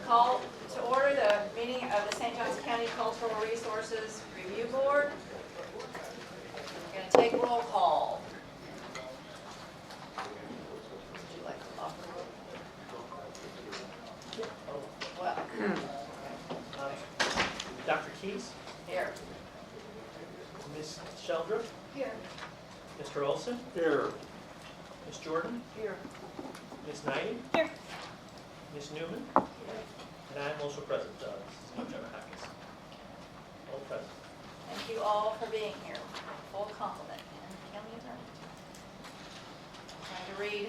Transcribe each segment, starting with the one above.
Call to order the meeting of the St. Johns County Cultural Resources Review Board. We're going to take roll call. Would you like to offer a roll? Well, Dr. Keys, here. Ms. Sheldrup, Here. Mr. Olson, Here. Ms. Jordan, Here. Ms. Knighty, Here. Ms. Newman, and I'm also present. This is my Jenna Hackins. All present. Thank you all for being here. Full complement. And county attorney. I'm trying to read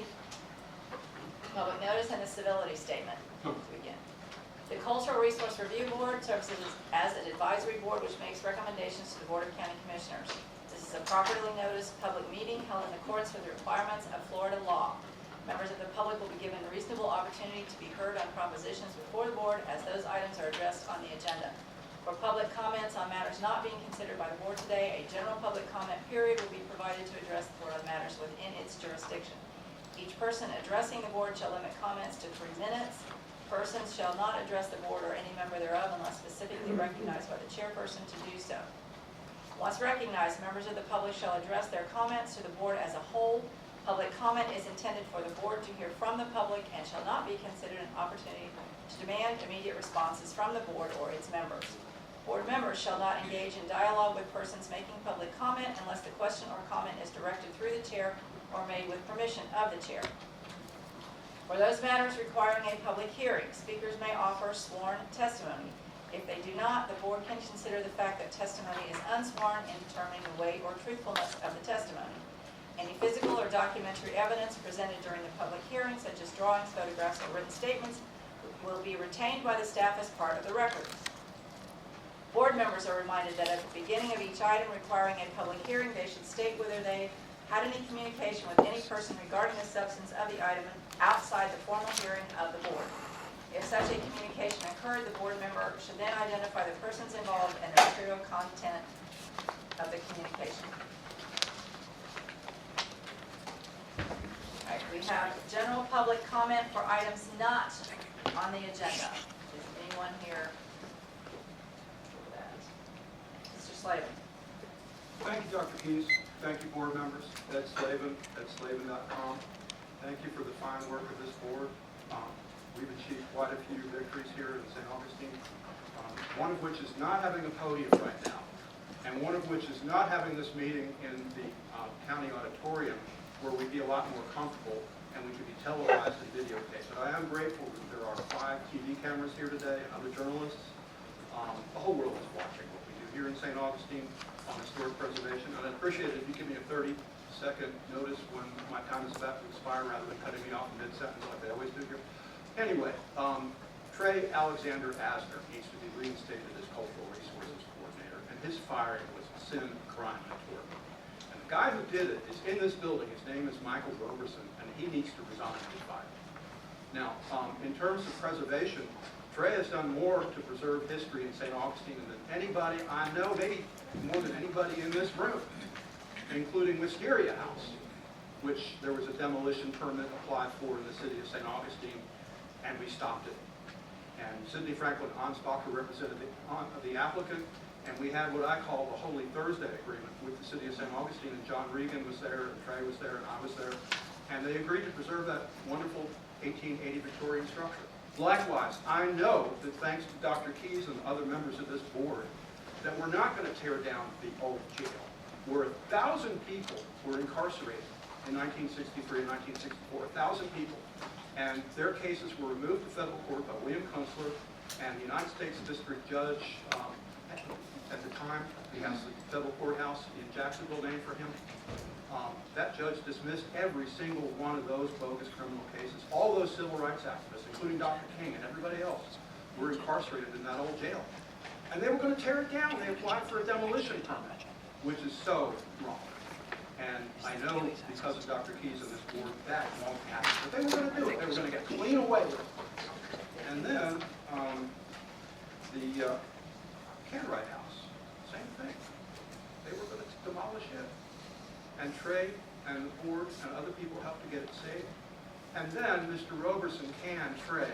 public notice and the civility statement to begin. The Cultural Resource Review Board serves as an advisory board which makes recommendations to the Board of County Commissioners. This is a properly noticed public meeting held in accordance with the requirements of Florida law. Members of the public will be given a reasonable opportunity to be heard on propositions before the board as those items are addressed on the agenda. For public comments on matters not being considered by the board today, a general public comment period will be provided to address the board on matters within its jurisdiction. Each person addressing the board shall limit comments to 3 minutes. Persons shall not address the board or any member thereof unless specifically recognized by the chairperson to do so. Once recognized, members of the public shall address their comments to the board as a whole. Public comment is intended for the board to hear from the public and shall not be considered an opportunity to demand immediate responses from the board or its members. Board members shall not engage in dialogue with persons making public comment unless the question or comment is directed through the chair or made with permission of the chair. For those matters requiring a public hearing, speakers may offer sworn testimony. If they do not, the board can consider the fact that testimony is unsworn in determining the weight or truthfulness of the testimony. Any physical or documentary evidence presented during the public hearing, such as drawings, photographs, or written statements, will be retained by the staff as part of the record. Board members are reminded that at the beginning of each item requiring a public hearing, they should state whether they had any communication with any person regarding the substance of the item outside the formal hearing of the board. If such a communication occurred, the board member should then identify the persons involved and the material content of the communication. All right, we have general public comment for items not on the agenda. Is anyone here for that? Mr. Slavin. Thank you, Dr. Keys. Thank you, board members. Ed Slavin at slavin.com. Thank you for the fine work of this board. We've achieved quite a few victories here in St. Augustine, one of which is not having a podium right now, and one of which is not having this meeting in the county auditorium where we'd be a lot more comfortable and we could be televised and videotaped. But I am grateful that there are 5 TV cameras here today and other journalists. The whole world is watching what we do here in St. Augustine on historic preservation, and I'd appreciate it if you give me a 30-second notice when my time is about to expire rather than cutting me off in mid-sentence like they always do here. Anyway, Trey Alexander Asner needs to be reinstated as Cultural Resources Coordinator, and his firing was a sin, a crime, and a tort. And the guy who did it is in this building. His name is Michael Roberson, and he needs to resign and be fired. Now, in terms of preservation, Trey has done more to preserve history in St. Augustine than anybody I know, maybe more than anybody in this room, including Wisteria House, which there was a demolition permit applied for in the city of St. Augustine, and we stopped it. And Sidney Franklin Ansbacher represented the applicant, and we had what I call the Holy Thursday agreement with the city of St. Augustine, and John Regan was there, and Trey was there, and I was there, and they agreed to preserve that wonderful 1880 Victorian structure. Likewise, I know that thanks to Dr. Keys and other members of this board, that we're not going to tear down the old jail, where 1,000 people were incarcerated in 1963 and 1964, 1,000 people. And their cases were removed to federal court by William Kunstler, and the United States District Judge, at the time, he has the federal courthouse in Jacksonville named for him. That judge dismissed every single one of those bogus criminal cases. All those civil rights activists, including Dr. King and everybody else, were incarcerated in that old jail. And they were going to tear it down. They applied for a demolition permit, which is so wrong. And I know because of Dr. Keys and this board, that won't happen. But they were going to do it. They were going to get clean away with it. And then the Canwright House, same thing. They were going to demolish it. And Trey and the board and other people helped to get it saved. And then Mr. Roberson canned Trey.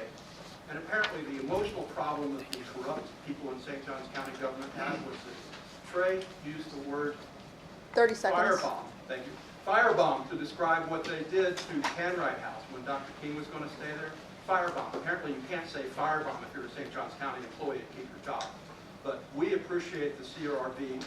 And apparently the emotional problem that the corrupt people in St. Johns County government had was that Trey used the word 30 seconds. firebomb, thank you, firebomb to describe what they did to Canright House when Dr. King was going to stay there. Firebomb. Apparently you can't say firebomb if you're a St. Johns County employee and keep your job. But we appreciate the CRRB,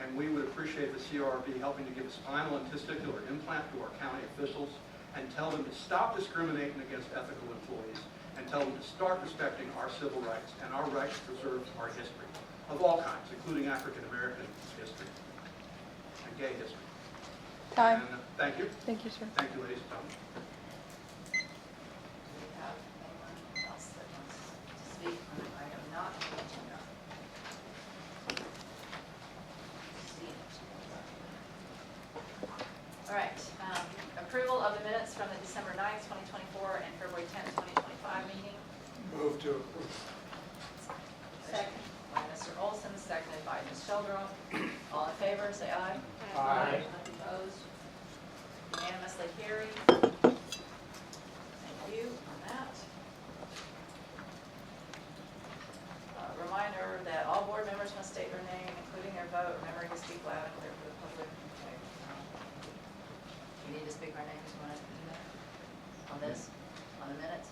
and we would appreciate the CRRB helping to give a spinal and testicular implant to our county officials and tell them to stop discriminating against ethical employees and tell them to start respecting our civil rights and our right to preserve our history of all kinds, including African American history and gay history. Time. And thank you. Thank you, sir. Thank you, ladies and gentlemen. Do we have anyone else that wants to speak on an item not on the agenda? See it. All right, approval of the minutes from the December 9th, 2024 and February 10th, 2025 meeting. Move to approve. Second. By Mr. Olson, seconded by Ms. Sheldrow. All in favor, say aye. Aye. Opposed? Unanimously carried. Thank you on that. Reminder that all board members must state their name, including their vote, remembering to speak loud and clear for the public. Okay. You need to speak my name because you want to do that? On this? On the minutes?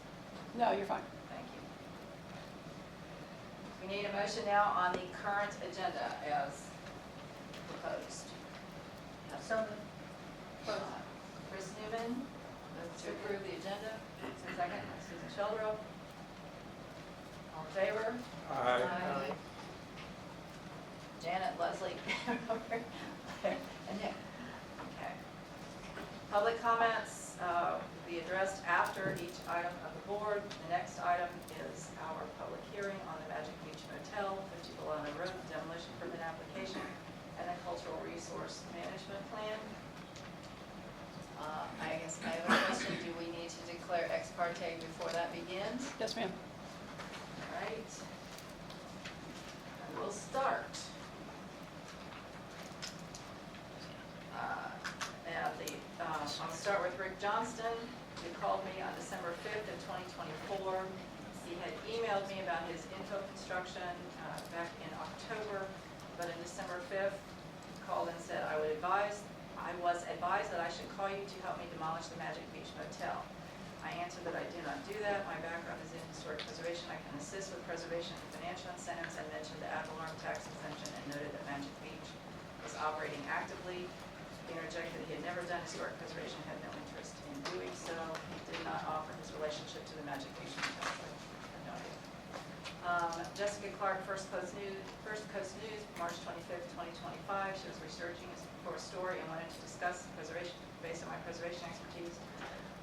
No, you're fine. Thank you. We need a motion now on the current agenda as proposed. Chris Newman, move to approve the agenda. Second, Susan Sheldrow. All in favor? Aye. Janet, Leslie, and Nick. Okay. Public comments be addressed after each item of the board. The next item is our public hearing on the Magic Beach Motel, 50 Bologna Road, demolition permit application, and the cultural resource management plan. I guess I have a question. Do we need to declare ex parte before that begins? Yes, ma'am. All right. And we'll start. I'll start with Rick Johnston, who called me on December 5th of 2024. He had emailed me about his info construction back in October, but on December 5th, he called and said, I was advised that I should call you to help me demolish the Magic Beach Motel. I answered that I do not do that. My background is in historic preservation. I can assist with preservation and financial incentives, and mentioned the ad valorem tax exemption and noted that Magic Beach was operating actively. He interjected that he had never done historic preservation and had no interest in doing so. He did not offer his relationship to the Magic Beach Motel. So I have no idea. Jessica Clark, First Coast News, March 25th, 2025. She was researching for a story and wanted to discuss preservation based on my preservation expertise.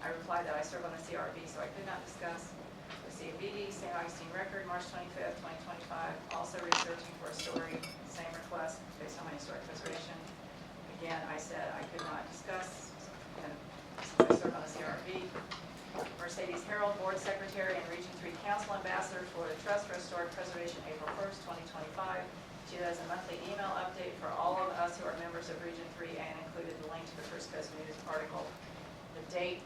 I replied that I serve on the CRRB, so I could not discuss. The CABD, St. Augustine Record, March 25th, 2025. Also researching for a story, same request based on my historic preservation. Again, I said I could not discuss, and I serve on the CRRB. Mercedes Herald, Board Secretary and Region 3 Council Ambassador, Florida Trust for Historic Preservation, April 1st, 2025. She does a monthly email update for all of us who are members of Region 3 and included the link to the First Coast News article. The date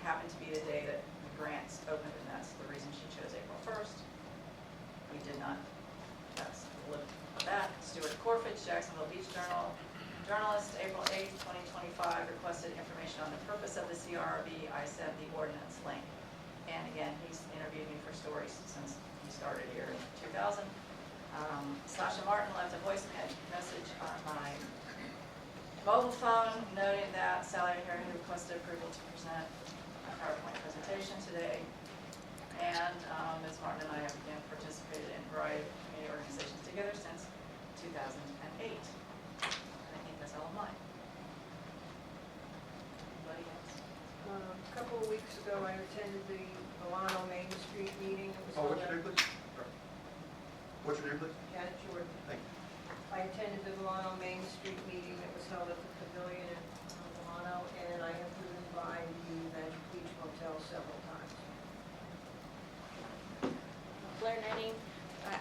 happened to be the day that the grants opened, and that's the reason she chose April 1st. We did not, that's the lip of that. Stuart Corfitch, Jacksonville Beach Journal. Journalist, April 8th, 2025, requested information on the purpose of the CRRB. I sent the ordinance link. And again, he's interviewed me for stories since he started here in 2000. Sasha Martin left a voice message on my mobile phone noting that Sally Harry requested approval to present a PowerPoint presentation today. And Ms. Martin and I have again participated in a variety of community organizations together since 2008. That's all of mine. Anybody else? A couple of weeks ago, I attended the Milano Main Street meeting. It was Oh, held what's your name, at please? What's your name, please? Janet Jordan. Thank you. I attended the Milano Main Street meeting that was held at the Pavilion in Milano, and I have driven by the Magic Beach Motel several times. Blair Nenning.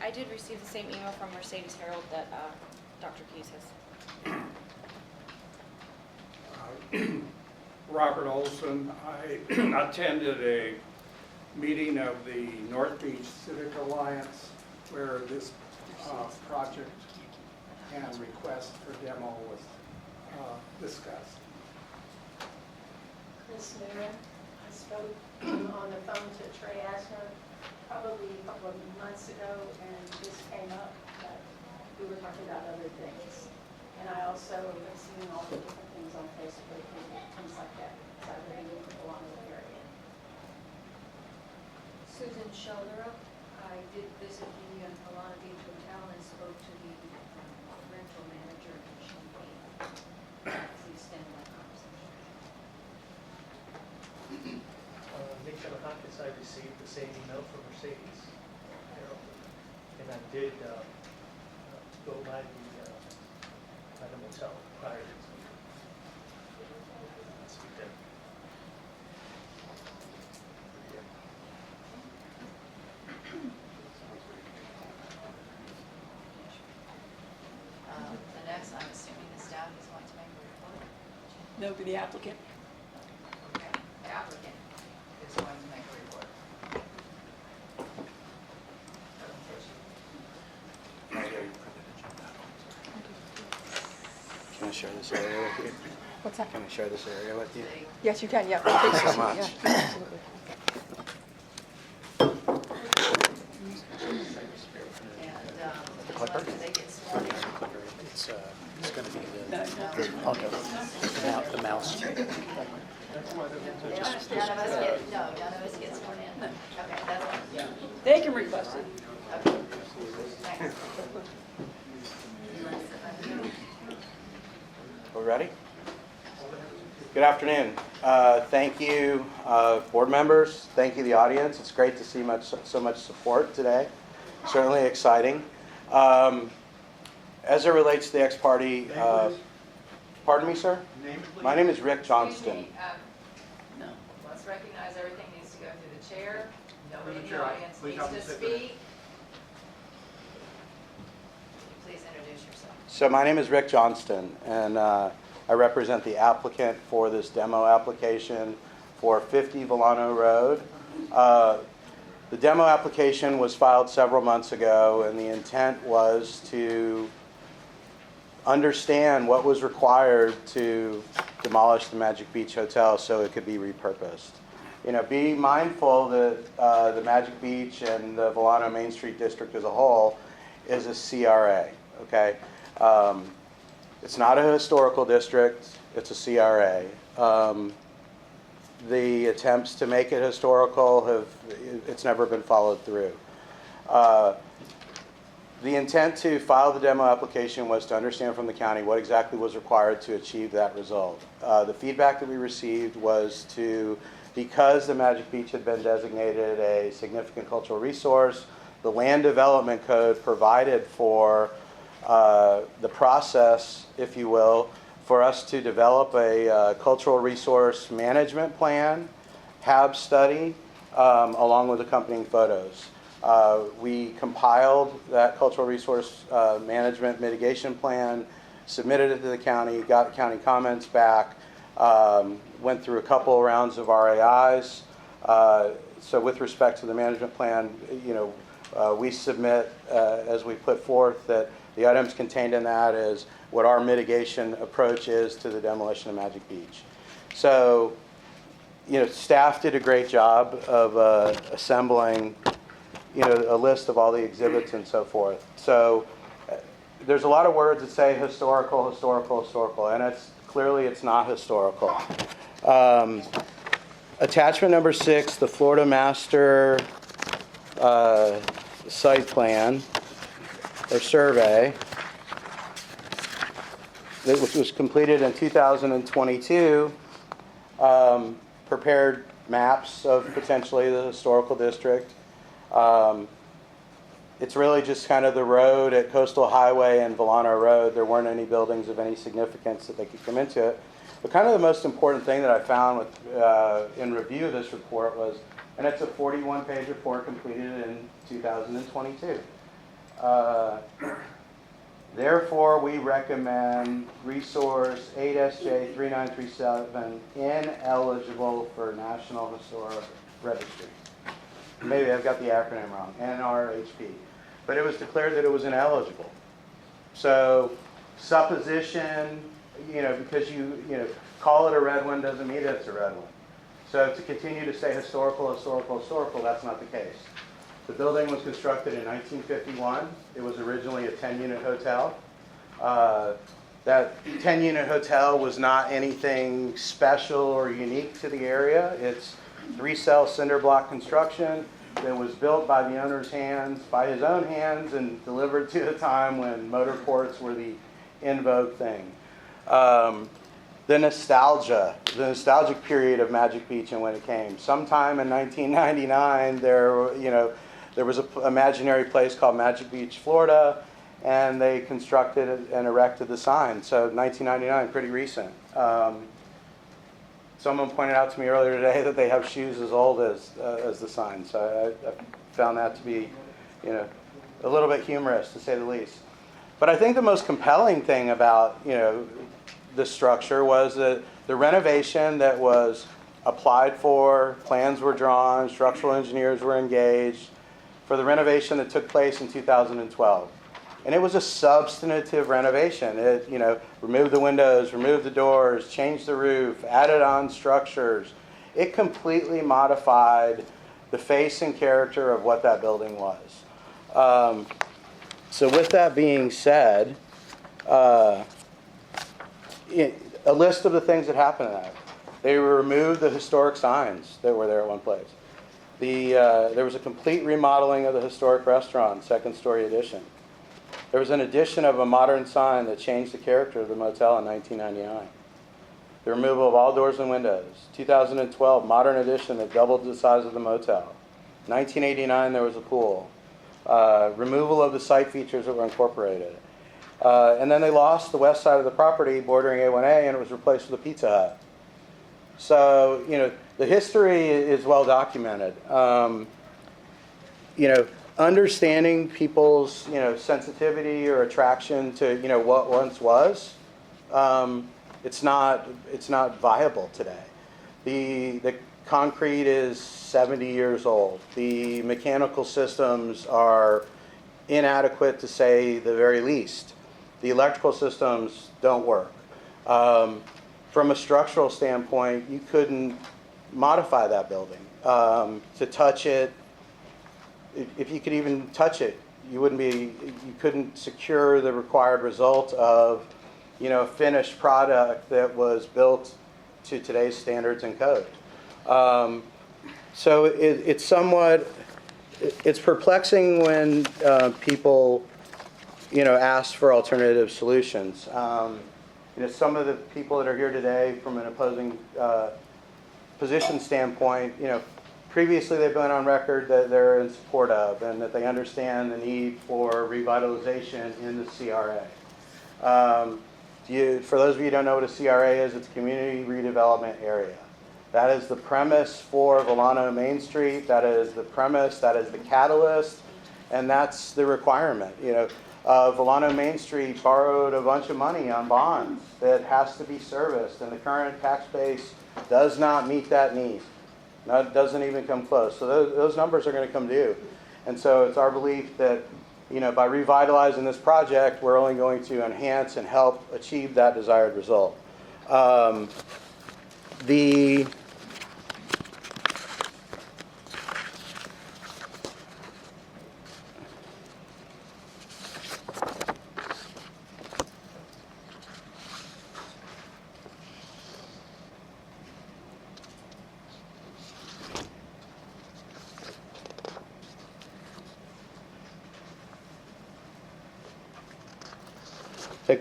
I did receive the same email from Mercedes Herald that Dr. Keys has. Robert Olson. I attended a meeting of the North Beach Civic Alliance where this project and request for demo was discussed. Ms. Newman, I spoke on the phone to Trey Asner probably a couple of months ago, and this came up, that we were talking about other things. And I also have seen all the different things on Facebook and things like that, because I live in the Delano area. Susan Sheldera, I did visit the Delano Beach Hotel and spoke to the rental manager in Champaign. To extend that conversation. Nick Hawkins, I received the same email from Mercedes Harold, and I did go by the motel prior to speak there. The next, I'm assuming the staff is going to make a report. No, to the applicant. Okay, the applicant is going to make a report. Can I share this area with you? What's that? Can I share this area with you? Yes, you can, yeah. Thank you so much. Yeah, absolutely. And, clipper? did they get sworn in? It's going to be No, oh, no. The mouse. None of us get sworn in. Okay, that's fine. they can request it. Okay. Thanks. We ready? Good afternoon. Thank you, board members. Thank you, the audience. It's great to see so much support today. Certainly exciting. As it relates to the ex-party, Name, please. pardon me, sir? Name, please. My name is Rick Excuse Johnston. me, let's recognize everything needs to go through the chair. Nobody in the the chair. audience Please needs have to a sit there. speak. Please introduce yourself. So my name is Rick Johnston, and I represent the applicant for this demo application for 50 Volano Road. The demo application was filed several months ago, and the intent was to understand what was required to demolish the Magic Beach Hotel so it could be repurposed. You know, be mindful that the Magic Beach and the Volano Main Street District as a whole is a CRA, okay? It's not a historical district, it's a CRA. The attempts to make it historical it's never been followed through. The intent to file the demo application was to understand from the county what exactly was required to achieve that result. The feedback that we received was because the Magic Beach had been designated a significant cultural resource, the land development code provided for the process, if you will, for us to develop a cultural resource management plan, HAB study, along with accompanying photos. We compiled that cultural resource management mitigation plan, submitted it to the county, got county comments back, went through a couple rounds of RAIs. So with respect to the management plan, you know, we submit, as we put forth, that the items contained in that is what our mitigation approach is to the demolition of Magic Beach. So, you know, staff did a great job of assembling, you know, a list of all the exhibits and so forth. So there's a lot of words that say historical, historical, historical, and it's not historical. Attachment number 6, the Florida Master Site Plan or Survey, which was completed in 2022, prepared maps of potentially the historical district. It's really just kind of the road at Coastal Highway and Volano Road. There weren't any buildings of any significance that they could come into it. But kind of the most important thing that I found with, in review of this report was, and it's a 41-page report completed in 2022. Therefore, we recommend resource 8SJ3937 ineligible for National Historic Registry. Maybe I've got the acronym wrong, NRHP. But it was declared that it was ineligible. So supposition, because you call it a red one doesn't mean it's a red one. So to continue to say historical, that's not the case. The building was constructed in 1951. It was originally a 10-unit hotel. That 10-unit hotel was not anything special or unique to the area. It's 3-cell cinder block construction that was built by the owner's hands, by his own hands, and delivered to a time when motorports were the in vogue thing. The nostalgic period of Magic Beach and when it came. Sometime in 1999, there was an imaginary place called Magic Beach, Florida, and they constructed and erected the sign. So 1999, pretty recent. Someone pointed out to me earlier today that they have shoes as old as the sign. So I found that to be, a little bit humorous to say the least. But I think the most compelling thing about, the structure was the renovation that was applied for, plans were drawn, structural engineers were engaged for the renovation that took place in 2012. And it was a substantive renovation. It, removed the windows, removed the doors, changed the roof, added on structures. It completely modified the face and character of what that building was. So with that being said, a list of the things that happened to that. They removed the historic signs that were there at one place. There was a complete remodeling of the historic restaurant, second story addition. There was an addition of a modern sign that changed the character of the motel in 1999. The removal of all doors and windows. 2012, modern addition that doubled the size of the motel. 1989, there was a pool. Removal of the site features that were incorporated. And then they lost the west side of the property bordering A1A, and it was replaced with a Pizza Hut. So, the history is well documented. Understanding people's, sensitivity or attraction to, what once was, it's not viable today. The concrete is 70 years old. The mechanical systems are inadequate to say the very least. The electrical systems don't work. From a structural standpoint, you couldn't modify that building. To touch it, if you could even touch it, you couldn't secure the required result of, a finished product that was built to today's standards and code. So it's perplexing when people, ask for alternative solutions. Some of the people that are here today from an opposing position standpoint, previously they've been on record that they're in support of and that they understand the need for revitalization in the CRA. For those of you who don't know what a CRA is, it's a community redevelopment area. That is the premise for Volano Main Street. That is the premise, that is the catalyst, and that's the requirement. Volano Main Street borrowed a bunch of money on bonds that has to be serviced, and the current tax base does not meet that need. No, it doesn't even come close. So those numbers are going to come due. And so it's our belief that, by revitalizing this project, we're only going to enhance and help achieve that desired result.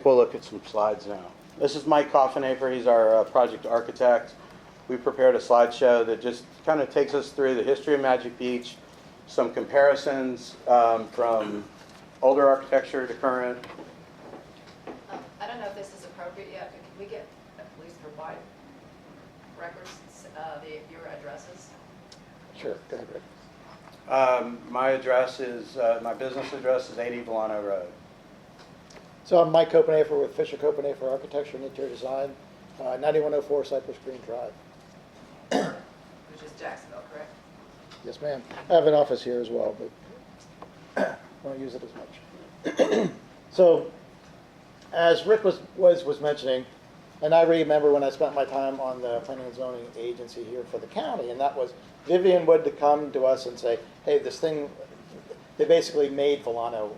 We'll look at some slides now. This is Mike Coffinaper. He's our project architect. We prepared a slideshow that just kind of takes us through the history of Magic Beach, some comparisons from older architecture to current. I don't know if this is appropriate yet, but can we get, at least for wide records, your addresses? Sure. Go ahead, Rick. My business address is 80 Volano Road. So I'm Mike Copenhafer with Fisher Copenhafer Architecture and Interior Design, 9104 Cypress Green Drive. Which is Jacksonville, correct? Yes, ma'am. I have an office here as well, but won't use it as much. So, as Rick was mentioning, and I remember when I spent my time on the planning and zoning agency here for the county, and that was Vivian would come to us and say, hey, this thing, they basically made Volano,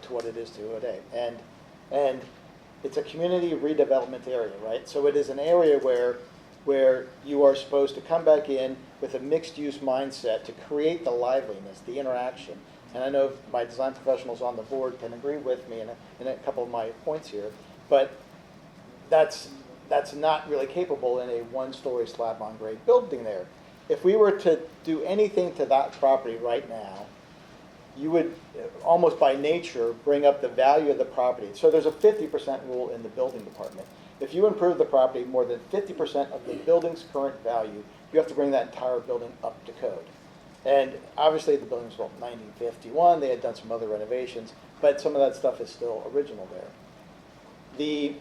to what it is today. And it's a community redevelopment area, right? So it is an area where you are supposed to come back in with a mixed-use mindset to create the liveliness, the interaction. And I know my design professionals on the board can agree with me in a couple of my points here, but that's not really capable in a one-story slab-on-grade building there. If we were to do anything to that property right now, you would almost by nature bring up the value of the property. So there's a 50% rule in the building department. If you improve the property more than 50% of the building's current value, you have to bring that entire building up to code. And obviously the building was built in 1951, they had done some other renovations, but some of that stuff is still original there.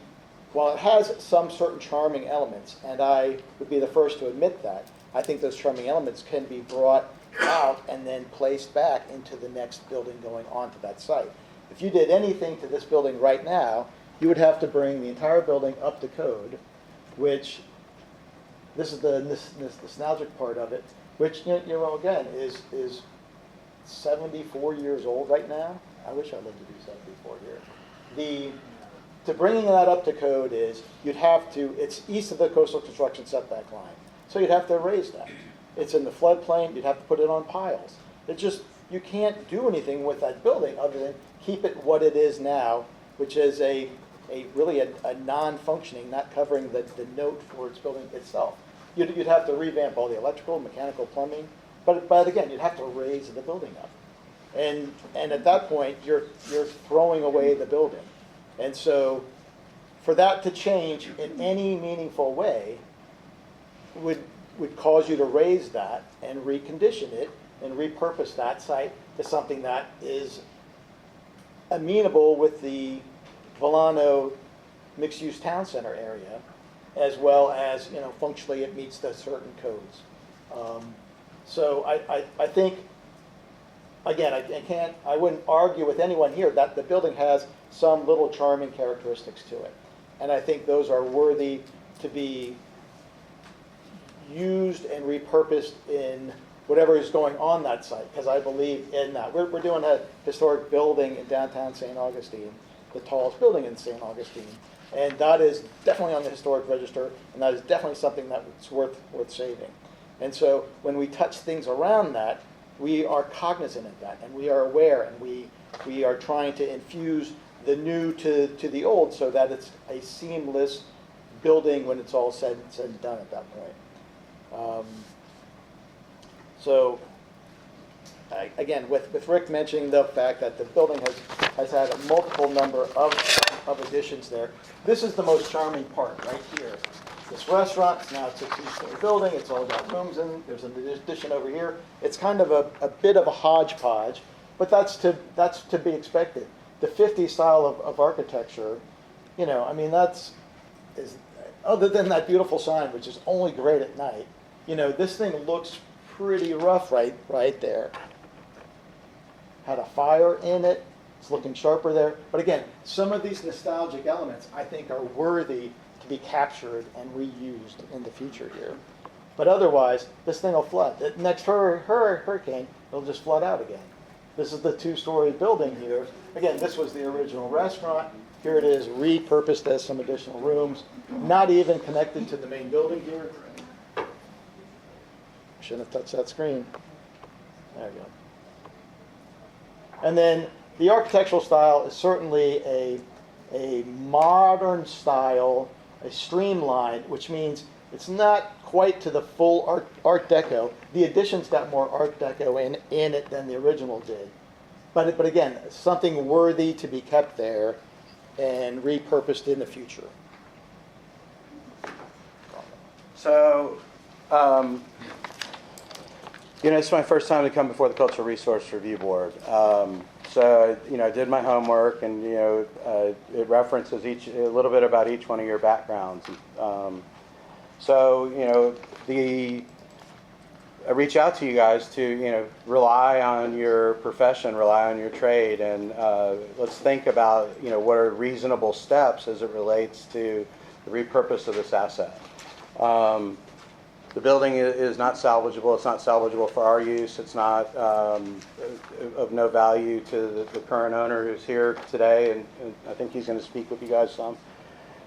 While it has some certain charming elements, and I would be the first to admit that, I think those charming elements can be brought out and then placed back into the next building going onto that site. If you did anything to this building right now, you would have to bring the entire building up to code, which, this is the nostalgic part of it, which, again, is 74 years old right now. I wish I lived to be 74 here. To bringing that up to code is, it's east of the coastal construction setback line. So you'd have to raise that. It's in the floodplain, you'd have to put it on piles. You can't do anything with that building other than keep it what it is now, which is really a non-functioning, not covering the note for its building itself. You'd have to revamp all the electrical, mechanical, plumbing, but again, you'd have to raise the building up. And at that point, you're throwing away the building. And so for that to change in any meaningful way would cause you to raise that and recondition it and repurpose that site to something that is amenable with the Volano mixed-use town center area, as well as, functionally it meets the certain codes. So I think, again, I wouldn't argue with anyone here that the building has some little charming characteristics to it. And I think those are worthy to be used and repurposed in whatever is going on that site, because I believe in that. We're doing a historic building in downtown St. Augustine, the tallest building in St. Augustine, and that is definitely on the historic register, and that is definitely something that's worth saving. And so when we touch things around that, we are cognizant of that, and we are aware, and we are trying to infuse the new to the old so that it's a seamless building when it's all said and done at that point. So, again, with Rick mentioning the fact that the building has had a multiple number of additions there, this is the most charming part right here. This restaurant, now it's a two-story building, it's all got rooms in, there's an addition over here. It's kind of a bit of a hodgepodge, but that's to be expected. The 50s style of architecture, other than that beautiful sign, which is only great at night, this thing looks pretty rough right there. Had a fire in it. It's looking sharper there. But again, some of these nostalgic elements, I think, are worthy to be captured and reused in the future here. But otherwise, this thing will flood. The next hurricane, it'll just flood out again. This is the two-story building here. Again, this was the original restaurant. Here it is repurposed as some additional rooms, not even connected to the main building here. Shouldn't have touched that screen. There we go. And then the architectural style is certainly a modern style, a streamlined, which means it's not quite to the full Art Deco. The additions got more Art Deco in it than the original did. But again, something worthy to be kept there and repurposed in the future. So, it's my first time to come before the Cultural Resource Review Board. So, I did my homework, and, it references a little bit about each one of your backgrounds. So, I reach out to you guys to, rely on your profession, rely on your trade, and let's think about, what are reasonable steps as it relates to the repurpose of this asset. The building is not salvageable. It's not salvageable for our use. It's not of no value to the current owner who's here today, and I think he's going to speak with you guys some.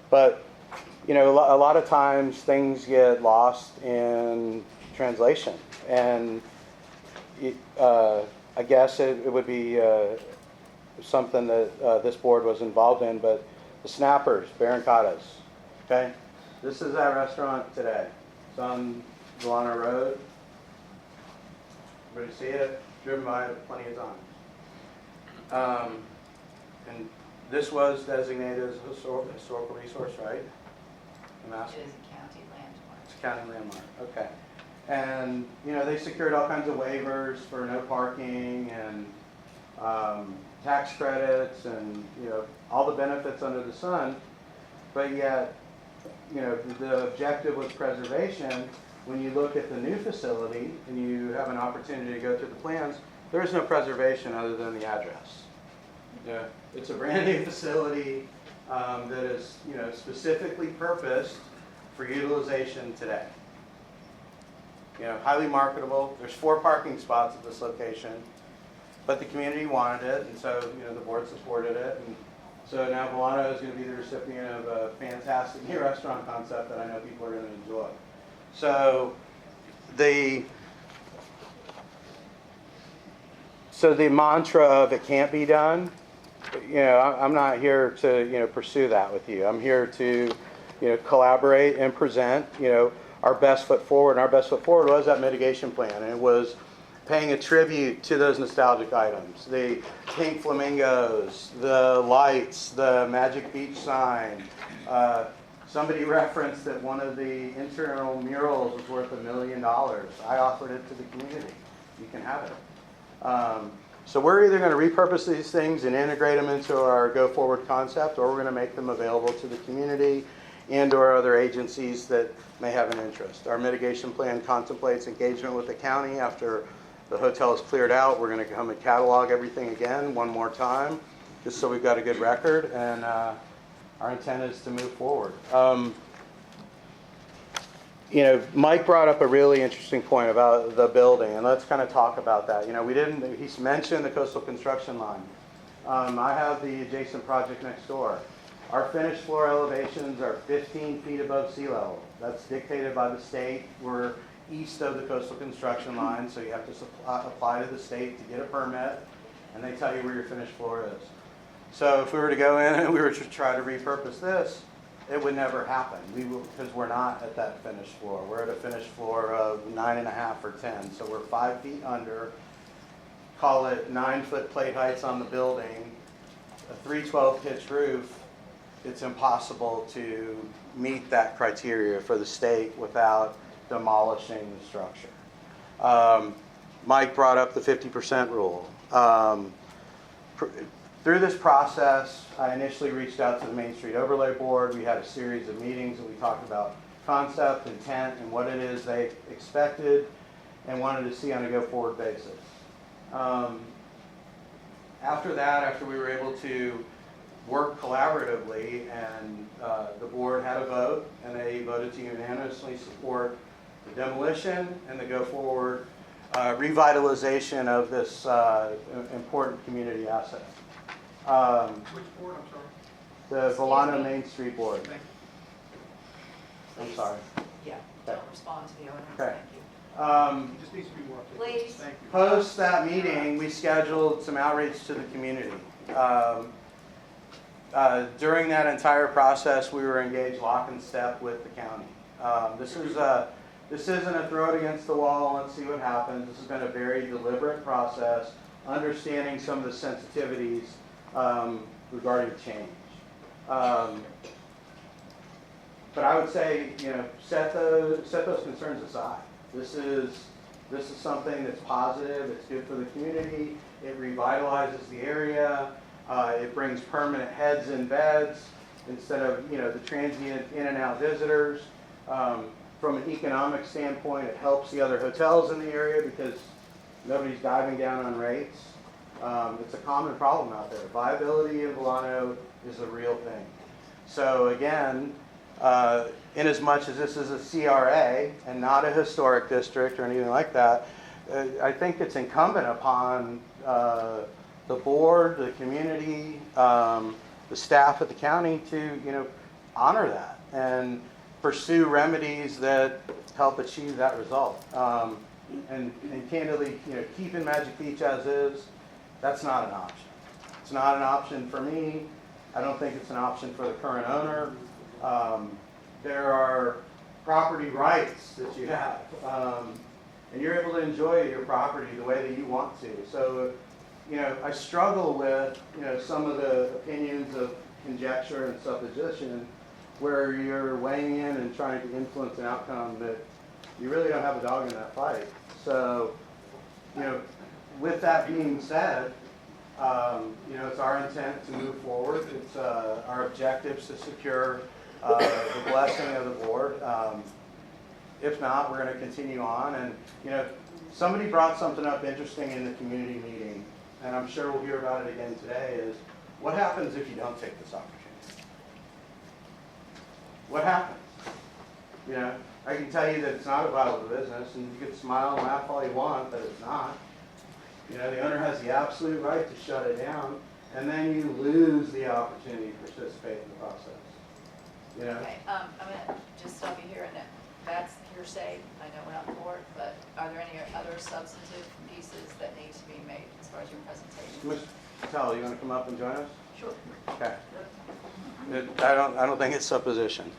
But, a lot of times things get lost in translation, and I guess it would be something that this board was involved in, but the Snappers, Barancadas, okay? This is that restaurant today. It's on Delano Road. Everybody see it? Driven by it plenty of times. And this was designated as a historical resource, right? I'm asking. It is a county landmark. It's a county landmark, okay. And, they secured all kinds of waivers for no parking and tax credits and, all the benefits under the sun. But yet, the objective was preservation. When you look at the new facility and you have an opportunity to go through the plans, there is no preservation other than the address. It's a brand new facility that is, specifically purposed for utilization today. Highly marketable. There's 4 parking spots at this location, but the community wanted it, and so, the board supported it. And so now Delano is going to be the recipient of a fantastic new restaurant concept that I know people are going to enjoy. So the mantra of it can't be done, I'm not here to, pursue that with you. I'm here to, collaborate and present, our best foot forward. And our best foot forward was that mitigation plan. And it was paying a tribute to those nostalgic items. The pink flamingos, the lights, the Magic Beach sign. Somebody referenced that one of the internal murals was worth $1 million. I offered it to the community. You can have it. So we're either going to repurpose these things and integrate them into our go-forward concept, or we're going to make them available to the community and or other agencies that may have an interest. Our mitigation plan contemplates engagement with the county after the hotel is cleared out. We're going to come and catalog everything again one more time, just so we've got a good record, and our intent is to move forward. Mike brought up a really interesting point about the building, and let's kind of talk about that. He's mentioned the coastal construction line. I have the adjacent project next door. Our finished floor elevations are 15 feet above sea level. That's dictated by the state. We're east of the coastal construction line, so you have to apply to the state to get a permit, and they tell you where your finished floor is. So if we were to go in and we were to try to repurpose this, it would never happen. Because we're not at that finished floor. We're at a finished floor of 9.5 or 10. So we're 5 feet under. Call it 9-foot plate heights on the building, a 312 pitch roof. It's impossible to meet that criteria for the state without demolishing the structure. Mike brought up the 50% rule. Through this process, I initially reached out to the Main Street Overlay Board. We had a series of meetings and we talked about concept, intent, and what it is they expected and wanted to see on a go-forward basis. After that, after we were able to work collaboratively, and the board had a vote, and they voted to unanimously support the demolition and the go-forward revitalization of this important community asset. Which board, I'm sorry? The Delano Main Street Board. Thank you. I'm sorry. Yeah, don't respond to the owner. Okay. Thank you. It just needs to be more articulate. Please. Thank you. Post that meeting, we scheduled some outreach to the community. During that entire process, we were engaged lock and step with the county. This isn't a throw it against the wall, let's see what happens. This has been a very deliberate process, understanding some of the sensitivities regarding change. But I would say, set those concerns aside. This is This is something that's positive, it's good for the community, it revitalizes the area, it brings permanent heads in beds instead of, the transient in and out visitors. From an economic standpoint, it helps the other hotels in the area because nobody's diving down on rates. It's a common problem out there. Viability in Volano is a real thing. So again, in as much as this is a CRA and not a historic district or anything like that, I think it's incumbent upon the board, the community, the staff at the county to, honor that and pursue remedies that help achieve that result. And candidly, keeping Magic Beach as is, that's not an option. It's not an option for me. I don't think it's an option for the current owner. There are property rights that you have, and you're able to enjoy your property the way that you want to. So, I struggle with, some of the opinions of conjecture and supposition where you're weighing in and trying to influence an outcome that you really don't have a dog in that fight. So, with that being said, it's our intent to move forward. It's our objectives to secure the blessing of the board. If not, we're going to continue on. And, somebody brought something up interesting in the community meeting, and I'm sure we'll hear about it again today, is what happens if you don't take this opportunity? What happens? I can tell you that it's not a viable business, and you can smile and laugh all you want, but it's not. The owner has the absolute right to shut it down, and then you lose the opportunity to participate in the process. Okay, I'm gonna just stop you here, and that's hearsay, I know we're not in court, but are there any other substantive pieces that need to be made as far as your presentation? Mr. Patel, you want to come up and join us? Sure. Okay. I don't think it's supposition.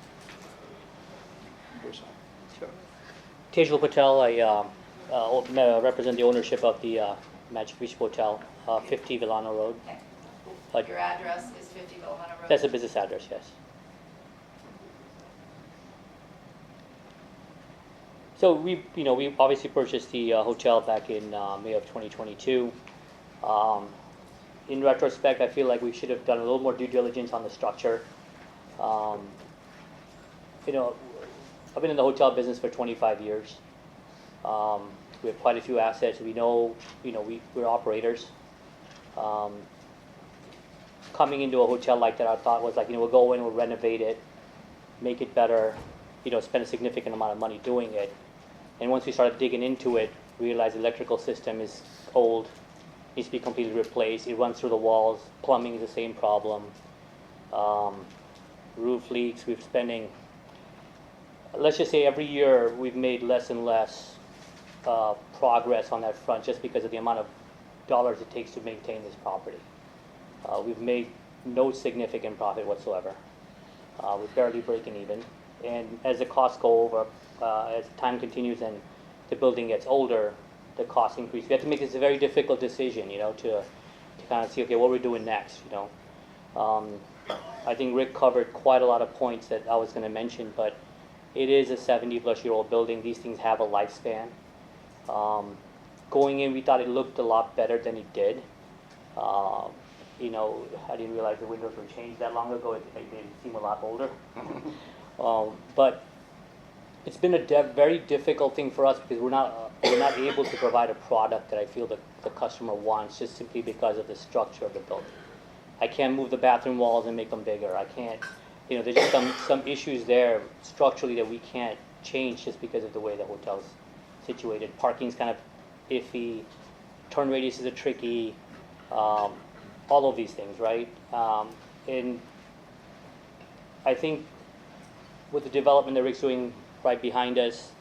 Tejal Patel, I represent the ownership of the Magic Beach Hotel, 50 Villano Road. Okay. Your address is 50 Villano Road? That's a business address, yes. So we obviously purchased the hotel back in May of 2022. In retrospect, I feel like we should have done a little more due diligence on the structure. I've been in the hotel business for 25 years. We have quite a few assets. We know, we're operators. Coming into a hotel like that, I thought was like, we'll go in, we'll renovate it, make it better, spend a significant amount of money doing it. And once we started digging into it, we realized the electrical system is old, needs to be completely replaced. It runs through the walls. Plumbing is the same problem. Roof leaks. We're spending, let's just say every year we've made less and less progress on that front just because of the amount of dollars it takes to maintain this property. We've made no significant profit whatsoever. We're barely breaking even. And as the costs go over, as time continues and the building gets older, the costs increase. We have to make this a very difficult decision, to kind of see, okay, what we're doing next, I think Rick covered quite a lot of points that I was going to mention, but it is a 70-plus-year-old building. These things have a lifespan. Going in, we thought it looked a lot better than it did. I didn't realize the windows were changed that long ago. It made it seem a lot older. But it's been a very difficult thing for us because we're not able to provide a product that I feel the customer wants just simply because of the structure of the building. I can't move the bathroom walls and make them bigger. I can't, there's just some issues there structurally that we can't change just because of the way the hotel's situated. Parking's kind of iffy. Turn radiuses are tricky. All of these things, right? And I think with the development that Rick's doing right behind us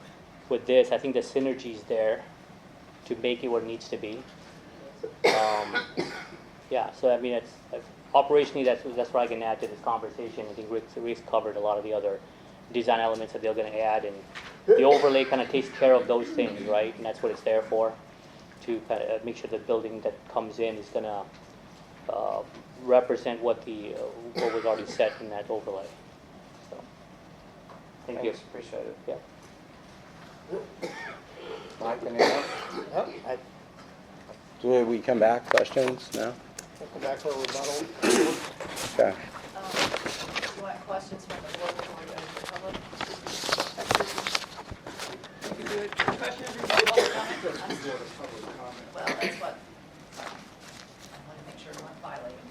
with this, I think the synergy's there to make it what it needs to be. So I mean, it's operationally that's what I can add to this conversation. I think Rick's covered a lot of the other design elements that they're going to add, and the overlay kind of takes care of those things, right? And that's what it's there for, to kind of make sure the building that comes in is going to represent what was already set in that overlay. So, thank you. Appreciate it. Yeah. Mike, anything else? No, Do we come back, questions? No? we'll come back for a rebuttal. Okay. You want questions from the board before we go to the public? You can do it. Questions or public comment? Well, that's what, I want to make sure we're not violating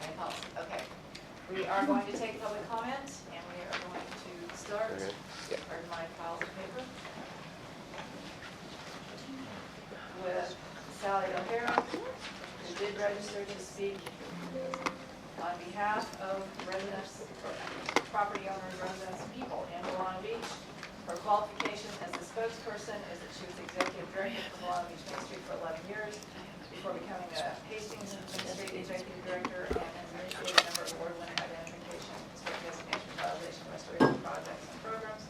any policy. Okay. We are going to take public comment, and we are going to start. Pardon my piles of paper. With Sally O'Hara, who did register to speak on behalf of residents, property owners, residents, and people in Long Beach. Her qualification as the spokesperson is that she was executive director for Long Beach Main Street for 11 years before becoming a Hastings Main Street executive director and an administrative member of award-winning identification, district designation, violation, restoration projects and programs.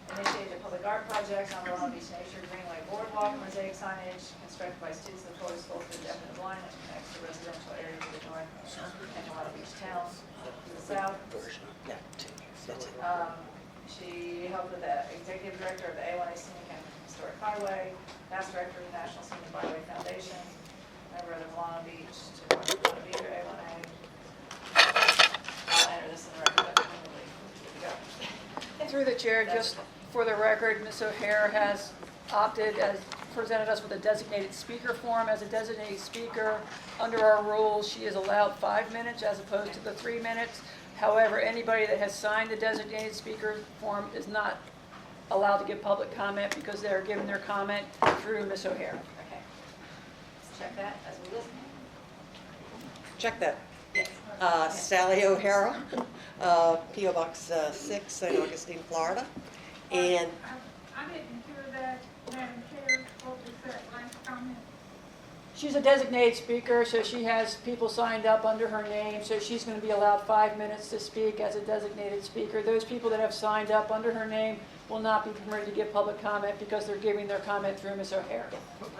Initiated public art projects on the Long Beach Nature Greenway Boardwalk, mosaic signage constructed by students of the Florida School for the Deaf and the Blind, which connects the residential areas of the north and Long Beach town to the south. She helped with the executive director of the A1A Scenic and Historic Highway, past director of the National Scenic Byway Foundation, member of the Long Beach to Long Beach A1A. I'll enter this in the record, but anyway, here we go. Through the chair, just for the record, Ms. O'Hare has opted, as presented us with a designated speaker form. As a designated speaker, under our rules, she is allowed 5 minutes as opposed to the 3 minutes. However, anybody that has signed the designated speaker form is not allowed to give public comment because they are giving their comment through Ms. O'Hare. Okay. Let's check that as we listen. Check that. Yes. Sally O'Hara, P.O. Box 6, St. Augustine, Florida. And I didn't hear that, Madam Chair, what was that last comment? She's a designated speaker, so she has people signed up under her name, so she's going to be allowed 5 minutes to speak as a designated speaker. Those people that have signed up under her name will not be permitted to give public comment because they're giving their comment through Ms. O'Hara. But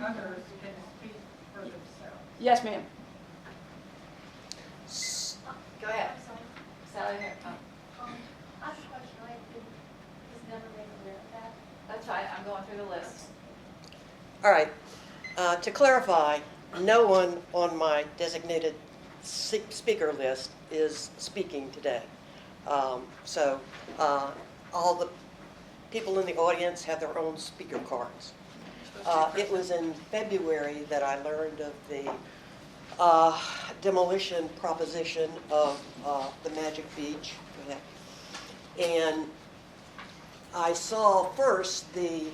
others can speak for themselves. Yes, ma'am. Go ahead. Sally O'Hara. I have a question, I was never made aware of that. That's fine, I'm going through the list. all right, to clarify, no one on my designated speaker list is speaking today. So all the people in the audience have their own speaker cards. It was in February that I learned of the demolition proposition of the Magic Beach. And I saw first the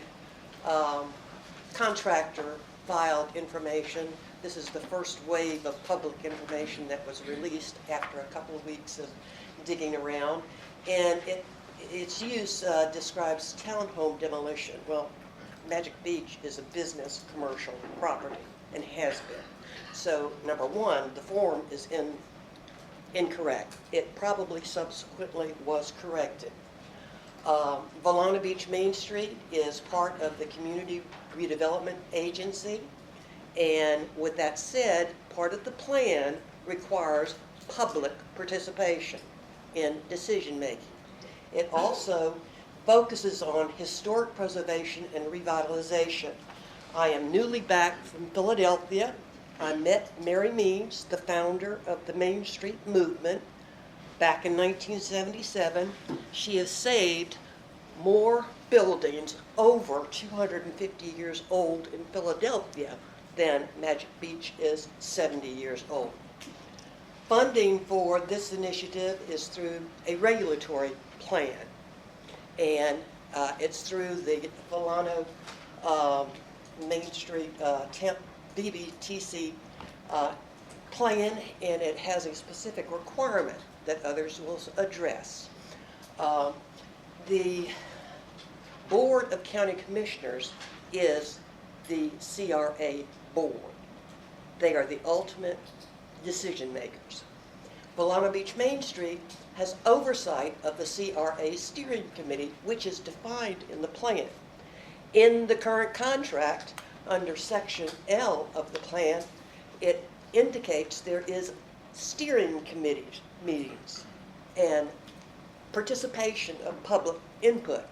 contractor filed information. This is the first wave of public information that was released after a couple of weeks of digging around. And its use describes townhome demolition. Well, Magic Beach is a business commercial property and has been. So number one, the form is incorrect. It probably subsequently was corrected. Volana Beach Main Street is part of the Community Redevelopment Agency. And with that said, part of the plan requires public participation in decision making. It also focuses on historic preservation and revitalization. I am newly back from Philadelphia. I met Mary Means, the founder of the Main Street movement, back in 1977. She has saved more buildings over 250 years old in Philadelphia than Magic Beach is 70 years old. Funding for this initiative is through a regulatory plan, and it's through the Volano Main Street VBTC plan, and it has a specific requirement that others will address. The Board of County Commissioners is the CRA board. They are the ultimate decision makers. Volana Beach Main Street has oversight of the CRA steering committee, which is defined in the plan. In the current contract, under section L of the plan, it indicates there is steering committee meetings and participation of public input.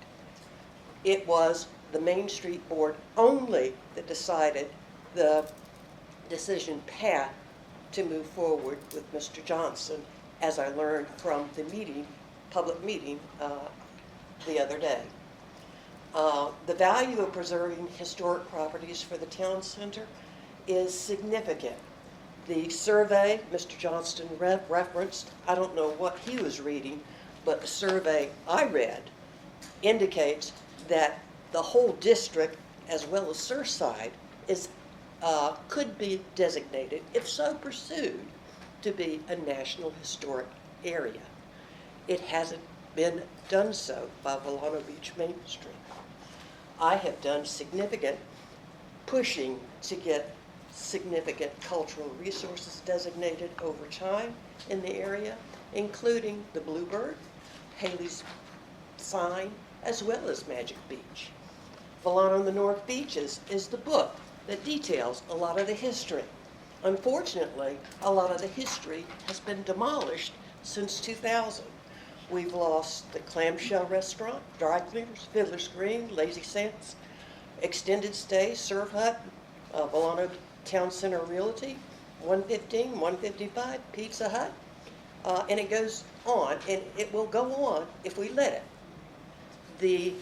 It was the Main Street Board only that decided the decision path to move forward with Mr. Johnson, as I learned from the meeting, public meeting the other day. The value of preserving historic properties for the town center is significant. The survey Mr. Johnston referenced, I don't know what he was reading, but the survey I read indicates that the whole district, as well as Surfside, could be designated, if so pursued, to be a National Historic Area. It hasn't been done so by Volano Beach Main Street. I have done significant pushing to get significant cultural resources designated over time in the area, including the Bluebird, Haley's sign, as well as Magic Beach. Volano on the North Beaches is the book that details a lot of the history. Unfortunately, a lot of the history has been demolished since 2000. We've lost the Clamshell Restaurant, Dry Cleaners, Fiddler's Green, Lazy Sands, Extended Stay, Surf Hut, Volano Town Center Realty, 115, 155, Pizza Hut, and it goes on, and it will go on if we let it. The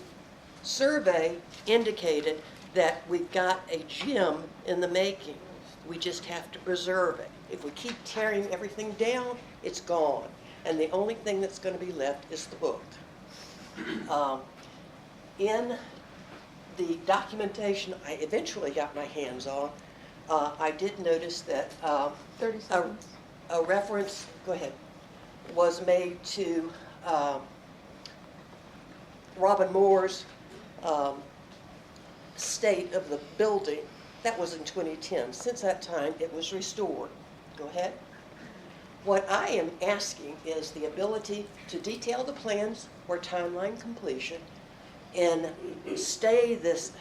survey indicated that we've got a gem in the making. We just have to preserve it. If we keep tearing everything down, it's gone. And the only thing that's going to be left is the book. In the documentation I eventually got my hands on, I did notice that 30 seconds. a reference, go ahead, was made to Robin Moore's state of the building. That was in 2010. Since that time, it was restored. Go ahead. What I am asking is the ability to detail the plans for timeline completion and stay this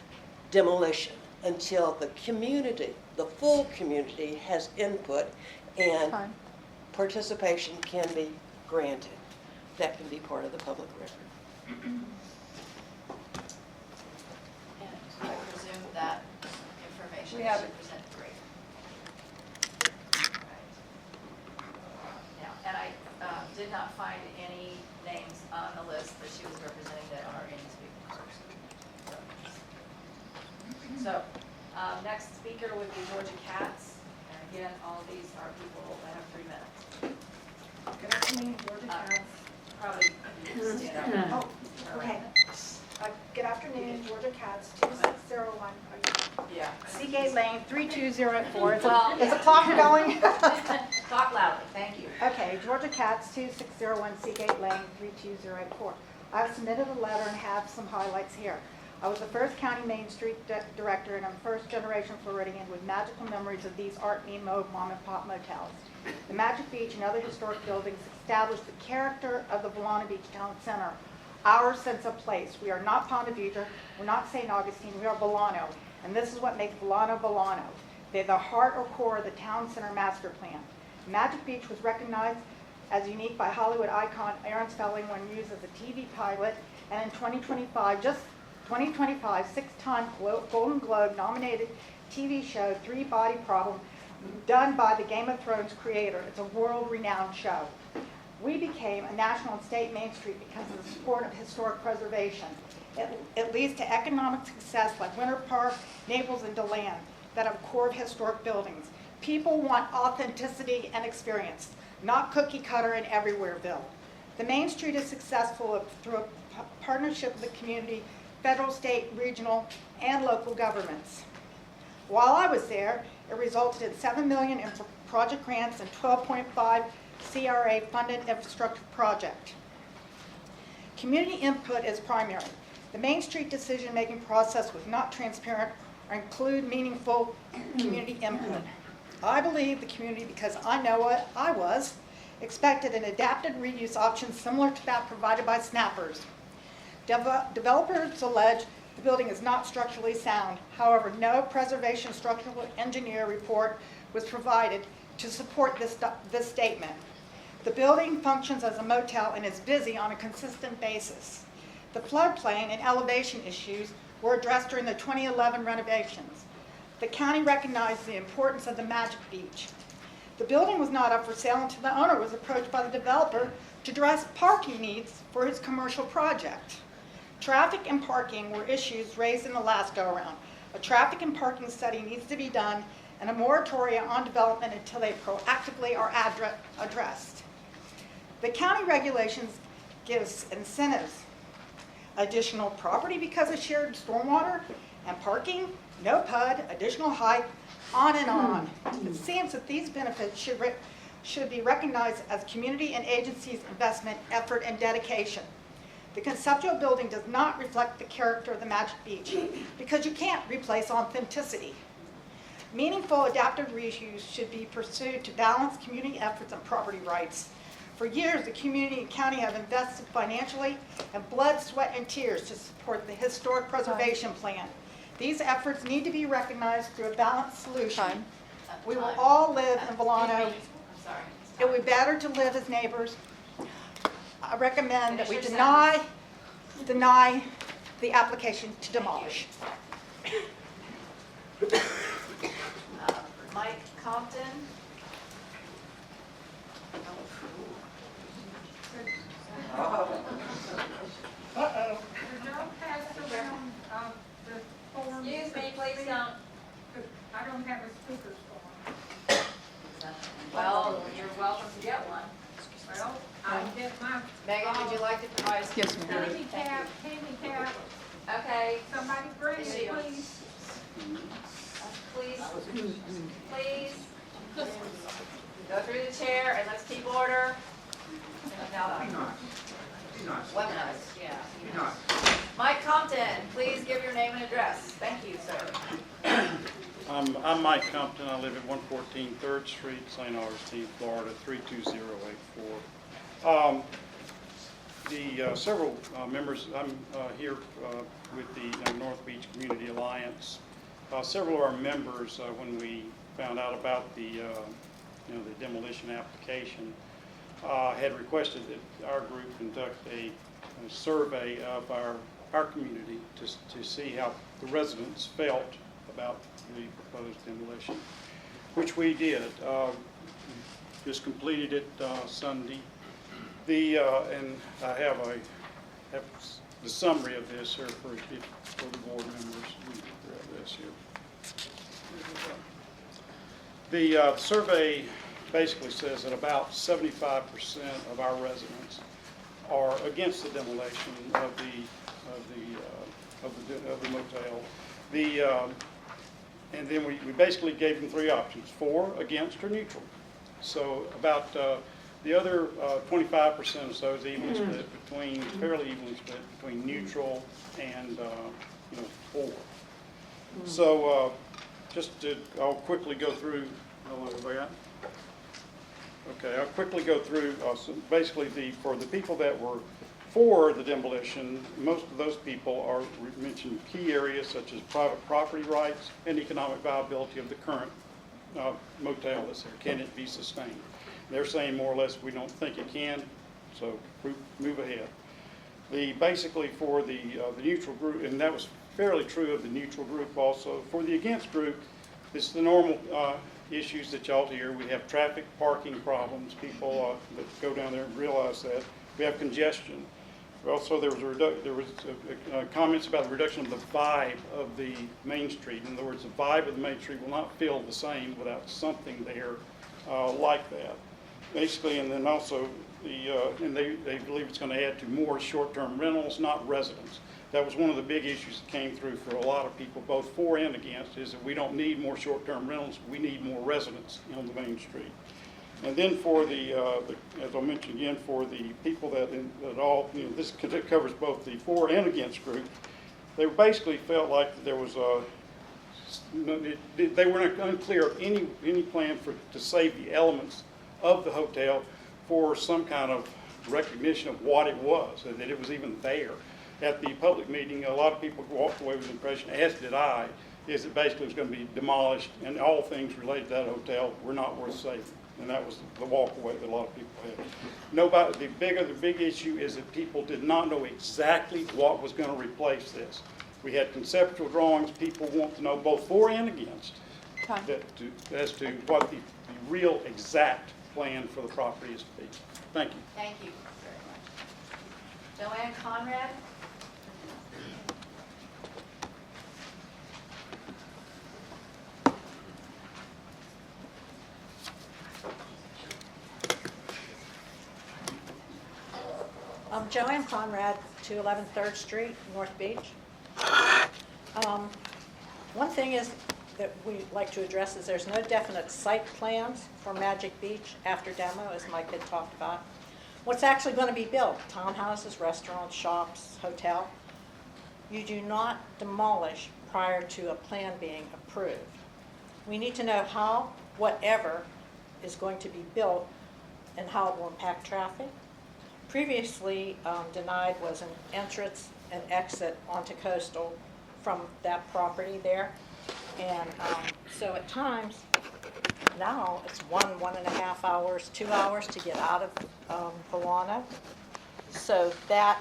demolition until the community, the full community, has input and Fine. participation can be granted. That can be part of the public record. And I presume that information We that have she it. presented, great. Now, and I did not find any names on the list that she was representing that are in the speaking first. So, next speaker would be Georgia Katz. And again, all of these are people that have 3 minutes. Good afternoon, Georgia Katz. Probably stand up. Oh, okay. Good afternoon, Georgia Katz, 2601 Yeah. Seagate Lane, 3204. Well, Is the clock going? Talk loudly, thank you. Okay, Georgia Katz, 2601 Seagate Lane, 3204. I've submitted a letter and have some highlights here. I was the first county Main Street director, and I'm first generation Floridian with magical memories of these Art Nemo mom and pop motels. The Magic Beach and other historic buildings established the character of the Volano Beach Town Center, our sense of place. We are not Ponte Vedra, we're not St. Augustine, we are Volano, and this is what makes Volano Volano. They're the heart or core of the Town Center Master Plan. Magic Beach was recognized as unique by Hollywood icon Aaron Spelling when used as a TV pilot, and in 2025, 6-time Golden Globe nominated TV show Three Body Problem, done by the Game of Thrones creator. It's a world-renowned show. We became a national and state Main Street because of the support of historic preservation. It leads to economic success like Winter Park, Naples, and DeLand that have core of historic buildings. People want authenticity and experience, not cookie cutter and everywhereville. The Main Street is successful through a partnership with the community, federal, state, regional, and local governments. While I was there, it resulted in $7 million in project grants and 12.5 CRA funded infrastructure project. Community input is primary. The Main Street decision-making process was not transparent or include meaningful community input. I believe the community, because I know what I was, expected an adapted reuse option similar to that provided by Snappers. Developers allege the building is not structurally sound. However, no preservation structural engineer report was provided to support this statement. The building functions as a motel and is busy on a consistent basis. The floodplain and elevation issues were addressed during the 2011 renovations. The county recognized the importance of the Magic Beach. The building was not up for sale until the owner was approached by the developer to address parking needs for his commercial project. Traffic and parking were issues raised in the last go-around. A traffic and parking study needs to be done and a moratorium on development until they proactively are addressed. The county regulations gives incentives, additional property because of shared stormwater and parking, no PUD, additional height, on and on. It seems that these benefits should be recognized as community and agencies' investment, effort, and dedication. The conceptual building does not reflect the character of the Magic Beach because you can't replace authenticity. Meaningful adaptive reuse should be pursued to balance community efforts and property rights. For years, the community and county have invested financially and blood, sweat, and tears to support the historic preservation plan. These efforts need to be recognized through a balanced solution. We will all live in Volano. I'm sorry. It would be better to live as neighbors. I recommend that we Finish your deny the application to demolish. Mike Compton. Excuse me, please don't. I don't have a speaker's phone. Well, you're welcome to get one. Well, I'll get my. Megan, would you like to provide us? Yes, ma'am. Handicap, Okay, somebody bring Is it, she- please. please. Go through the chair and let's keep order. Now, Be nice. Be nice. weaponize, yeah. Be nice. Mike Compton, please give your name and address. Thank you, sir. I'm Mike Compton. I live at 114 3rd Street, St. Augustine, Florida, 32084. Several members, I'm here with the North Beach Community Alliance. Several of our members, when we found out about the demolition application, had requested that our group conduct a survey of our community to see how the residents felt about the proposed demolition, which we did. Just completed it Sunday. And I have the summary of this here for the board members. We grab this here. The survey basically says that about 75% of our residents are against the demolition of the motel. And then we basically gave them three options: for, against, or neutral. So about the other 25% or so is evenly split between, fairly evenly split between neutral and for. So I'll quickly go through. How long have I got? Okay, I'll quickly go through. So basically, for the people that were for the demolition, most of those people are mentioned key areas such as private property rights and economic viability of the current motel that's there. Can it be sustained? They're saying more or less we don't think it can, so move ahead. Basically for the neutral group, and that was fairly true of the neutral group also. For the against group, it's the normal issues that y'all hear. We have traffic, parking problems. People that go down there and realize that. We have congestion. Also, there was comments about the reduction of the vibe of the Main Street. In other words, the vibe of the Main Street will not feel the same without something there like that. Basically, and then also and they believe it's going to add to more short-term rentals, not residents. That was one of the big issues that came through for a lot of people, both for and against, is that we don't need more short-term rentals, we need more residents on the Main Street. And then for as I mentioned again, for the people that all, this covers both the for and against group, they basically felt like there was they were unclear of any plan to save the elements of the hotel for some kind of recognition of what it was, and that it was even there. At the public meeting, a lot of people walked away with the impression, as did I, is that basically it was going to be demolished and all things related to that hotel were not worth saving. And that was the walk away that a lot of people had. The big issue is that people did not know exactly what was going to replace this. We had conceptual drawings, people want to know both for and against, as to what the real exact plan for the property is to be. Thank you. Thank you very much. Joanne Conrad? I'm Joanne Conrad, 211 3rd Street, North Beach. One thing is that we like to address is there's no definite site plans for Magic Beach after demo, as Mike had talked about. What's actually going to be built? Townhouses, restaurants, shops, hotel. You do not demolish prior to a plan being approved. We need to know how whatever is going to be built and how it will impact traffic. Previously denied was an entrance and exit onto Coastal from that property there. And so at times, now it's 1.5 hours, 2 hours to get out of Volano. So that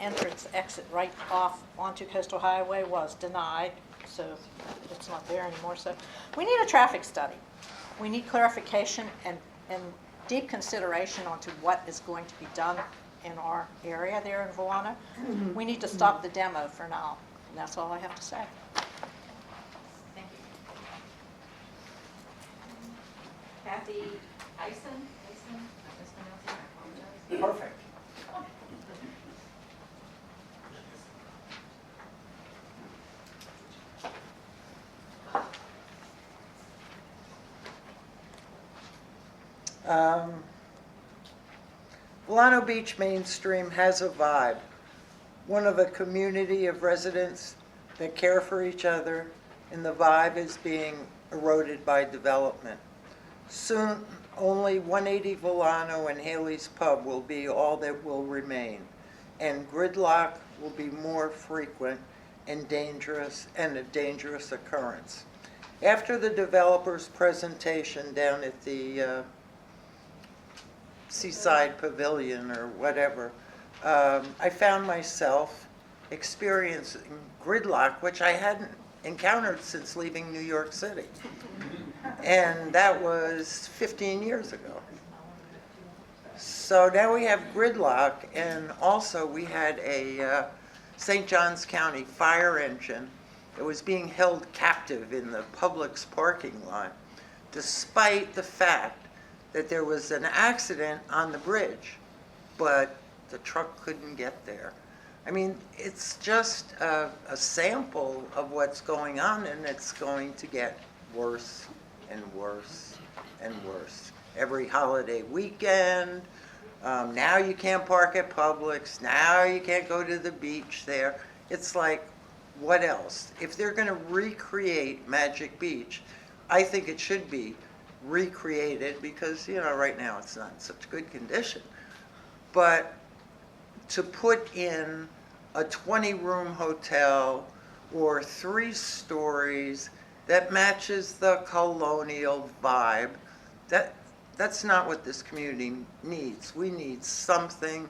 entrance exit right off onto Coastal Highway was denied, so it's not there anymore. So we need a traffic study. We need clarification and deep consideration onto what is going to be done in our area there in Volano. We need to stop the demo for now, and that's all I have to say. Thank you. Kathy Eisen? Eisen? I mispronounced it, I apologize. Perfect. Volano Beach Mainstream has a vibe. One of a community of residents that care for each other, and the vibe is being eroded by development. Soon, only 180 Volano and Haley's Pub will be all that will remain, and gridlock will be more frequent and dangerous, and a dangerous occurrence. After the developer's presentation down at the Seaside Pavilion or whatever, I found myself experiencing gridlock, which I hadn't encountered since leaving New York City. And that was 15 years ago. So now we have gridlock, and also we had a St. Johns County fire engine that was being held captive in the Publix parking lot, despite the fact that there was an accident on the bridge, but the truck couldn't get there. I mean, it's just a sample of what's going on, and it's going to get worse and worse and worse. Every holiday weekend, now you can't park at Publix, now you can't go to the beach there. It's like, what else? If they're gonna recreate Magic Beach, I think it should be recreated because, you know, right now it's not in such good condition. But to put in a 20-room hotel or 3 stories that matches the colonial vibe, that's not what this community needs. We need something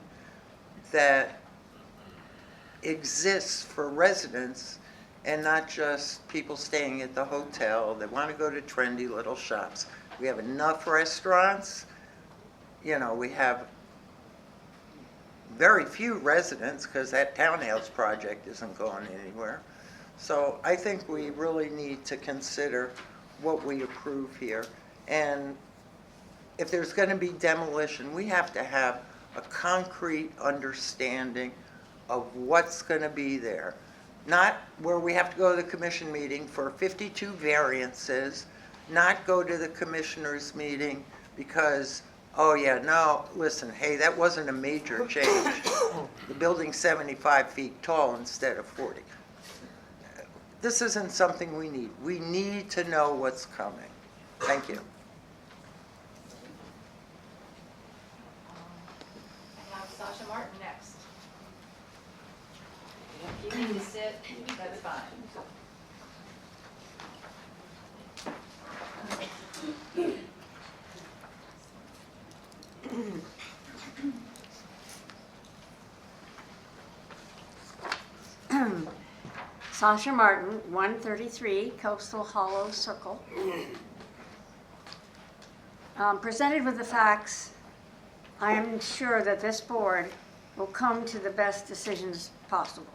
that exists for residents and not just people staying at the hotel that want to go to trendy little shops. We have enough restaurants. You know, we have very few residents because that townhouse project isn't going anywhere. So I think we really need to consider what we approve here. And if there's going to be demolition, we have to have a concrete understanding of what's going to be there. Not where we have to go to the commission meeting for 52 variances, not go to the commissioners meeting because, oh yeah, no, listen, hey, that wasn't a major change. The building's 75 feet tall instead of 40. This isn't something we need. We need to know what's coming. Thank you. We'll have Sasha Martin next. If you need to sit, that's fine. Sasha Martin, 133 Coastal Hollow Circle. Presented with the facts, I am sure that this board will come to the best decisions possible.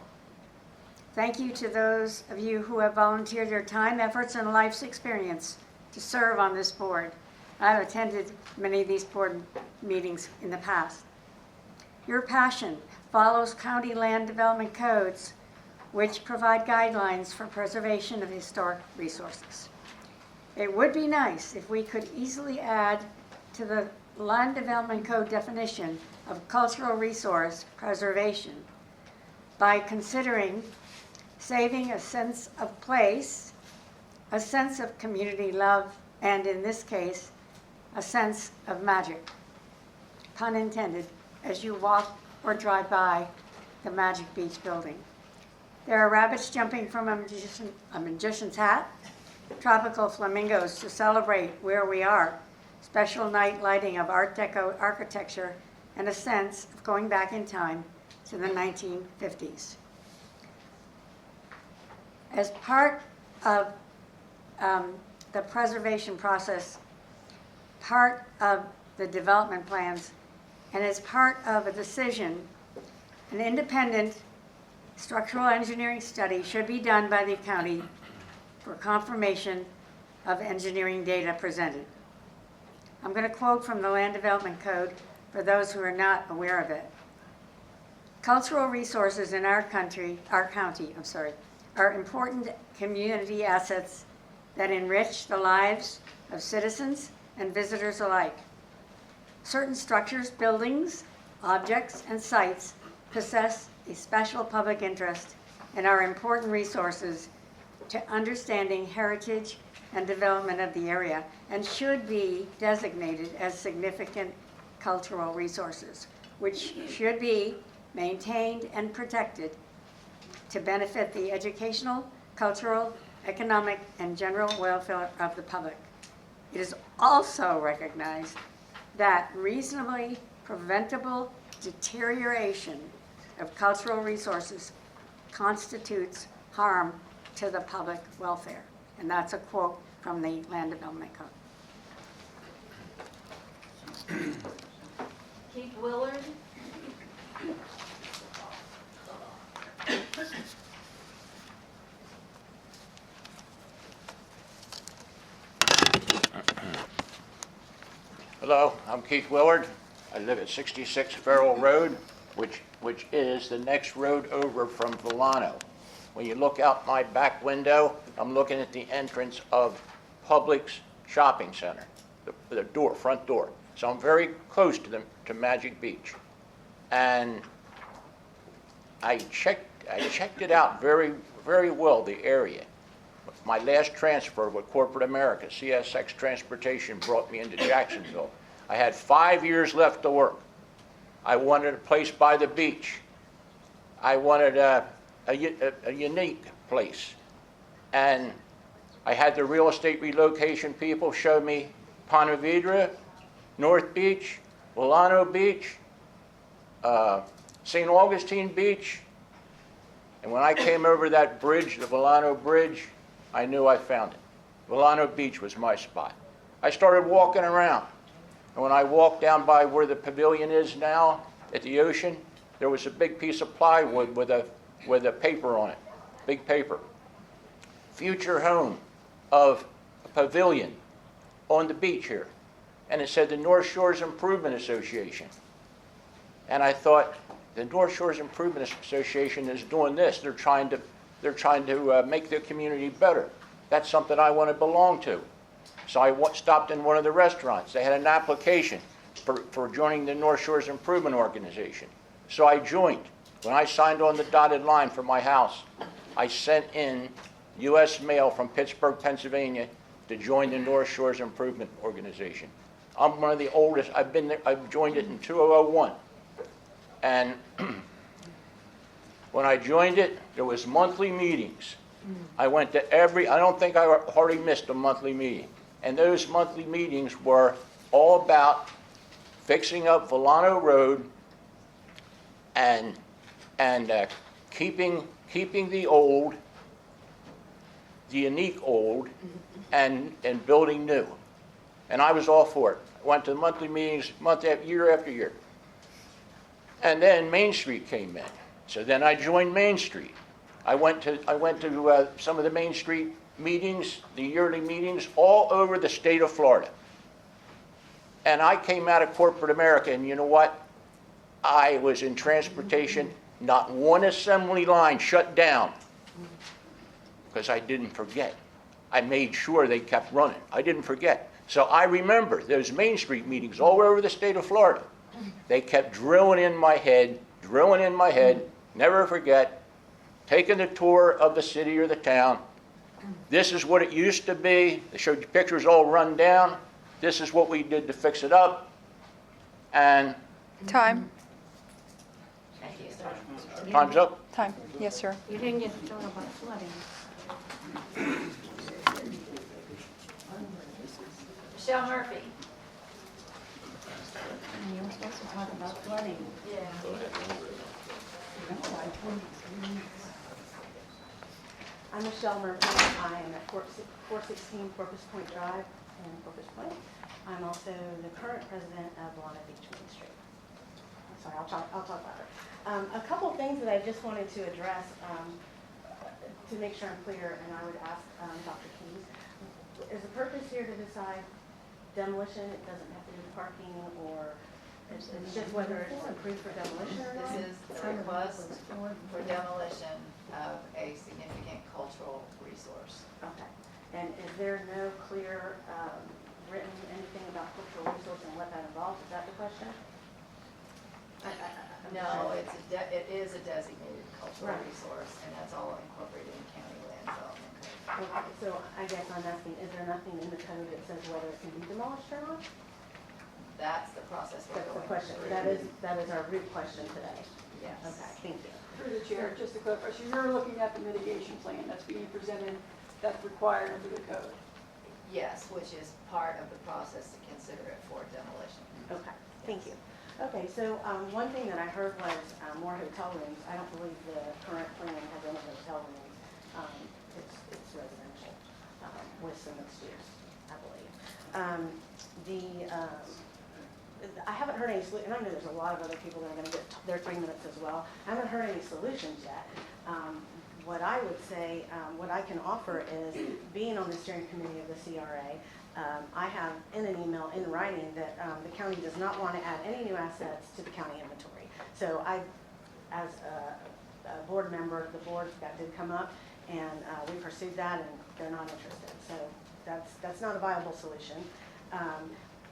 Thank you to those of you who have volunteered their time, efforts, and life's experience to serve on this board. I've attended many of these board meetings in the past. Your passion follows county land development codes, which provide guidelines for preservation of historic resources. It would be nice if we could easily add to the Land Development Code definition of cultural resource preservation by considering saving a sense of place, a sense of community love, and in this case, a sense of magic, pun intended, as you walk or drive by the Magic Beach building. There are rabbits jumping from a magician's hat, tropical flamingos to celebrate where we are, special night lighting of Art Deco architecture, and a sense of going back in time to the 1950s. As part of the preservation process, part of the development plans, and as part of a decision, an independent structural engineering study should be done by the county for confirmation of engineering data presented. I'm going to quote from the Land Development Code for those who are not aware of it. Cultural resources in our county are important community assets that enrich the lives of citizens and visitors alike. Certain structures, buildings, objects, and sites possess a special public interest and are important resources to understanding heritage and development of the area, and should be designated as significant cultural resources, which should be maintained and protected to benefit the educational, cultural, economic, and general welfare of the public. It is also recognized that reasonably preventable deterioration of cultural resources constitutes harm to the public welfare. And that's a quote from the Land Development Code. Keith Willard. Hello, I'm Keith Willard. I live at 66 Farrell Road, which is the next road over from Volano. When you look out my back window, I'm looking at the entrance of Publix Shopping Center, the door, front door. So I'm very close to Magic Beach. And I checked it out very, very well, the area. My last transfer with corporate America, CSX Transportation, brought me into Jacksonville. I had 5 years left to work. I wanted a place by the beach. I wanted a unique place. And I had the real estate relocation people show me Ponte Vedra, North Beach, Volano Beach, St. Augustine Beach. And when I came over that bridge, the Volano Bridge, I knew I found it. Volano Beach was my spot. I started walking around. And when I walked down by where the pavilion is now at the ocean, there was a big piece of plywood with a paper on it, big paper. Future home of a pavilion on the beach here. And it said the North Shores Improvement Association. And I thought, the North Shores Improvement Association is doing this. They're trying to make the community better. That's something I want to belong to. So I stopped in one of the restaurants. They had an application for joining the North Shores Improvement Organization. So I joined. When I signed on the dotted line for my house, I sent in U.S. mail from Pittsburgh, Pennsylvania, to join the North Shores Improvement Organization. I'm one of the oldest. I've joined it in 2001. And when I joined it, there was monthly meetings. I went to I don't think I hardly missed a monthly meeting. And those monthly meetings were all about fixing up Volano Road and keeping the old the unique old and building new. And I was all for it. I went to the monthly meetings year after year. And then Main Street came in. So then I joined Main Street. I went to some of the Main Street meetings, the yearly meetings, all over the state of Florida. And I came out of corporate America, and you know what? I was in transportation, not one assembly line shut down, because I didn't forget. I made sure they kept running. I didn't forget. So I remember those Main Street meetings all over the state of Florida. They kept drilling in my head, never forget, taking the tour of the city or the town. This is what it used to be. They showed you pictures all run down. This is what we did to fix it up. And Time. Thank you, sir. time's up. Time. Yes, sir. You didn't get to talk about flooding. Michelle Murphy. You were supposed to talk about flooding. Yeah. I'm Michelle Murphy. I am at 416 Corpus Point Drive in Corpus Point. I'm also the current president of Volana Beach Main Street. Sorry, I'll talk about it. A couple things that I just wanted to address to make sure I'm clear, and I would ask Dr. Keys. Is the purpose here to decide demolition? It doesn't have to do with parking, or it's just whether it's approved for demolition or not? This is the request for demolition of a significant cultural resource. Okay. And is there no clear written anything about cultural resource and what that involves? Is that the question? No, it is a designated cultural Right. resource, and that's all incorporated in county land development code. Okay, so I guess I'm asking, is there nothing in the code that says whether it can be demolished or not? That's the process we're That's the going question. through. That is our root question today. Yes. Okay, thank you. Through the chair, just to clarify, so you're looking at the mitigation plan that's being presented, that's required under the code? Yes, which is part of the process to consider it for demolition. Okay, thank you. Okay, so one thing that I heard was more hotel rooms. I don't believe the current plan has any hotel rooms. It's residential with some mixed use, I believe. I haven't heard any, and I know there's a lot of other people that are going to get their 3 minutes as well. I haven't heard any solutions yet. What I would say, what I can offer is, being on the steering committee of the CRA, I have in an email in writing that the county does not want to add any new assets to the county inventory. So I, as a board member, the board, that did come up, and we pursued that, and they're not interested. So that's not a viable solution.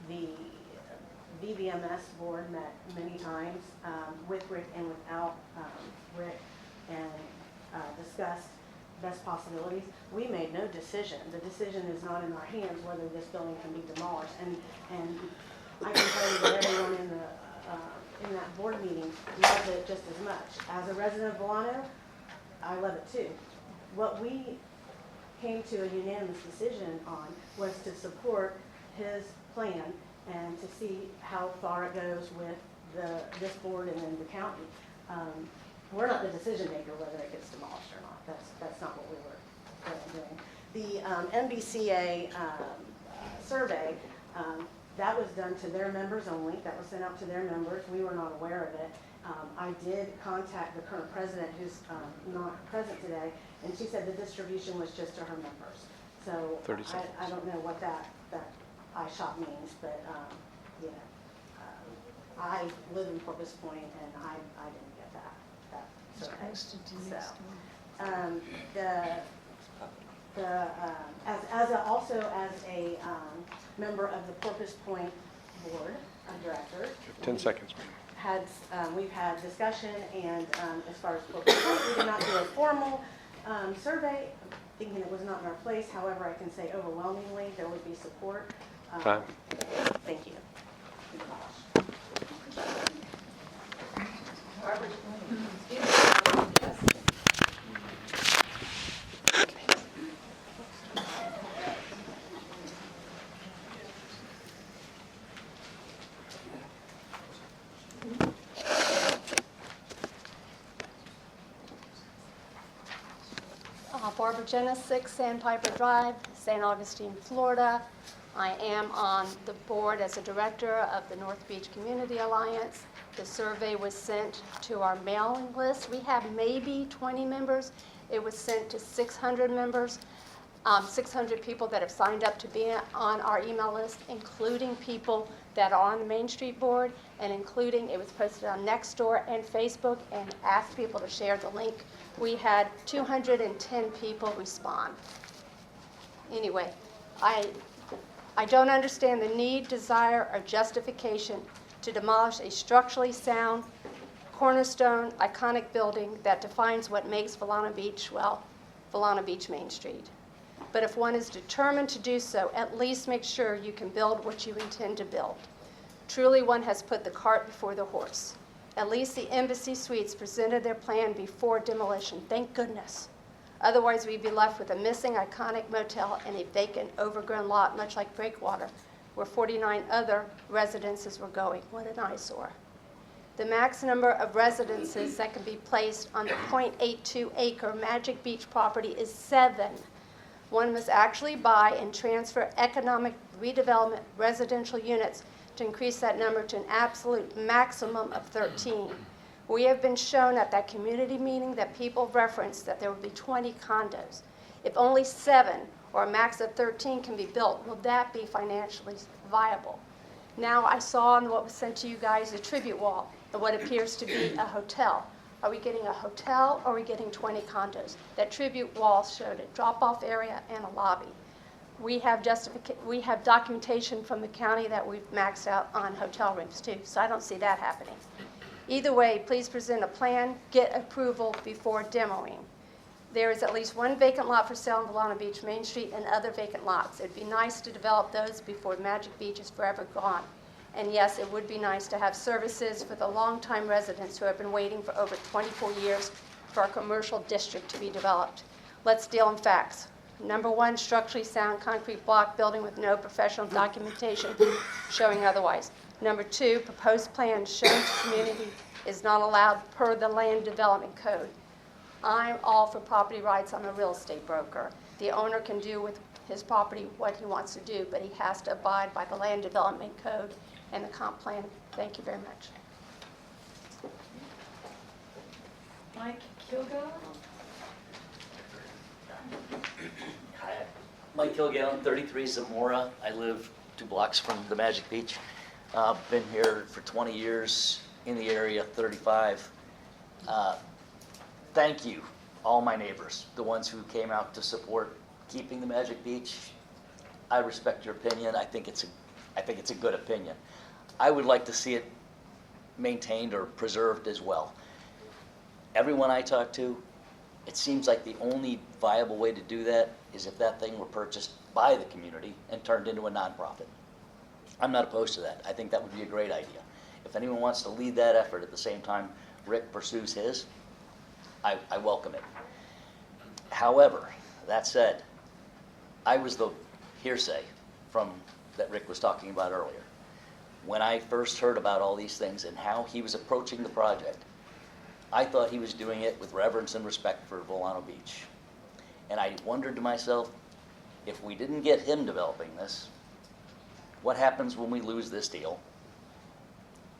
The VBMS board met many times with Rick and without Rick, and discussed best possibilities. We made no decision. The decision is not in our hands whether this building can be demolished. And I can tell you that everyone in that board meeting loved it just as much. As a resident of Volano, I love it too. What we came to a unanimous decision on was to support his plan and to see how far it goes with this board and then the county. We're not the decision maker whether it gets demolished or not. That's not what we were doing. The NBCA survey, that was done to their members only. That was sent out to their members. We were not aware of it. I did contact the current president, who's not present today, and she said the distribution was just to her members. So 30 seconds. I don't know what that iShop means, but I live in Corpus Point, and I didn't get that survey. Also as a member of the Corpus Point Board of Directors. 10 seconds. We've had discussion, and as far as Corpus Point, we did not do a formal survey, thinking it was not in our place. However, I can say overwhelmingly there would be support. Time. Thank you. Board Barbara Jenisic, Sandpiper Drive, St. Augustine, Florida. I am on the board as a director of the North Beach Community Alliance. The survey was sent to our mailing list. We have maybe 20 members. It was sent to 600 members, 600 people that have signed up to be on our email list, including people that are on the Main Street board, and including, it was posted on Nextdoor and Facebook, and asked people to share the link. We had 210 people respond. Anyway, I don't understand the need, desire, or justification to demolish a structurally sound, cornerstone, iconic building that defines what makes Volano Beach, well, Volano Beach Main Street. But if one is determined to do so, at least make sure you can build what you intend to build. Truly, one has put the cart before the horse. At least the Embassy Suites presented their plan before demolition. Thank goodness. Otherwise, we'd be left with a missing iconic motel and a vacant, overgrown lot, much like Breakwater, where 49 other residences were going. What an eyesore. The max number of residences that can be placed on the .82-acre Magic Beach property is 7. One must actually buy and transfer economic redevelopment residential units to increase that number to an absolute maximum of 13. We have been shown at that community meeting that people referenced that there will be 20 condos. If only 7 or a max of 13 can be built, will that be financially viable? Now, I saw on what was sent to you guys a tribute wall of what appears to be a hotel. Are we getting a hotel or are we getting 20 condos? That tribute wall showed a drop-off area and a lobby. We have documentation from the county that we've maxed out on hotel rooms too, so I don't see that happening. Either way, please present a plan, get approval before demoing. There is at least one vacant lot for sale on Volano Beach Main Street and other vacant lots. It'd be nice to develop those before Magic Beach is forever gone. And yes, it would be nice to have services for the longtime residents who have been waiting for over 24 years for our commercial district to be developed. Let's deal in facts. Number 1, structurally sound concrete block building with no professional documentation showing otherwise. Number 2, proposed plan shown to community is not allowed per the land development code. I'm all for property rights. I'm a real estate broker. The owner can do with his property what he wants to do, but he has to abide by the land development code and the comp plan. Thank you very much. Mike Kilgo? Hi, Mike Kilgallen, 33 Zamora. I live 2 blocks from the Magic Beach. Been here for 20 years, in the area 35. Thank you, all my neighbors, the ones who came out to support keeping the Magic Beach. I respect your opinion. I think it's a good opinion. I would like to see it maintained or preserved as well. Everyone I talk to, it seems like the only viable way to do that is if that thing were purchased by the community and turned into a nonprofit. I'm not opposed to that. I think that would be a great idea. If anyone wants to lead that effort at the same time Rick pursues his, I welcome it. However, that said, I was the hearsay from that Rick was talking about earlier. When I first heard about all these things and how he was approaching the project, I thought he was doing it with reverence and respect for Volano Beach. And I wondered to myself, if we didn't get him developing this, what happens when we lose this deal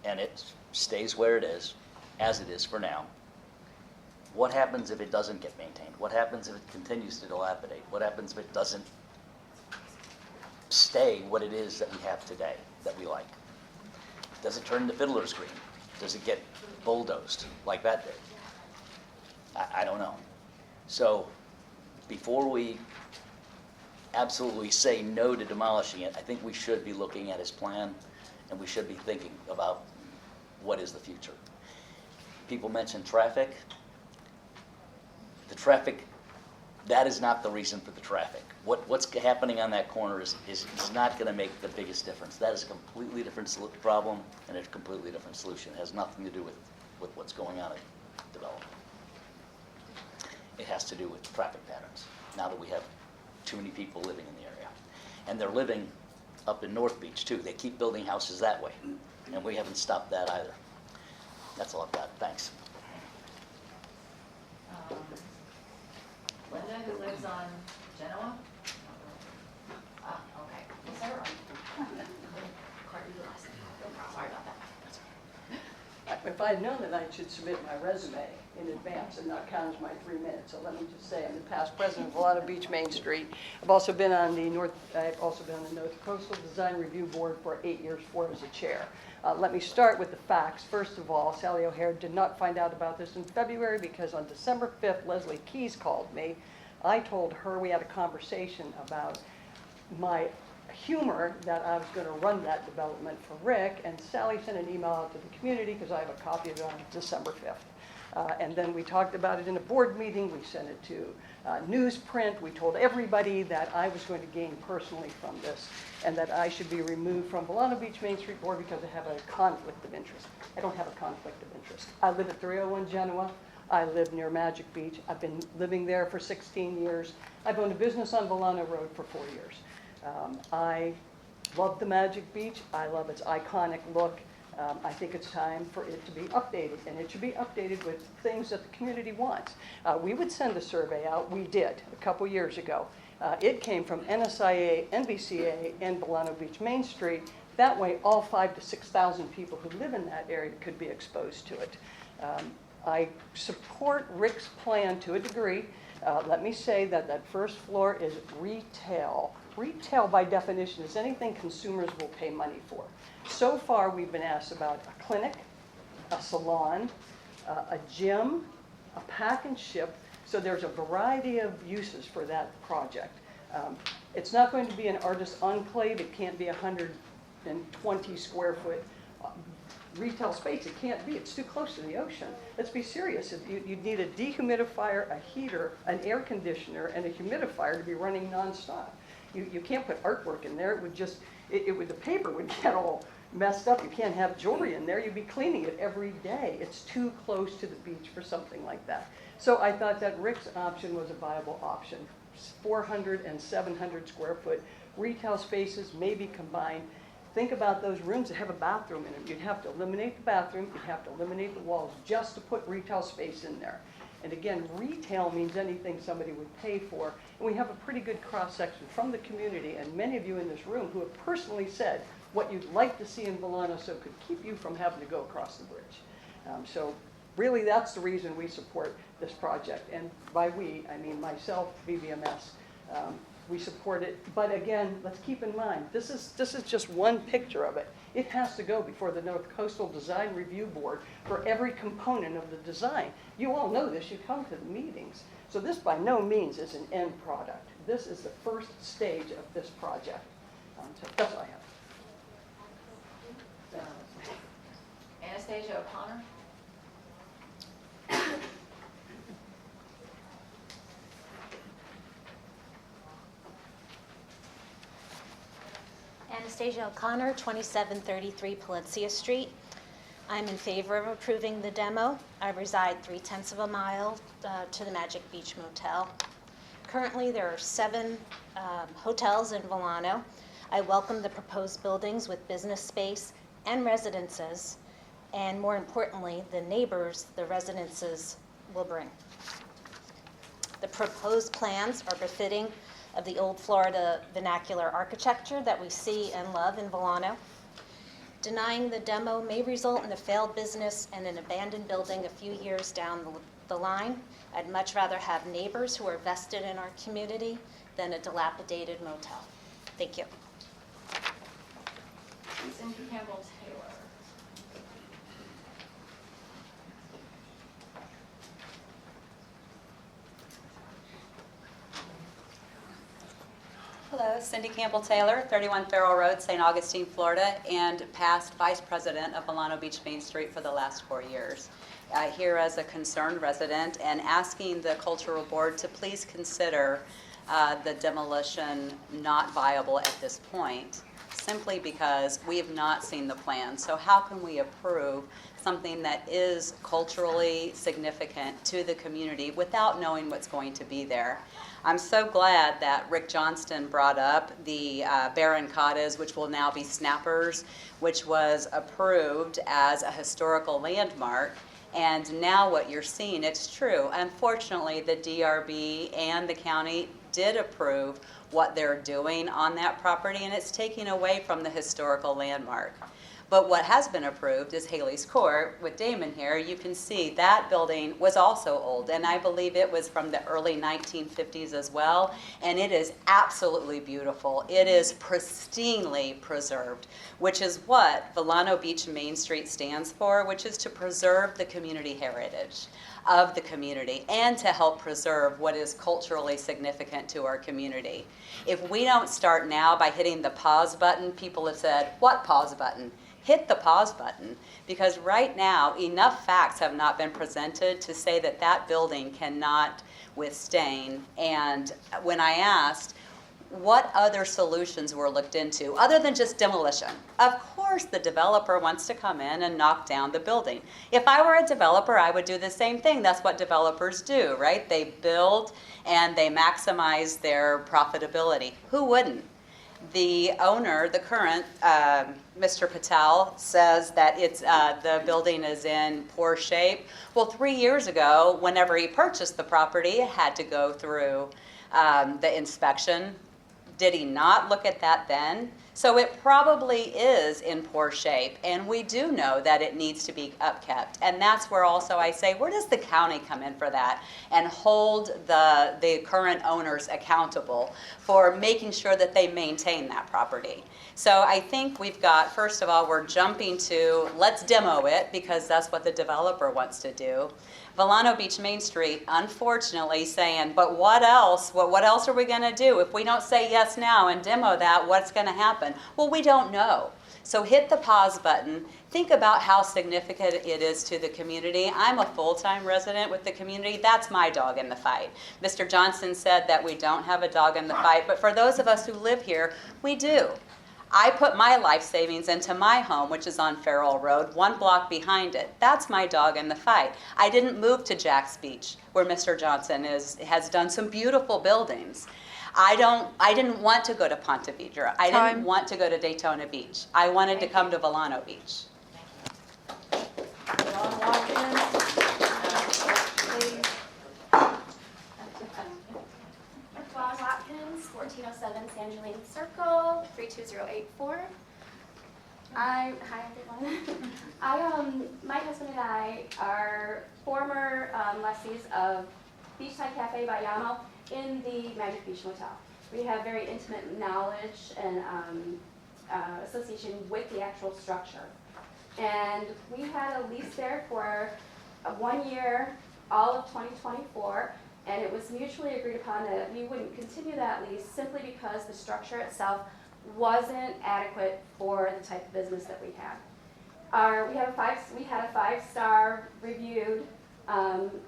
and it stays where it is, as it is for now? What happens if it doesn't get maintained? What happens if it continues to dilapidate? What happens if it doesn't stay what it is that we have today, that we like? Does it turn into Fiddler's Green? Does it get bulldozed like that did? I don't know. So before we absolutely say no to demolishing it, I think we should be looking at his plan and we should be thinking about what is the future. People mention traffic. The traffic, that is not the reason for the traffic. What's happening on that corner is not going to make the biggest difference. That is a completely different problem and a completely different solution. It has nothing to do with what's going on in development. It has to do with traffic patterns, now that we have too many people living in the area. And they're living up in North Beach, too. They keep building houses that way, and we haven't stopped that either. That's all I've got. Thanks. Linda? resident who lives on Genoa? Ah, okay. Yes, sir. Sorry about that. If I had known that, I should submit my resume in advance and not count as my 3 minutes. So let me just say, I'm the past president of Volano Beach Main Street. I've also been on the North Coastal Design Review Board for 8 years, 4 as a chair. Let me start with the facts. First of all, Sally O'Hare did not find out about this in February because on December 5th, Leslie Keys called me. I told her, we had a conversation about my humor that I was going to run that development for Rick, and Sally sent an email out to the community because I have a copy of it on December 5th. And then we talked about it in a board meeting. We sent it to newsprint. We told everybody that I was going to gain personally from this and that I should be removed from Volano Beach Main Street Board because I have a conflict of interest. I don't have a conflict of interest. I live at 301 Genoa. I live near Magic Beach. I've been living there for 16 years. I've owned a business on Volano Road for 4 years. I love the Magic Beach. I love its iconic look. I think it's time for it to be updated, and it should be updated with things that the community wants. We would send a survey out. We did a couple years ago. It came from NSIA, NBCA, and Volano Beach Main Street. That way, all 5,000 to 6,000 people who live in that area could be exposed to it. I support Rick's plan to a degree. Let me say that that first floor is retail. Retail, by definition, is anything consumers will pay money for. So far, we've been asked about a clinic, a salon, a gym, a pack and ship. So there's a variety of uses for that project. It's not going to be an artist enclave. It can't be 120 square foot retail space. It can't be. It's too close to the ocean. Let's be serious. You'd need a dehumidifier, a heater, an air conditioner, and a humidifier to be running nonstop. You can't put artwork in there. It would just, the paper would get all messed up. You can't have jewelry in there. You'd be cleaning it every day. It's too close to the beach for something like that. So I thought that Rick's option was a viable option. 400 and 700 square foot retail spaces, maybe combined. Think about those rooms that have a bathroom in them. You'd have to eliminate the bathroom. You'd have to eliminate the walls just to put retail space in there. And again, retail means anything somebody would pay for. And we have a pretty good cross-section from the community, and many of you in this room who have personally said what you'd like to see in Volano so it could keep you from having to go across the bridge. So really, that's the reason we support this project. And by we, I mean myself, VVMS. We support it. But again, let's keep in mind, this is just one picture of it. It has to go before the North Coastal Design Review Board for every component of the design. You all know this. You come to the meetings. So this by no means is an end product. This is the first stage of this project. So that's all I have. Anastasia O'Connor? Anastasia O'Connor, 2733 Palencia Street. I'm in favor of approving the demo. I reside 3/10 of a mile to the Magic Beach Motel. Currently, there are 7 hotels in Volano. I welcome the proposed buildings with business space and residences, and more importantly, the neighbors the residences will bring. The proposed plans are befitting of the old Florida vernacular architecture that we see and love in Volano. Denying the demo may result in a failed business and an abandoned building a few years down the line. I'd much rather have neighbors who are vested in our community than a dilapidated motel. Thank you. Cindy Campbell Taylor. Hello, Cindy Campbell Taylor, 31 Farrell Road, St. Augustine, Florida, and past Vice President of Volano Beach Main Street for the last 4 years. Here as a concerned resident and asking the Cultural Board to please consider the demolition not viable at this point, simply because we have not seen the plan. So how can we approve something that is culturally significant to the community without knowing what's going to be there? I'm so glad that Rick Johnston brought up the Barrancadas, which will now be Snappers, which was approved as a historical landmark. And now what you're seeing, it's true. Unfortunately, the DRB and the county did approve what they're doing on that property, and it's taking away from the historical landmark. But what has been approved is Haley's Court. With Damon here, you can see that building was also old, and I believe it was from the early 1950s as well, and it is absolutely beautiful. It is pristinely preserved, which is what Volano Beach Main Street stands for, which is to preserve the community heritage of the community and to help preserve what is culturally significant to our community. If we don't start now by hitting the pause button, people have said, what pause button? Hit the pause button, because right now enough facts have not been presented to say that that building cannot withstand. And when I asked what other solutions were looked into other than just demolition, of course the developer wants to come in and knock down the building. If I were a developer, I would do the same thing. That's what developers do, right? They build and they maximize their profitability. Who wouldn't? The owner, the current, Mr. Patel, says that it's the building is in poor shape. Well, 3 years ago, whenever he purchased the property, it had to go through the inspection. Did he not look at that then? So it probably is in poor shape, and we do know that it needs to be upkept. And that's where also I say, where does the county come in for that and hold the current owners accountable for making sure that they maintain that property? So I think we've got, first of all, we're jumping to, let's demo it because that's what the developer wants to do. Volano Beach Main Street, unfortunately, saying, but what else? What else are we going to do? If we don't say yes now and demo that, what's going to happen? Well, we don't know. So hit the pause button. Think about how significant it is to the community. I'm a full-time resident with the community. That's my dog in the fight. Mr. Johnson said that we don't have a dog in the fight, but for those of us who live here, we do. I put my life savings into my home, which is on Farrell Road, 1 block behind it. That's my dog in the fight. I didn't move to Jack's Beach, where Mr. Johnson has done some beautiful buildings. I didn't want to go to Ponte Vedra. I didn't want to go to Daytona Beach. I wanted to come to Volano Beach. Ron Watkins, 1407 Sangeline Circle, 32084. Hi everyone. My husband and I are former lessees of Beachside Cafe by Yamo in the Magic Beach Motel. We have very intimate knowledge and association with the actual structure. And we had a lease there for 1 year, all of 2024. And it was mutually agreed upon that we wouldn't continue that lease simply because the structure itself wasn't adequate for the type of business that we had. We had a 5-star reviewed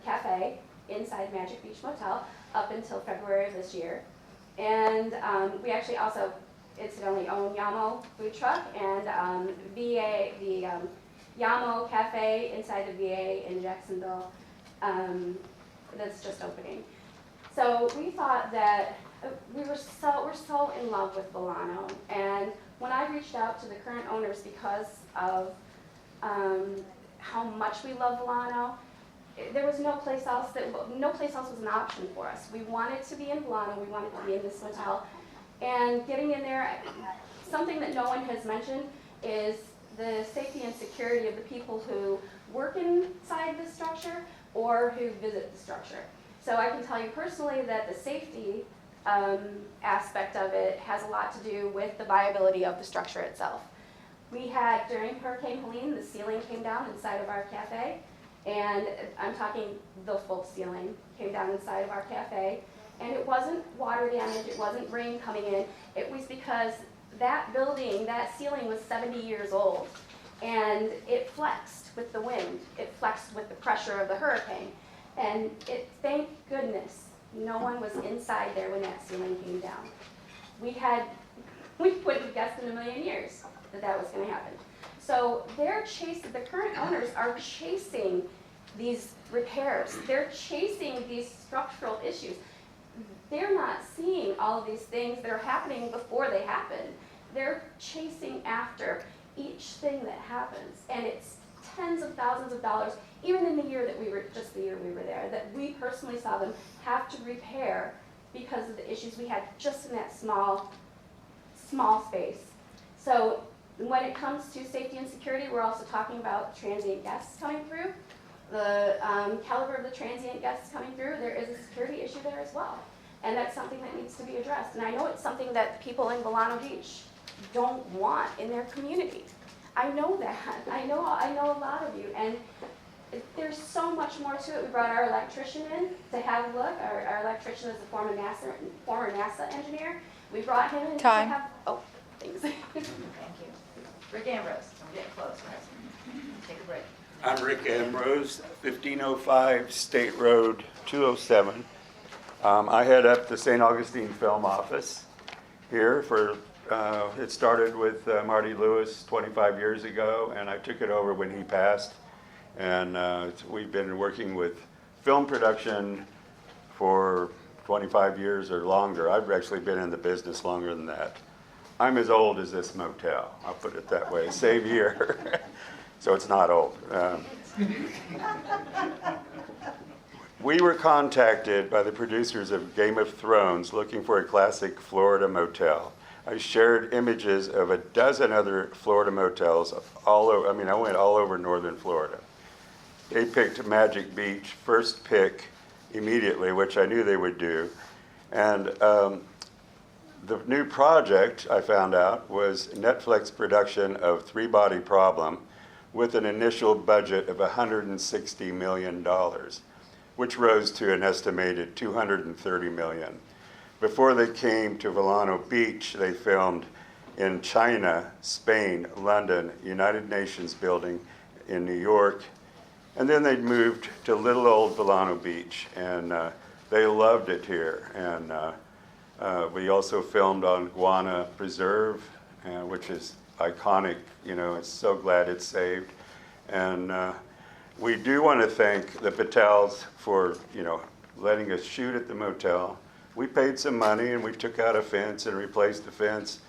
cafe inside Magic Beach Motel up until February of this year. And we actually also incidentally own Yamo Food Truck and VA, the Yamo Cafe inside the VA in Jacksonville. That's just opening. So we thought that we're so in love with Volano, and when I reached out to the current owners because of how much we love Volano, there was no place else was an option for us. We wanted to be in Volano, we wanted to be in this motel, and getting in there, something that no one has mentioned is the safety and security of the people who work inside the structure or who visit the structure. So I can tell you personally that the safety aspect of it has a lot to do with the viability of the structure itself. We had, during Hurricane Helene, the ceiling came down inside of our cafe, and I'm talking the full ceiling came down inside of our cafe, and it wasn't water damage, it wasn't rain coming in, it was because that building, that ceiling was 70 years old, and it flexed with the wind, it flexed with the pressure of the hurricane, and thank goodness, no one was inside there when that ceiling came down. We wouldn't have guessed in a million years that was going to happen. So the current owners are chasing these repairs. They're chasing these structural issues. They're not seeing all of these things that are happening before they happen. They're chasing after each thing that happens, and it's tens of thousands of dollars, even in the year that we were, just the year we were there, that we personally saw them have to repair because of the issues we had just in that small space. So when it comes to safety and security, we're also talking about transient guests coming through. The caliber of the transient guests coming through, there is a security issue there as well. And that's something that needs to be addressed. And I know it's something that people in Volano Beach don't want in their community. I know that. I know a lot of you. And there's so much more to it. We brought our electrician in to have a look. Our electrician is a former NASA engineer. We brought him in to have, oh, thanks. Thank you. Rick Ambrose, we're getting close, guys. Take a break. I'm Rick Ambrose, 1505 State Road 207. I head up the St. Augustine Film Office here for, it started with Marty Lewis 25 years ago, and I took it over when he passed. And we've been working with film production for 25 years or longer. I've actually been in the business longer than that. I'm as old as this motel, I'll put it that way, same year. So it's not old. We were contacted by the producers of Game of Thrones looking for a classic Florida motel. I shared images of a dozen other Florida motels all over, I mean, I went all over northern Florida. They picked Magic Beach, first pick immediately, which I knew they would do. And the new project, I found out, was Netflix production of Three Body Problem with an initial budget of $160 million, which rose to an estimated $230 million. Before they came to Volano Beach, they filmed in China, Spain, London, United Nations building in New York, and then they moved to little old Volano Beach, and they loved it here. And we also filmed on Guana Preserve, which is iconic. You know, it's so glad it's saved. And we do want to thank the Patels for, you know, letting us shoot at the motel. We paid some money and we took out a fence and replaced the fence.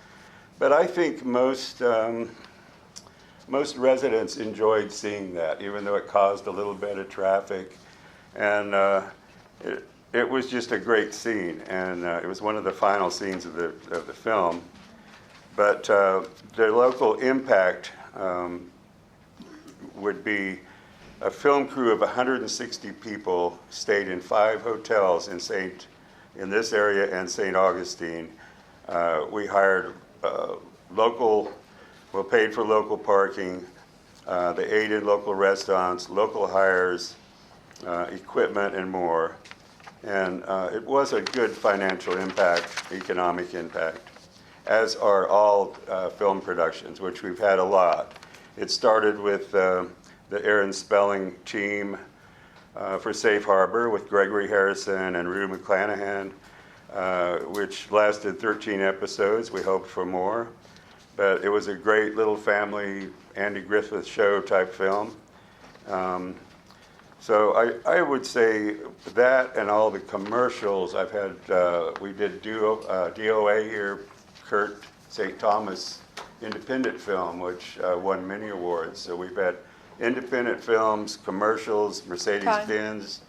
But I think most residents enjoyed seeing that, even though it caused a little bit of traffic. And it was just a great scene, and it was one of the final scenes of the film. But the local impact would be a film crew of 160 people stayed in 5 hotels in this area and St. Augustine. We hired paid for local parking. They ate in local restaurants, local hires, equipment, and more. And it was a good financial impact, economic impact, as are all film productions, which we've had a lot. It started with the Aaron Spelling team for Safe Harbor with Gregory Harrison and Rue McClanahan, which lasted 13 episodes. We hoped for more. But it was a great little family Andy Griffith show type film. So I would say that and all the commercials I've had, we did DOA here, Kurt St. Thomas independent film, which won many awards. So we've had independent films, commercials, Mercedes-Benz.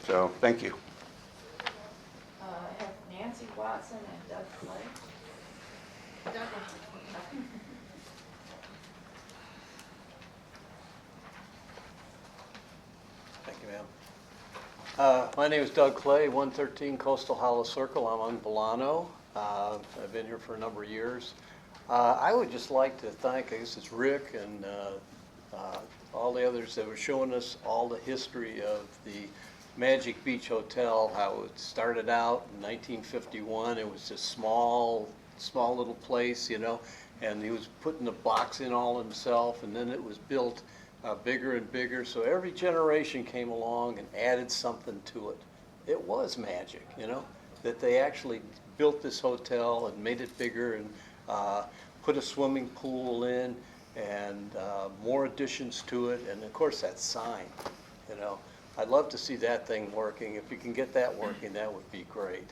So thank you. I have Nancy Watson and Doug Clay. Doug. Thank you, ma'am. My name is Doug Clay, 113 Coastal Hollow Circle. I'm on Volano. I've been here for a number of years. I would just like to thank, I guess it's Rick and all the others that were showing us all the history of the Magic Beach Hotel, how it started out in 1951. It was just small little place, you know, and he was putting the box in all himself, and then it was built bigger and bigger. So every generation came along and added something to it. It was magic, you know, that they actually built this hotel and made it bigger and put a swimming pool in and more additions to it. And of course that sign, you know, I'd love to see that thing working. If you can get that working, that would be great.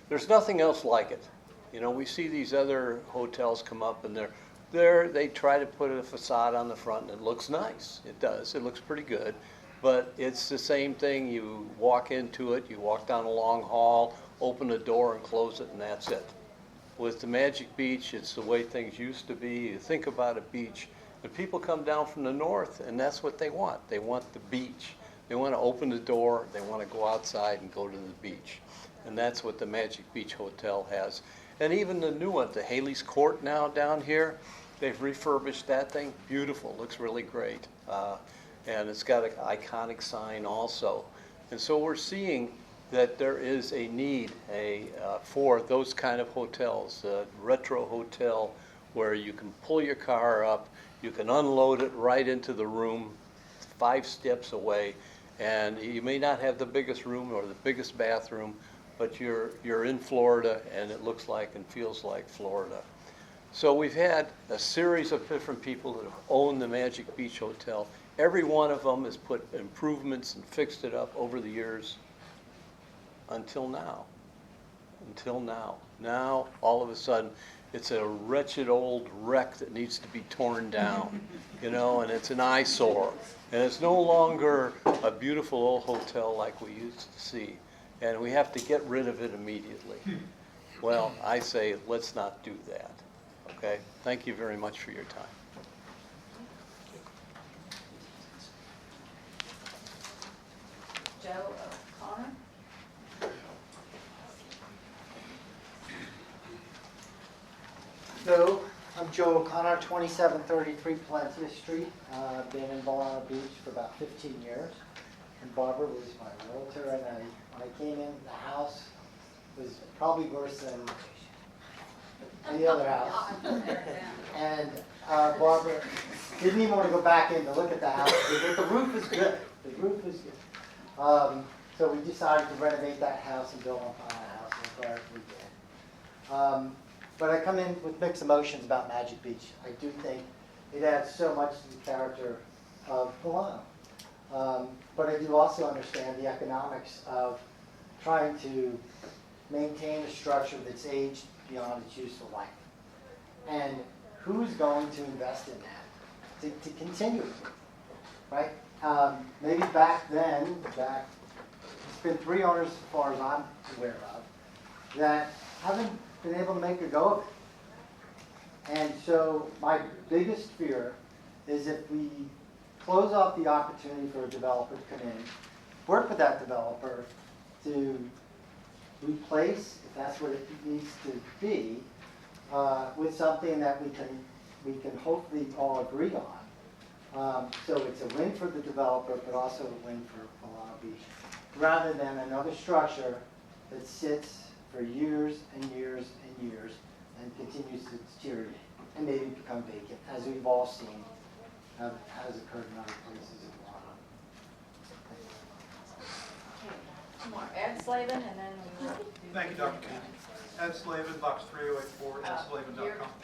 There's nothing else like it. You know, we see these other hotels come up and they're They try to put a facade on the front and it looks nice. It does. It looks pretty good. But it's the same thing. You walk into it, you walk down a long hall, open the door and close it, and that's it. With the Magic Beach, it's the way things used to be. You think about a beach, and people come down from the north, and that's what they want. They want the beach. They want to open the door, they want to go outside and go to the beach. And that's what the Magic Beach Hotel has. And even the new one, the Haley's Court now down here, they've refurbished that thing. Beautiful, looks really great. And it's got an iconic sign also. And so we're seeing that there is a need for those kind of hotels, a retro hotel where you can pull your car up, you can unload it right into the room 5 steps away, and you may not have the biggest room or the biggest bathroom, but you're in Florida and it looks like and feels like Florida. So we've had a series of different people that have owned the Magic Beach Hotel. Every one of them has put improvements and fixed it up over the years until now. Until now. Now, all of a sudden, it's a wretched old wreck that needs to be torn down, you know, and it's an eyesore. And it's no longer a beautiful old hotel like we used to see. And we have to get rid of it immediately. Well, I say, let's not do that. Okay? Thank you very much for your time. Joe O'Connor. Hello, I'm Joe O'Connor, 2733 Palencia Street. I've been in Volano Beach for about 15 years. And Barbara was my realtor, and when I came in, the house was probably worse than any other house. And Barbara didn't even want to go back in to look at the house, but the roof is good. The roof is good. So we decided to renovate that house and build on a house, and we're glad we did. But I come in with mixed emotions about Magic Beach. I do think it adds so much to the character of Volano. But I do also understand the economics of trying to maintain a structure that's aged beyond its useful life. And who's going to invest in that to continue it, right? Maybe back then, it's been 3 owners as far as I'm aware of, that haven't been able to make a go of it. And so my biggest fear is if we close off the opportunity for a developer to come in, work with that developer to replace, if that's what it needs to be, with something that we can hopefully all agree on. So it's a win for the developer, but also a win for Volano Beach, rather than another structure that sits for years and years and years and continues to deteriorate and maybe become vacant, as we've all seen has occurred in other places in Volano. Two more. Ed Slavin, and then we will do. Thank you, Dr. King. Ed Slavin, box 3084, edslavin.com.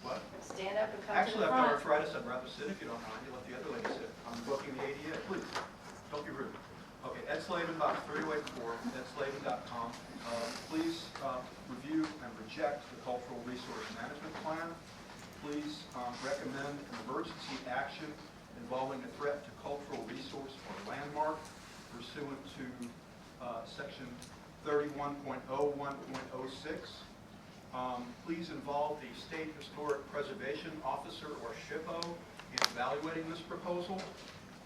What? Stand up and come Actually, to the I've got front. arthritis. I'd rather sit if you don't mind. You let the other lady sit. I'm booking the ADA. Please, don't be rude. Okay, Ed Slavin, box 3084, edslavin.com. Please review and reject the Cultural Resource Management Plan. Please recommend an emergency action involving a threat to cultural resource or landmark pursuant to section 31.01.06. Please involve the State Historic Preservation Officer, or SHPO, in evaluating this proposal.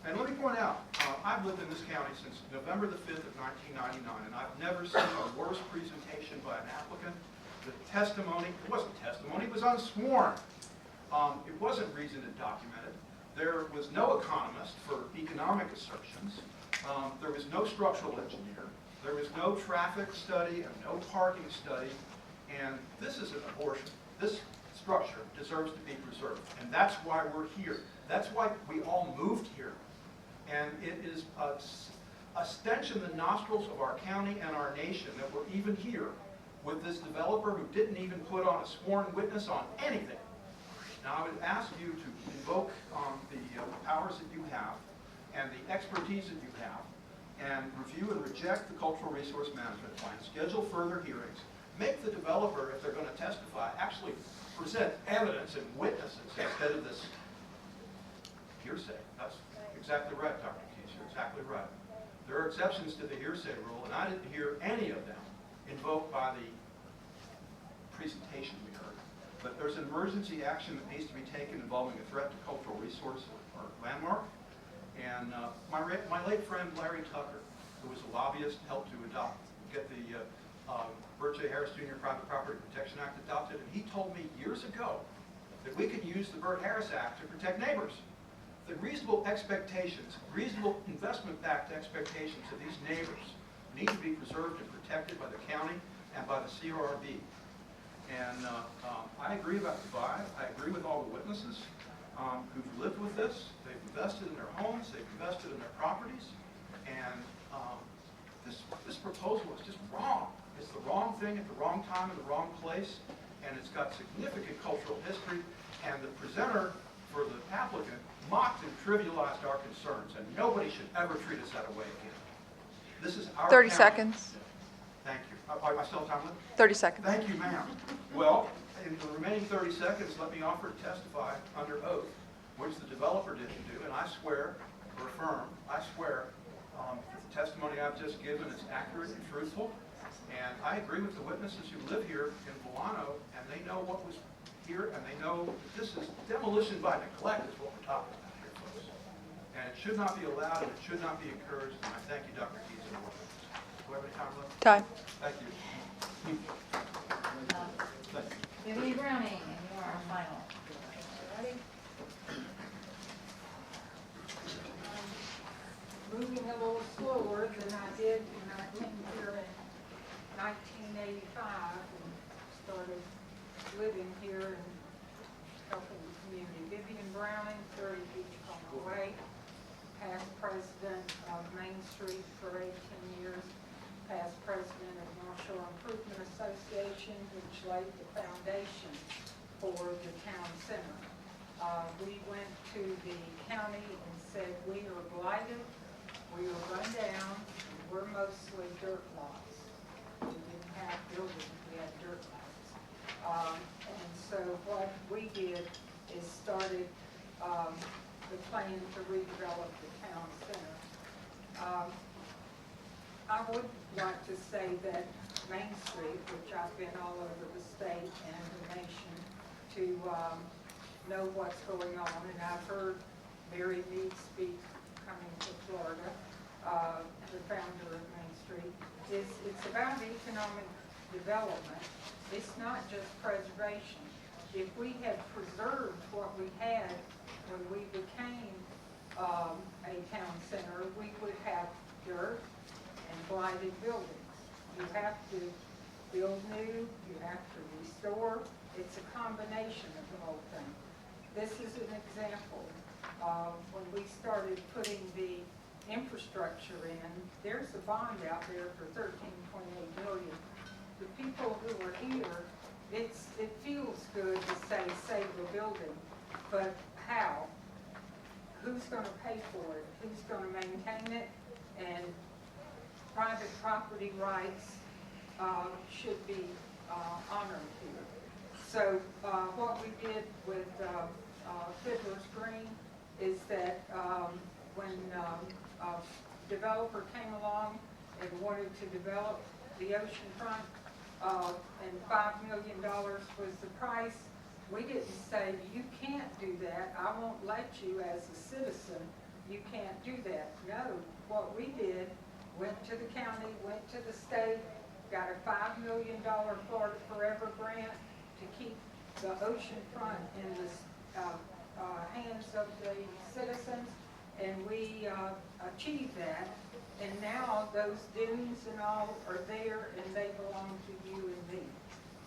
And let me point out, I've lived in this county since November the 5th of 1999, and I've never seen a worse presentation by an applicant. The testimony, it wasn't testimony, it was unsworn. It wasn't reasoned and documented. There was no economist for economic assertions. There was no structural engineer. There was no traffic study and no parking study. And this is an abortion. This structure deserves to be preserved. And that's why we're here. That's why we all moved here. And it is a stench in the nostrils of our county and our nation that we're even here with this developer who didn't even put on a sworn witness on anything. Now, I would ask you to invoke the powers that you have and the expertise that you have, and review and reject the Cultural Resource Management Plan. Schedule further hearings. make the developer, if they're going to testify, actually present evidence and witnesses instead of this hearsay. That's exactly right, Dr. Keys, you're exactly right. There are exceptions to the hearsay rule, and I didn't hear any of them invoked by the presentation we heard. But there's an emergency action that needs to be taken involving a threat to cultural resource or landmark. And my late friend Larry Tucker, who was a lobbyist, helped to get the Bert J. Harris Jr. Private Property Protection Act adopted, and he told me years ago that we could use the Bert Harris Act to protect neighbors. The reasonable expectations, reasonable investment-backed expectations of these neighbors need to be preserved and protected by the county and by the CRRB. And I agree about Dubai. I agree with all the witnesses who've lived with this. They've invested in their homes, they've invested in their properties, and this proposal is just wrong. It's the wrong thing at the wrong time in the wrong place, and it's got significant cultural history, and the presenter for the applicant mocked and trivialized our concerns, and nobody should ever treat us that way again. This is our 30 county. seconds. Thank you. I still have time left? 30 seconds. Thank you, ma'am. Well, in the remaining 30 seconds, let me offer to testify under oath, which the developer didn't do, and I swear, or affirm, I swear that the testimony I've just given is accurate and truthful, and I agree with the witnesses who live here in Volano, and they know what was here, and they know that this is demolition by neglect is what we're talking about here, folks. And it should not be allowed, and it should not be encouraged, and I thank you, Dr. Keys, and the witnesses. Do we have any time left? Time. Thank you. Vivian Browning, and you are our final. Ready? Moving a little slower than I did when I came here in 1985 and started living here and helping the community. Vivian Browning, 30 Beachcomber Way, past president of Main Street for 18 years, past president of North Shore Improvement Association, which laid the foundation for the town center. We went to the county and said, we are blighted, we are run down, and we're mostly dirt lots. We didn't have buildings, we had dirt lots. And so what we did is started the plan to redevelop the town center. I would like to say that Main Street, which I've been all over the state and the nation to know what's going on, and I've heard Mary Mead speak coming to Florida, the founder of Main Street, it's about economic development. It's not just preservation. If we had preserved what we had when we became a town center, we would have dirt and blighted buildings. You have to build new, you have to restore. It's a combination of the whole thing. This is an example of when we started putting the infrastructure in. There's a bond out there for $13.8 million. The people who are here, it feels good to say save the building, but how? Who's going to pay for it? Who's going to maintain it? And private property rights should be honored here. So what we did with Fiddler's Green is that when a developer came along and wanted to develop the oceanfront, and $5 million was the price, we didn't say, you can't do that, I won't let you as a citizen, you can't do that. No, what we did, went to the county, went to the state, got a $5 million Florida Forever grant to keep the oceanfront in the hands of the citizens, and we achieved that. And now those dunes and all are there, and they belong to you and me.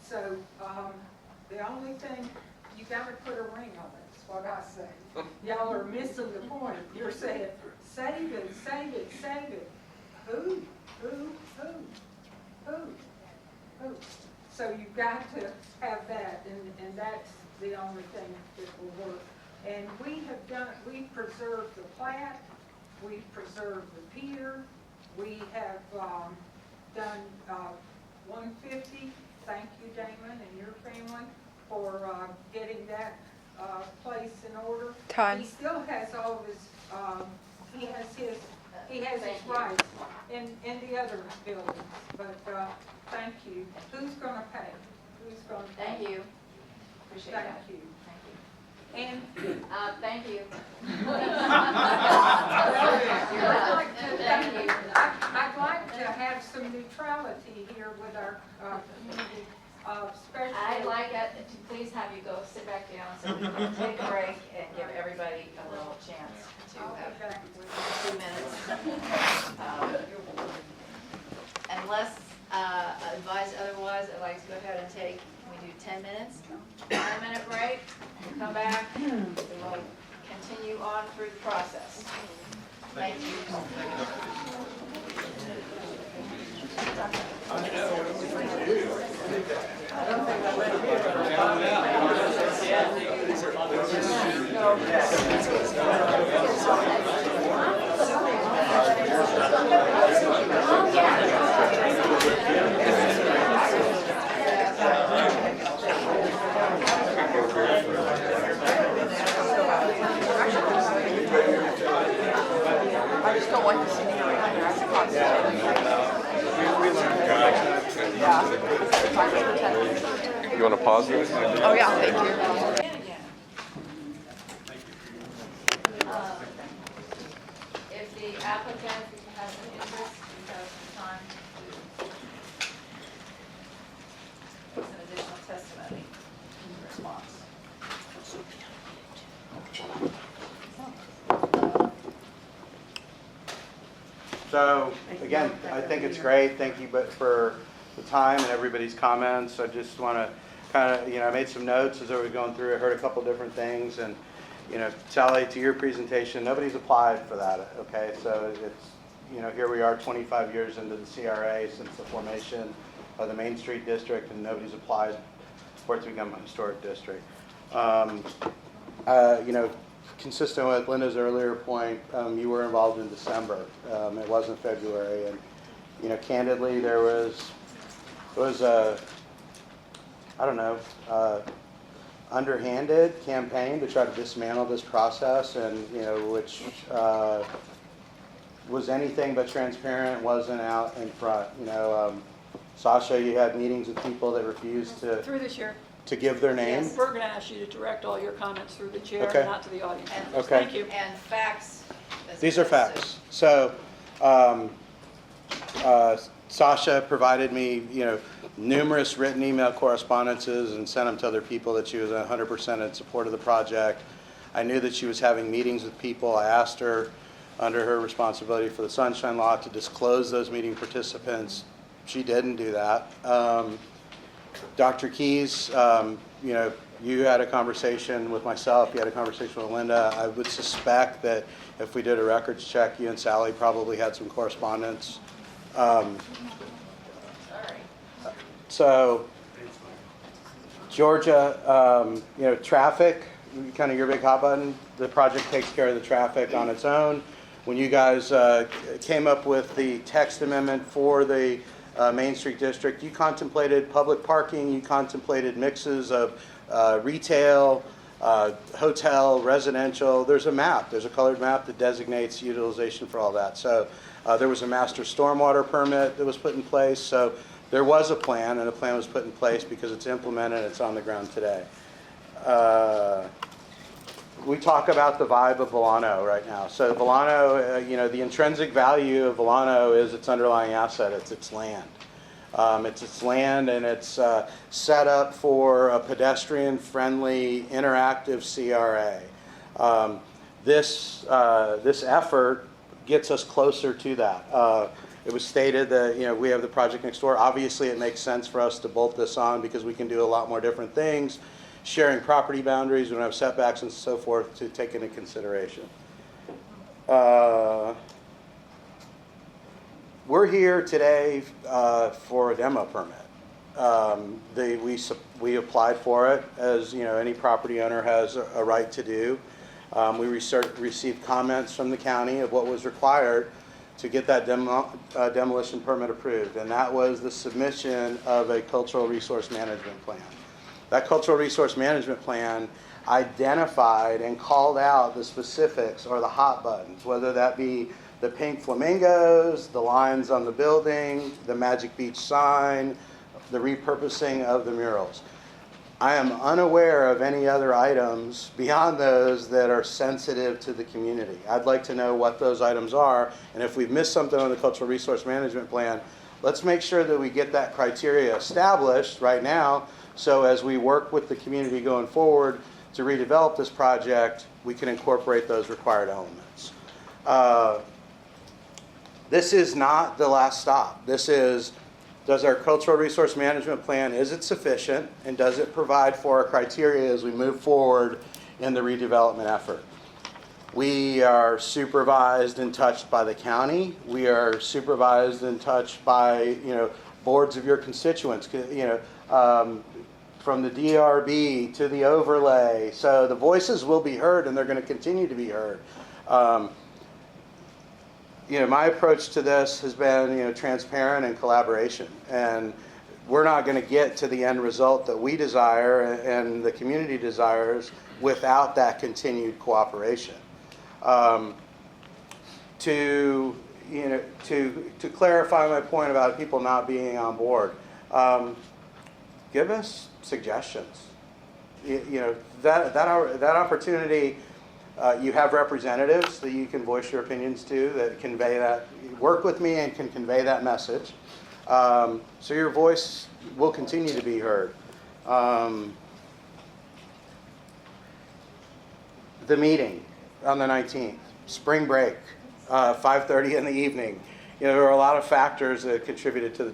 So the only thing, you got to put a ring on it, is what I say. Y'all are missing the point. You're saying, save it, save it, save it. Who? So you've got to have that, and that's the only thing that will work. And we've preserved the plat, we've preserved the pier, we have done $150,000 thank you, Damon, and your family for getting that place in order. Todd. He still has all of his, he has his rights in the other buildings, but thank you. Who's gonna pay? Who's gonna pay? Thank you. Appreciate that. Thank you. Thank you. And Thank you. Thank you. I'd like to have some neutrality here with our community, especially. I'd like it to please have you go sit back down so we can take a break and give everybody a little chance to have 2 minutes. Unless advised otherwise, I'd like to go ahead and take, we do 10 minutes, 10-minute break, we'll come back, we will continue on through the process. Thank you. I just don't like the scenery out here. I should concentrate. You want to pause this? Oh, yeah, thank you. If the applicant has an interest, we have some time to some additional testimony in response. So, again, I think it's great. Thank you for the time and everybody's comments. I just want to kind of, I made some notes as I was going through. I heard a couple different things. And, Sally, to your presentation, nobody's applied for that, okay? So it's, here we are 25 years into the CRA since the formation of the Main Street District, and nobody's applied for it to become a historic district. Consistent with Linda's earlier point, you were involved in December. It wasn't February, and candidly, there was a underhanded campaign to try to dismantle this process, and which was anything but transparent, wasn't out in front. Sasha, you had meetings with people that refused to Through the chair. to give their name. Yes, we're going to ask you to direct all your comments through the chair, Okay. not to the audience. Okay. Thank you. And facts. These are facts. So, Sasha provided me, numerous written email correspondences and sent them to other people that she was 100% in support of the project. I knew that she was having meetings with people. I asked her, under her responsibility for the Sunshine Law, to disclose those meeting participants. She didn't do that. Dr. Keys, you had a conversation with myself, you had a conversation with Linda. I would suspect that if we did a records check, you and Sally probably had some correspondence. So, Georgia, traffic, kind of your big hot button. The project takes care of the traffic on its own. When you guys came up with the text amendment for the Main Street District, you contemplated public parking, you contemplated mixes of retail, hotel, residential. There's a map, there's a colored map that designates utilization for all that. So there was a master stormwater permit that was put in place. So there was a plan, and a plan was put in place because it's implemented and it's on the ground today. We talk about the vibe of Volano right now. So Volano, the intrinsic value of Volano is its underlying asset. It's its land. It's its land, and it's set up for a pedestrian-friendly, interactive CRA. This effort gets us closer to that. It was stated that we have the project next door. Obviously, it makes sense for us to bolt this on because we can do a lot more different things. Sharing property boundaries, we don't have setbacks and so forth to take into consideration. We're here today for a demo permit. We applied for it, as any property owner has a right to do. We received comments from the county of what was required to get that demolition permit approved, and that was the submission of a cultural resource management plan. That cultural resource management plan identified and called out the specifics or the hot buttons, whether that be the pink flamingos, the lines on the building, the Magic Beach sign, the repurposing of the murals. I am unaware of any other items beyond those that are sensitive to the community. I'd like to know what those items are, and if we've missed something on the cultural resource management plan, let's make sure that we get that criteria established right now, so as we work with the community going forward to redevelop this project, we can incorporate those required elements. This is not the last stop. This is, does our cultural resource management plan, is it sufficient, and does it provide for our criteria as we move forward in the redevelopment effort? We are supervised and touched by the county. We are supervised and touched by, boards of your constituents, from the DRB to the overlay. So the voices will be heard, and they're going to continue to be heard. My approach to this has been, transparent and collaboration. And we're not going to get to the end result that we desire and the community desires without that continued cooperation. To clarify my point about people not being on board, give us suggestions. That opportunity. You have representatives that you can voice your opinions to that convey that, work with me and can convey that message. So your voice will continue to be heard. The meeting on the 19th, spring break, 5:30 in the evening. There were a lot of factors that contributed to the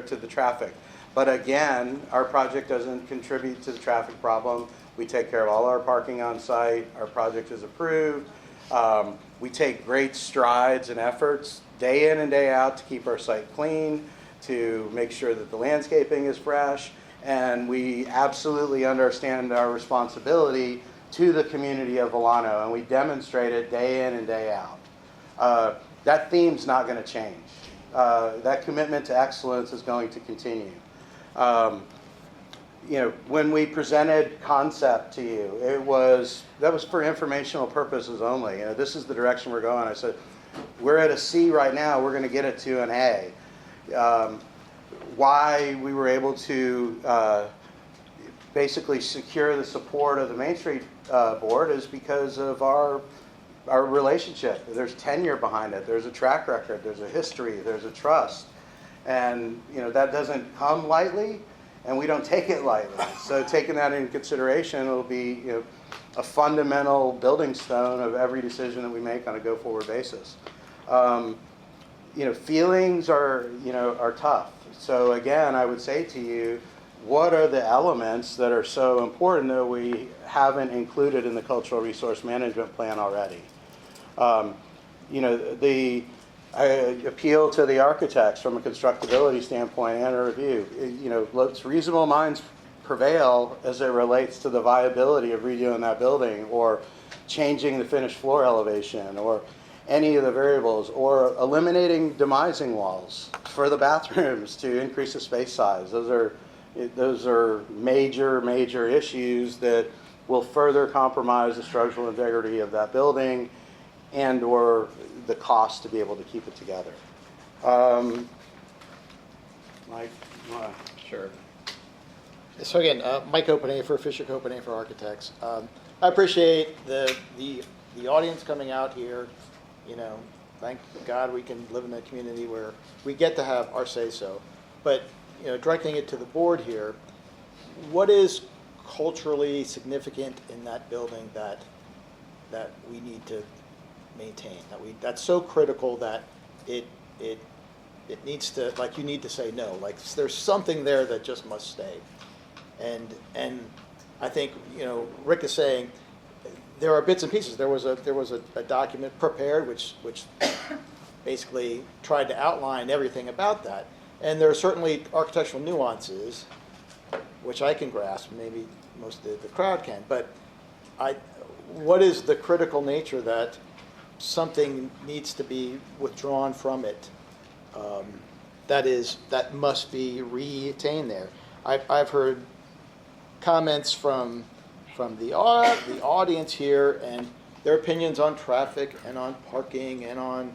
to the traffic. But again, our project doesn't contribute to the traffic problem. We take care of all our parking on site. Our project is approved. We take great strides and efforts day in and day out to keep our site clean, to make sure that the landscaping is fresh, and we absolutely understand our responsibility to the community of Volano, and we demonstrate it day in and day out. That theme's not going to change. That commitment to excellence is going to continue. When we presented concept to you, that was for informational purposes only. This is the direction we're going. I said, we're at a C right now. We're going to get it to an A. Why we were able to basically secure the support of the Main Street Board is because of our relationship. There's tenure behind it. There's a track record. There's a history. There's a trust. And that doesn't come lightly, and we don't take it lightly. So taking that into consideration, it'll be a fundamental building stone of every decision that we make on a go-forward basis. Feelings are tough. So again, I would say to you, what are the elements that are so important that we haven't included in the cultural resource management plan already? I appeal to the architects from a constructability standpoint and a review. Let's reasonable minds prevail as it relates to the viability of redoing that building or changing the finished floor elevation or any of the variables or eliminating demising walls for the bathrooms to increase the space size. Those are major issues that will further compromise the structural integrity of that building and or the cost to be able to keep it together. Mike? Sure. So again, Mike Copenhaver, Fisher Copenhaver Architects. I appreciate the audience coming out here. Thank God we can live in a community where we get to have our say-so. But directing it to the board here, what is culturally significant in that building that we need to maintain, that's so critical that it needs to, like, you need to say no, like there's something there that just must stay. And I think Rick is saying there are bits and pieces. There was a document prepared which basically tried to outline everything about that, and there are certainly architectural nuances which I can grasp, maybe most of the crowd can, but what is the critical nature that something needs to be withdrawn from it. That must be retained there. I've heard comments from the audience here and their opinions on traffic and on parking and on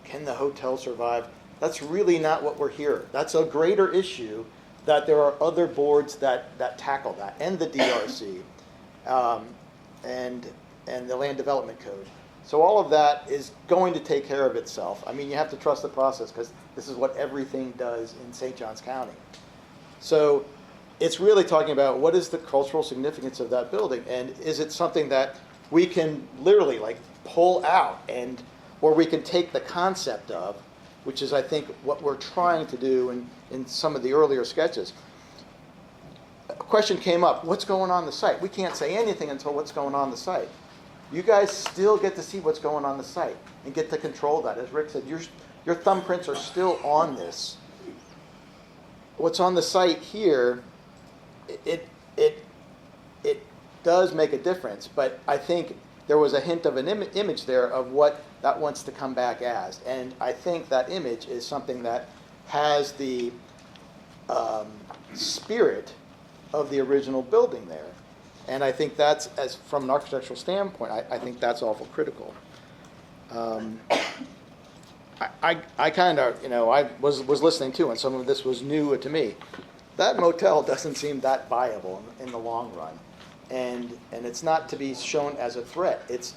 can the hotel survive. That's really not what we're here. That's a greater issue that there are other boards that tackle that, and the DRC, and the Land Development Code. So all of that is going to take care of itself. I mean, you have to trust the process because this is what everything does in St. Johns County. So it's really talking about what is the cultural significance of that building, and is it something that we can literally like pull out, or we can take the concept of, which is I think what we're trying to do in some of the earlier sketches. A question came up, what's going on the site? We can't say anything until what's going on the site. You guys still get to see what's going on the site and get to control that. As Rick said, your thumbprints are still on this. What's on the site here, it does make a difference, but I think there was a hint of an image there of what that wants to come back as. And I think that image is something that has the spirit of the original building there. And I think that's, as from an architectural standpoint, I think that's awful critical. I kind of, I was listening too, and some of this was new to me. That motel doesn't seem that viable in the long run. And it's not to be shown as a threat. It's,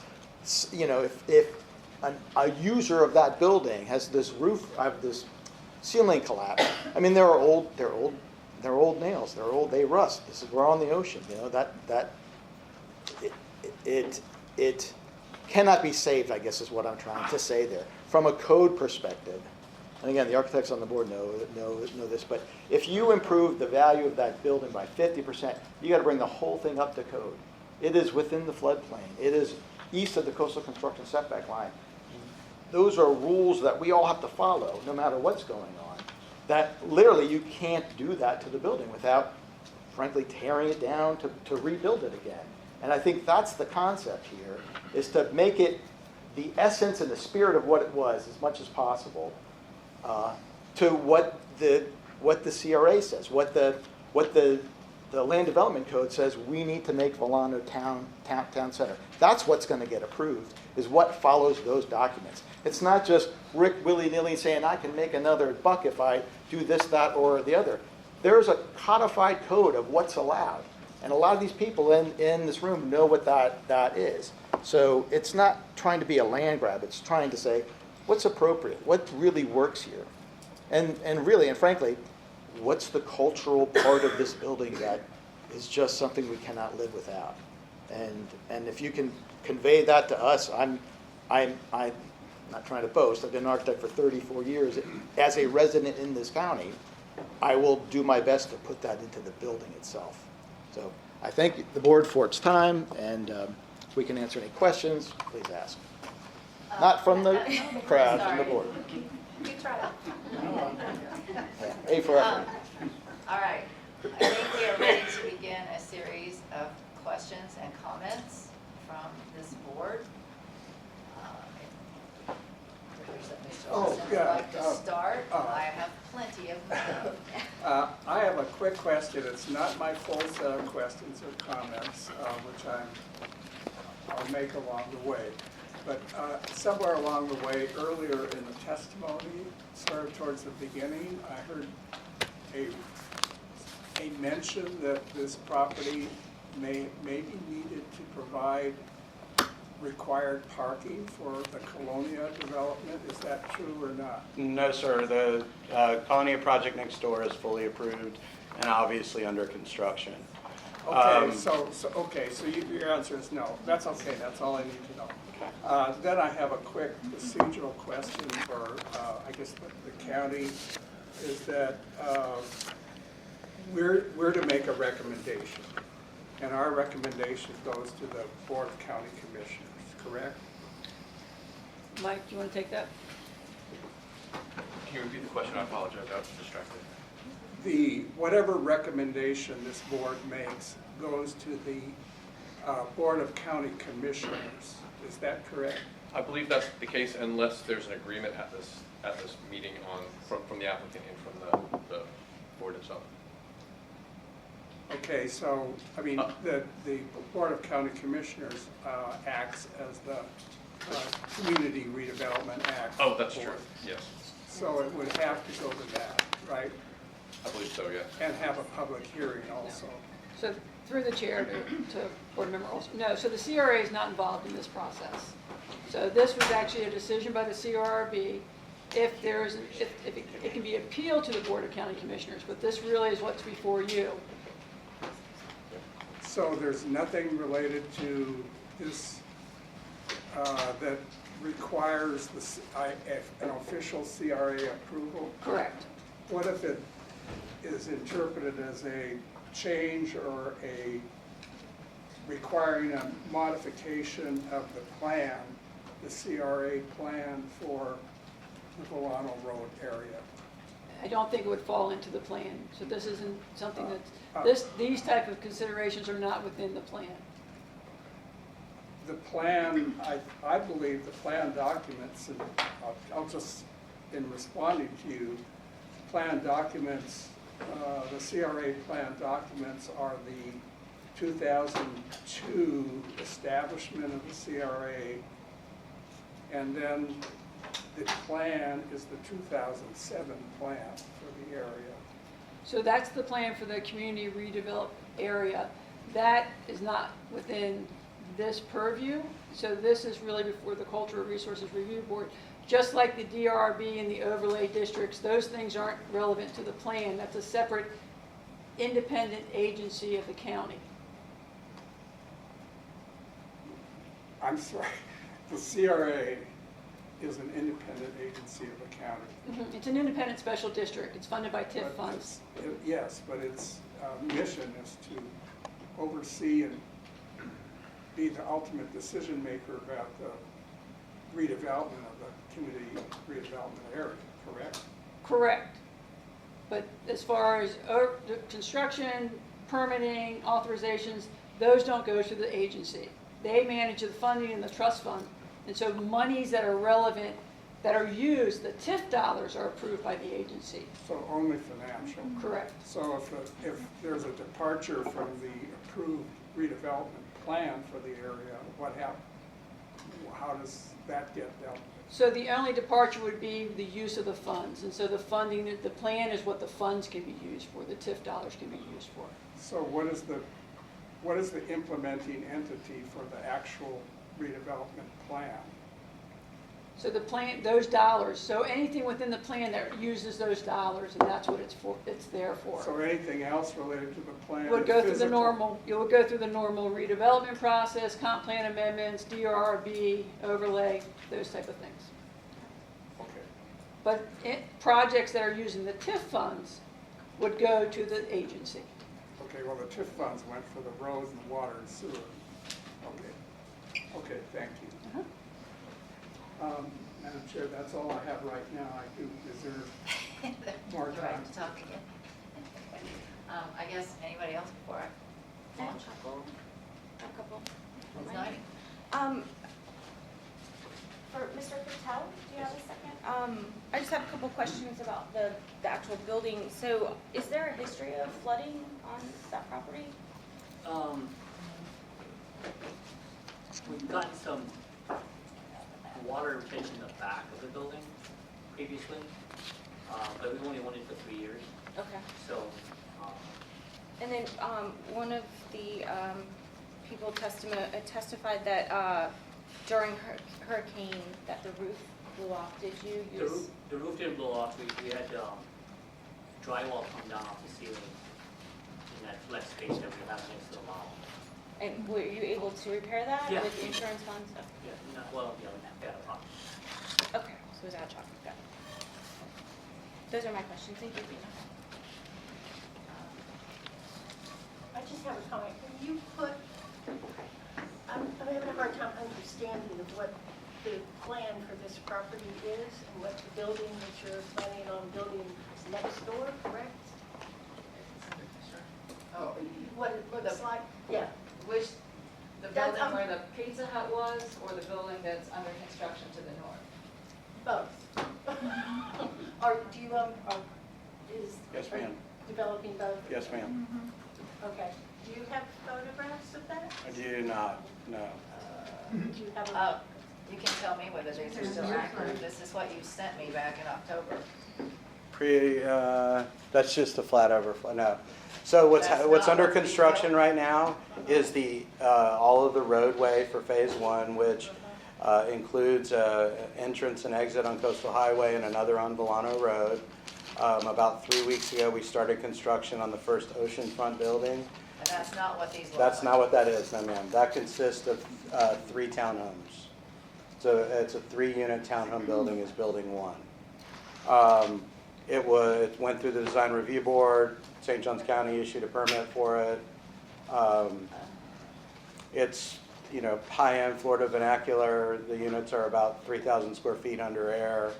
if a user of that building has this roof, this ceiling collapse, I mean, they're old nails. They rust. We're on the ocean. It cannot be saved, I guess is what I'm trying to say there. From a code perspective, and again, the architects on the board know this, but if you improve the value of that building by 50%, you got to bring the whole thing up to code. It is within the floodplain. It is east of the coastal construction setback line. Those are rules that we all have to follow, no matter what's going on. That literally you can't do that to the building without, frankly, tearing it down to rebuild it again. And I think that's the concept here, is to make it the essence and the spirit of what it was as much as possible, to what the CRA says, what the Land Development Code says we need to make Volano town center. That's what's going to get approved, is what follows those documents. It's not just Rick willy-nilly saying I can make another buck if I do this, that, or the other. There's a codified code of what's allowed. And a lot of these people in this room know what that is. So it's not trying to be a land grab. It's trying to say, what's appropriate? What really works here? And really, and frankly, what's the cultural part of this building that is just something we cannot live without? And if you can convey that to us, I'm not trying to boast. I've been an architect for 34 years. As a resident in this county, I will do my best to put that into the building itself. So I thank the board for its time, and if we can answer any questions, please ask. Not from the crowd, from the board. You try it. A for effort. All right. I think we are ready to begin a series of questions and comments from this board. Mr. Olson would like to start. I have plenty of them. I have a quick question. It's not my full set of questions or comments, which I'll make along the way. But somewhere along the way, earlier in the testimony, sort of towards the beginning, I heard a mention that this property may be needed to provide required parking for the Colonia development. Is that true or not? No, sir. The Colonia project next door is fully approved and obviously under construction. Okay, so your answer is no. That's okay. That's all I need to know. Then I have a quick procedural question for, I guess, the county, is that we're to make a recommendation, and our recommendation goes to the Board of County Commissioners, correct? Mike, do you want to take that? Can you repeat the question? I apologize. I was distracted. Whatever recommendation this board makes goes to the Board of County Commissioners. Is that correct? I believe that's the case unless there's an agreement at this meeting from the applicant and from the board itself. Okay, so, I mean, the Board of County Commissioners acts as the Community Redevelopment Act. Oh, that's board. true, yes. So it would have to go to that, right? I believe so, yes. And have a public hearing also. So through the chair to board member Olson. No, so the CRA is not involved in this process. So this was actually a decision by the CRRB. If there's, if it can be appealed to the Board of County Commissioners, but this really is what's before you. So there's nothing related to this that requires an official CRA approval? Correct. What if it is interpreted as a change or a requiring a modification of the plan, the CRA plan for the Volano Road area? I don't think it would fall into the plan. So this isn't something that's, these type of considerations are not within the plan. The plan, I believe the plan documents, and I'll just, in responding to you, plan documents, the CRA plan documents are the 2002 establishment of the CRA, and then the plan is the 2007 plan for the area. So that's the plan for the community redeveloped area. That is not within this purview. So this is really before the Cultural Resources Review Board. Just like the DRB and the overlay districts, those things aren't relevant to the plan. That's a separate independent agency of the county. I'm sorry, the CRA is an independent agency of the county. It's an independent special district. It's funded by TIF funds. Yes, but its mission is to oversee and be the ultimate decision maker about the redevelopment of the community redevelopment area, correct? Correct. But as far as the construction, permitting, authorizations, those don't go to the agency. They manage the funding in the trust fund. And so monies that are relevant, that are used, the TIF dollars are approved by the agency. So only financial? Correct. So if there's a departure from the approved redevelopment plan for the area, what happens? How does that get dealt with? So the only departure would be the use of the funds. And so the funding, the plan is what the funds can be used for, the TIF dollars can be used for. So what is the implementing entity for the actual redevelopment plan? So the plan, those dollars, so anything within the plan that uses those dollars, and that's what it's for, it's there for. So anything else related to the plan? Would go through the physical? normal, you would go through the normal redevelopment process, comp plan amendments, DRB, overlay, those type of things. Okay. But projects that are using the TIF funds would go to the agency. Okay, well, the TIF funds went for the roads and water and sewer. Okay. Okay, thank you. Madam Chair, that's all I have right now. Is there more Do I time? have to talk again? I guess, anybody else before I launch? A couple. Ms. Knight? For Mr. Patel, do you have a second? I just have a couple questions about the actual building. So is there a history of flooding on that property? We've gotten some water retention in the back of the building previously, but we've only wanted it for 3 years. Okay. So, And then one of the people testified that during hurricane that the roof blew off. Did you use? the roof didn't blow off. We had drywall come down off the ceiling in that flex space that we have next to the mall. And were you able to repair that Yeah. with insurance funds? Yeah, well, yeah, we had a problem. Okay, so it was out of chocolate. Got it. Those are my questions. Thank you. I just have a comment. Can you put, I'm having a hard time understanding of what the plan for this property is and what the building that you're planning on building is next door, correct? Oh, What it looks like? Yeah. which, The That's, building where the Pizza Hut was, or the building that's under construction to the north? Both. Or do you, is. Yes, are you ma'am. Developing both? Yes, ma'am. Okay. Do you have photographs of that? I do not, no. Do you have a? You can tell me whether these are still accurate. This is what you sent me back in October. That's just a flat overflow, no. So what's That's what's not under what's being construction built? right now is the, all of the roadway for phase one, which includes entrance and exit on Coastal Highway and another on Volano Road. About 3 weeks ago, we started construction on the first oceanfront building. And that's not what these look like? That's not what that is, no ma'am. That consists of 3 townhomes. So it's a 3-unit townhome building is building 1. It went through the design review board. St. Johns County issued a permit for it. It's, you know, high-end Florida vernacular. The units are about 3,000 square feet under air.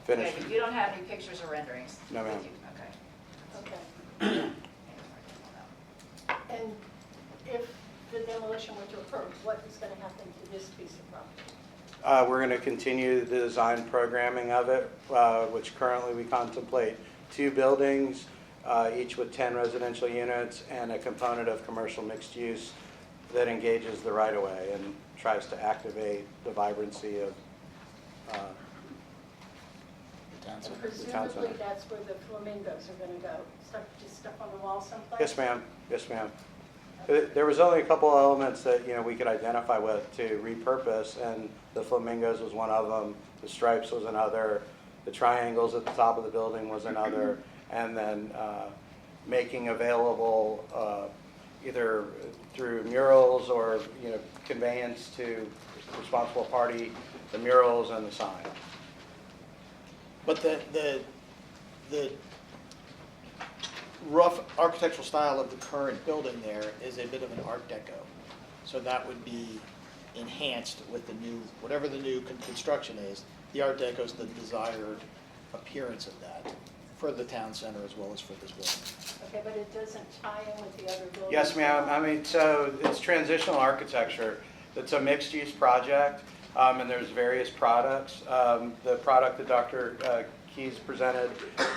Finished. Okay, but you don't have any pictures or renderings? No, ma'am. with you? Okay. Okay. And if the demolition were to occur, what is going to happen to this piece of property? We're going to continue the design programming of it, which currently we contemplate 2 buildings, each with 10 residential units and a component of commercial mixed use that engages the right-of-way and tries to activate the vibrancy of And presumably that's where the flamingos are going to go, just stuck on the wall someplace? Yes, ma'am. Yes, ma'am. There was only a couple elements that, you know, we could identify with to repurpose, and the flamingos was one of them. The stripes was another. The triangles at the top of the building was another. And then making available either through murals or, you know, conveyance to responsible party, the murals and the sign. But the rough architectural style of the current building there is a bit of an Art Deco. So that would be enhanced with the new, whatever the new construction is. The Art Deco is the desired appearance of that for the town center as well as for this building. Okay, but it doesn't tie in with the other buildings? Yes, ma'am. I mean, so it's transitional architecture. It's a mixed-use project, and there's various products. The product that Dr. Keys presented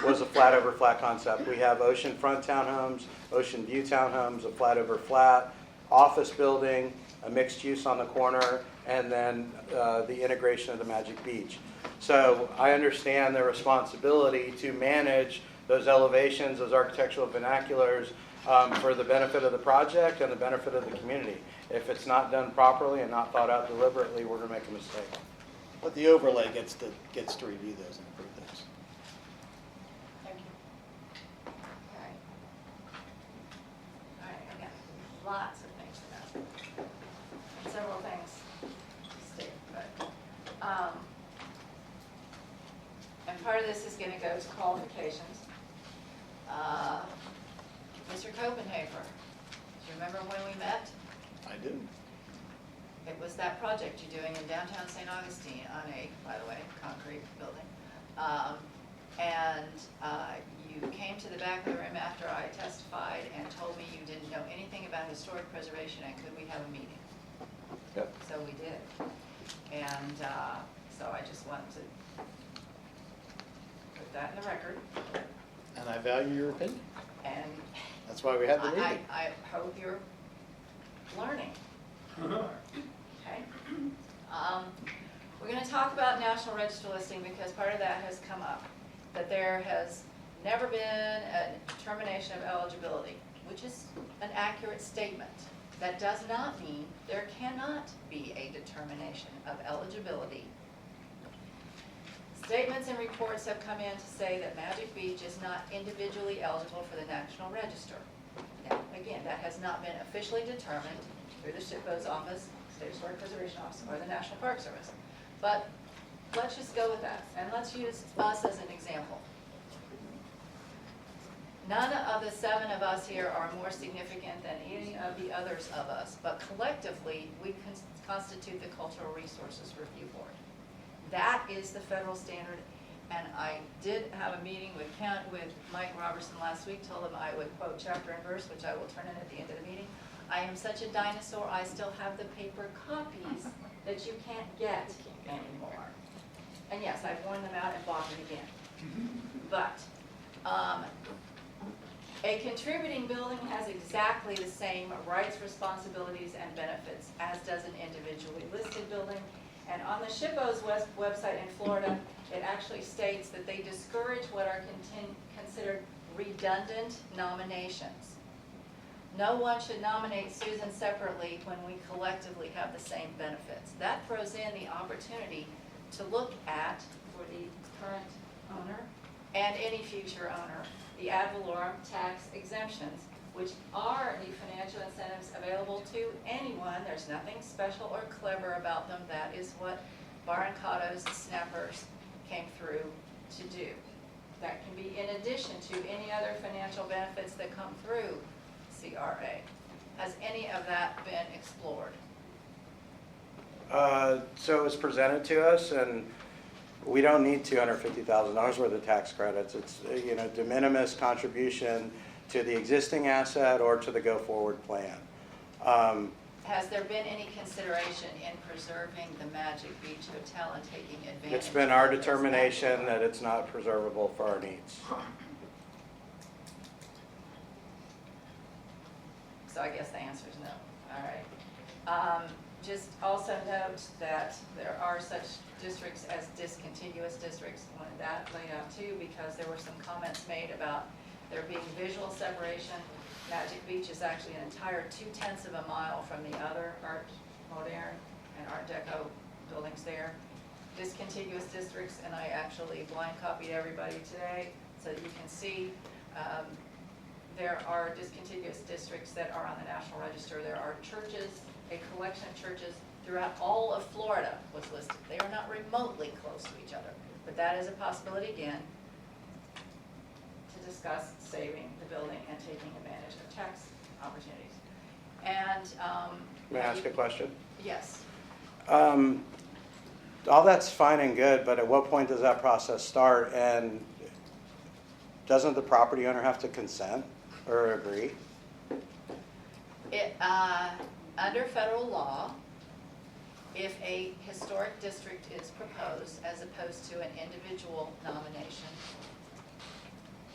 was a flat over flat concept. We have oceanfront townhomes, ocean view townhomes, a flat over flat, office building, a mixed use on the corner, and then the integration of the Magic Beach. So I understand the responsibility to manage those elevations, those architectural vernaculars for the benefit of the project and the benefit of the community. If it's not done properly and not thought out deliberately, we're going to make a mistake. But the overlay gets to review those and improve those. Thank you. Okay. All right, again, lots of things to know. And several things to state, but, and part of this is gonna go to qualifications. Mr. Copenhaver, do you remember when we met? I do. It was that project you're doing in downtown St. Augustine on a, by the way, concrete building. You came to the back of the room after I testified and told me you didn't know anything about historic preservation and could we have a meeting? Yep. So we did. And so I just wanted to put that in the record. And I value your opinion. And That's why we had the meeting. I hope you're learning. Okay. We're going to talk about National Register listing because part of that has come up. That there has never been a determination of eligibility, which is an accurate statement. That does not mean there cannot be a determination of eligibility. Statements and reports have come in to say that Magic Beach is not individually eligible for the National Register. Now, again, that has not been officially determined through the SHPO's office, State Historic Preservation Office, or the National Park Service. But let's just go with that, and let's use us as an example. None of the 7 of us here are more significant than any of the others of us, but collectively, we constitute the Cultural Resources Review Board. That is the federal standard, and I did have a meeting with Mike Robertson last week, told him I would quote chapter and verse, which I will turn in at the end of the meeting. I am such a dinosaur, I still have the paper copies that you can't get anymore. And yes, I've worn them out and bought them again. But a contributing building has exactly the same rights, responsibilities, and benefits as does an individually listed building. And on the SHPO's website in Florida, it actually states that they discourage what are considered redundant nominations. No one should nominate Susan separately when we collectively have the same benefits. That throws in the opportunity to look at, for the current owner and any future owner, the ad valorem tax exemptions, which are the financial incentives available to anyone. There's nothing special or clever about them. That is what Barancado's snappers came through to do. That can be in addition to any other financial benefits that come through CRA. Has any of that been explored? So it was presented to us, and we don't need $250,000 worth of tax credits. It's, de minimis contribution to the existing asset or to the go-forward plan. Has there been any consideration in preserving the Magic Beach Hotel and taking advantage? It's been our of this determination that it's not preservable for our needs. So I guess the answer is no. All right. Just also note that there are such districts as discontiguous districts. I wanted that laid out too, because there were some comments made about there being visual separation. Magic Beach is actually an entire 2/10 of a mile from the other Art Moderne and Art Deco buildings there. Discontiguous districts, and I actually blind copied everybody today so that you can see there are discontiguous districts that are on the National Register. There are churches, a collection of churches throughout all of Florida was listed. They are not remotely close to each other, but that is a possibility again to discuss saving the building and taking advantage of tax opportunities. And May I ask a question? yes. All that's fine and good, but at what point does that process start? And doesn't the property owner have to consent or agree? Under federal law, if a historic district is proposed as opposed to an individual nomination,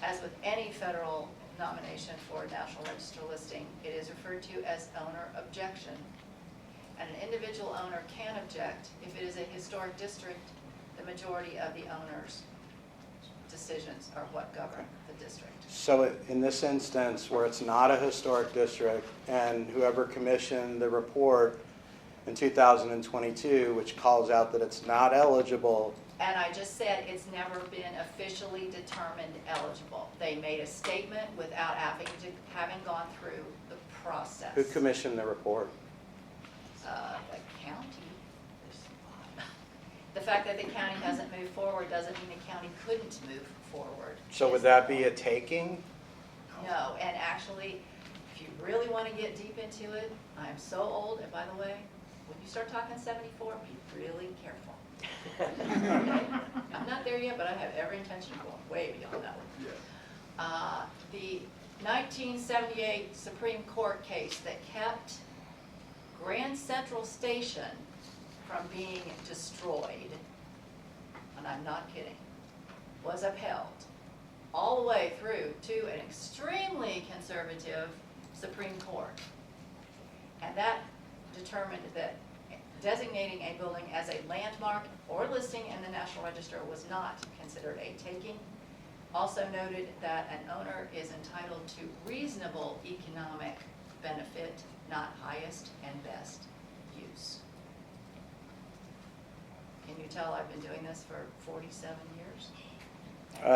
as with any federal nomination for a National Register listing, it is referred to as owner objection. And an individual owner can object. If it is a historic district, the majority of the owner's decisions are what govern the district. So in this instance, where it's not a historic district, and whoever commissioned the report in 2022, which calls out that it's not eligible. And I just said it's never been officially determined eligible. They made a statement without having gone through the process. Who commissioned the report? The county. The fact that the county hasn't moved forward doesn't mean the county couldn't move forward. So would that be a taking? No, and actually, if you really want to get deep into it, I'm so old, and by the way, when you start talking 74, be really careful. Okay? I'm not there yet, but I have every intention of going way beyond that one. The 1978 Supreme Court case that kept Grand Central Station from being destroyed, and I'm not kidding, was upheld all the way through to an extremely conservative Supreme Court. And that determined that designating a building as a landmark or listing in the National Register was not considered a taking. Also noted that an owner is entitled to reasonable economic benefit, not highest and best use. Can you tell I've been doing this for 47 years?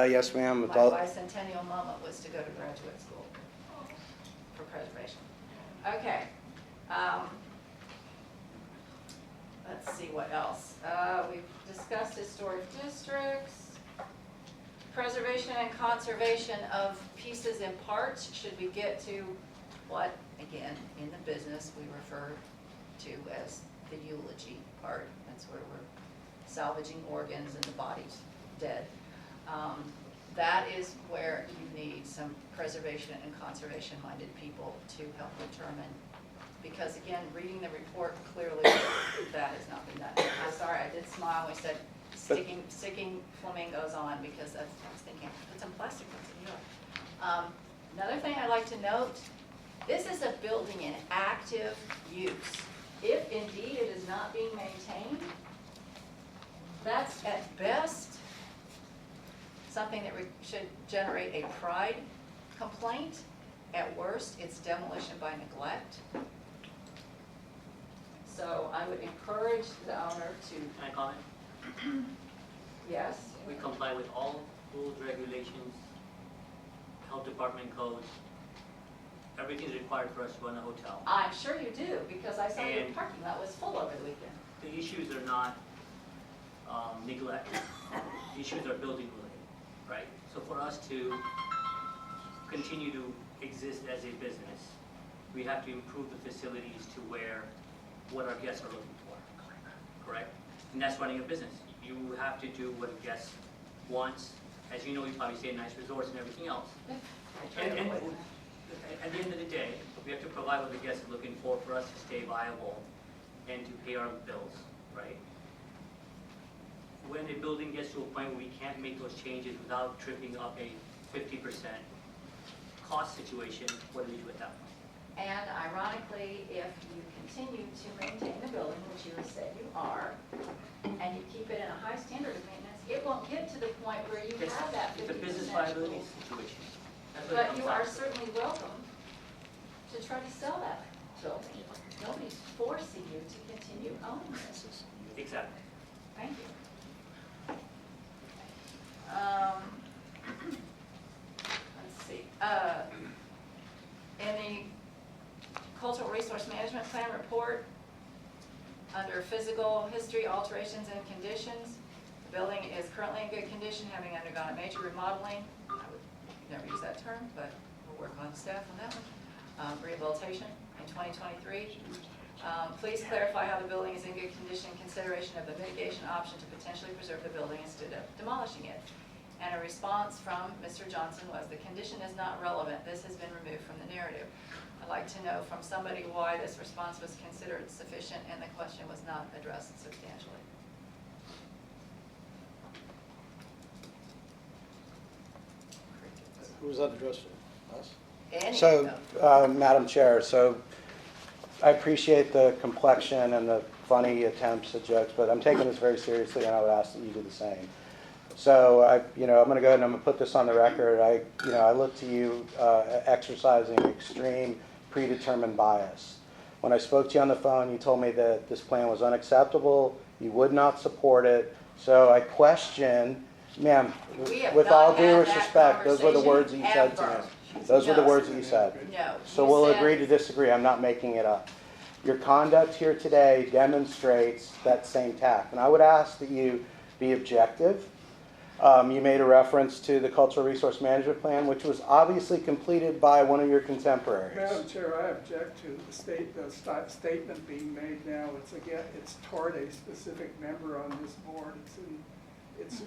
Yes, ma'am. My bicentennial moment was to go to graduate school for preservation. Okay. Let's see what else. We've discussed historic districts, preservation and conservation of pieces and parts. Should we get to what, again, in the business we refer to as the eulogy part? That's where we're salvaging organs and the body's dead. That is where you need some preservation and conservation-minded people to help determine because again, reading the report, clearly that has not been done. I'm sorry, I did smile when we said sticking flamingos on, because I was thinking, put some plastic ones in Europe. Another thing I'd like to note, this is a building in active use. If indeed it is not being maintained, that's at best something that should generate a pride complaint. At worst, it's demolition by neglect. So I would encourage the owner to, Can I comment? yes, We comply with all rules, regulations, health department codes. Everything is required for us to run a hotel. I'm sure you do, because I saw your And- parking lot was full over the weekend. The issues are not neglect. The issues are building related, right? So for us to continue to exist as a business, we have to improve the facilities to where what our guests are looking for, correct? And that's running a business. You have to do what a guest wants. As you know, you probably stay in nice resorts and everything else. And at the end of the day, we have to provide what the guest is looking for us to stay viable and to pay our bills, right? When a building gets to a point where we can't make those changes without tripping up a 50% cost situation, what do we do at that point? And ironically, if you continue to maintain the building, which you have said you are, and you keep it in a high standard of maintenance, it won't get to the point where you have that 50%. It's a business viability situation. That's what it But comes you down are to. certainly welcome to try to sell that building. Nobody's forcing you to continue owning this. Exactly. Thank you. Let's see. In the Cultural Resource Management Plan report, under physical history, alterations, and conditions, the building is currently in good condition, having undergone a major remodeling. I would never use that term, but we'll work on staff on that one. Rehabilitation in 2023. Please clarify how the building is in good condition in consideration of the mitigation option to potentially preserve the building instead of demolishing it. And a response from Mr. Johnson was, the condition is not relevant. This has been removed from the narrative. I'd like to know from somebody why this response was considered sufficient and the question was not addressed substantially. Who was that addressed to? Us? Any So, of them. Madam Chair, so I appreciate the complexion and the funny attempts at jokes, but I'm taking this very seriously, and I would ask that you do the same. So, I'm going to go ahead and I'm going to put this on the record. I look to you exercising extreme predetermined bias. When I spoke to you on the phone, you told me that this plan was unacceptable. You would not support it. So I question, ma'am, We have with not all due had that respect, those were the words that you said to me. conversation Those were the No. words that you said. No. So you we'll said- agree to disagree. I'm not making it up. Your conduct here today demonstrates that same tact. And I would ask that you be objective. You made a reference to the Cultural Resource Management Plan, which was obviously completed by one of your contemporaries. Madam Chair, I object to the statement being made now. It's toward a specific member on this board. It's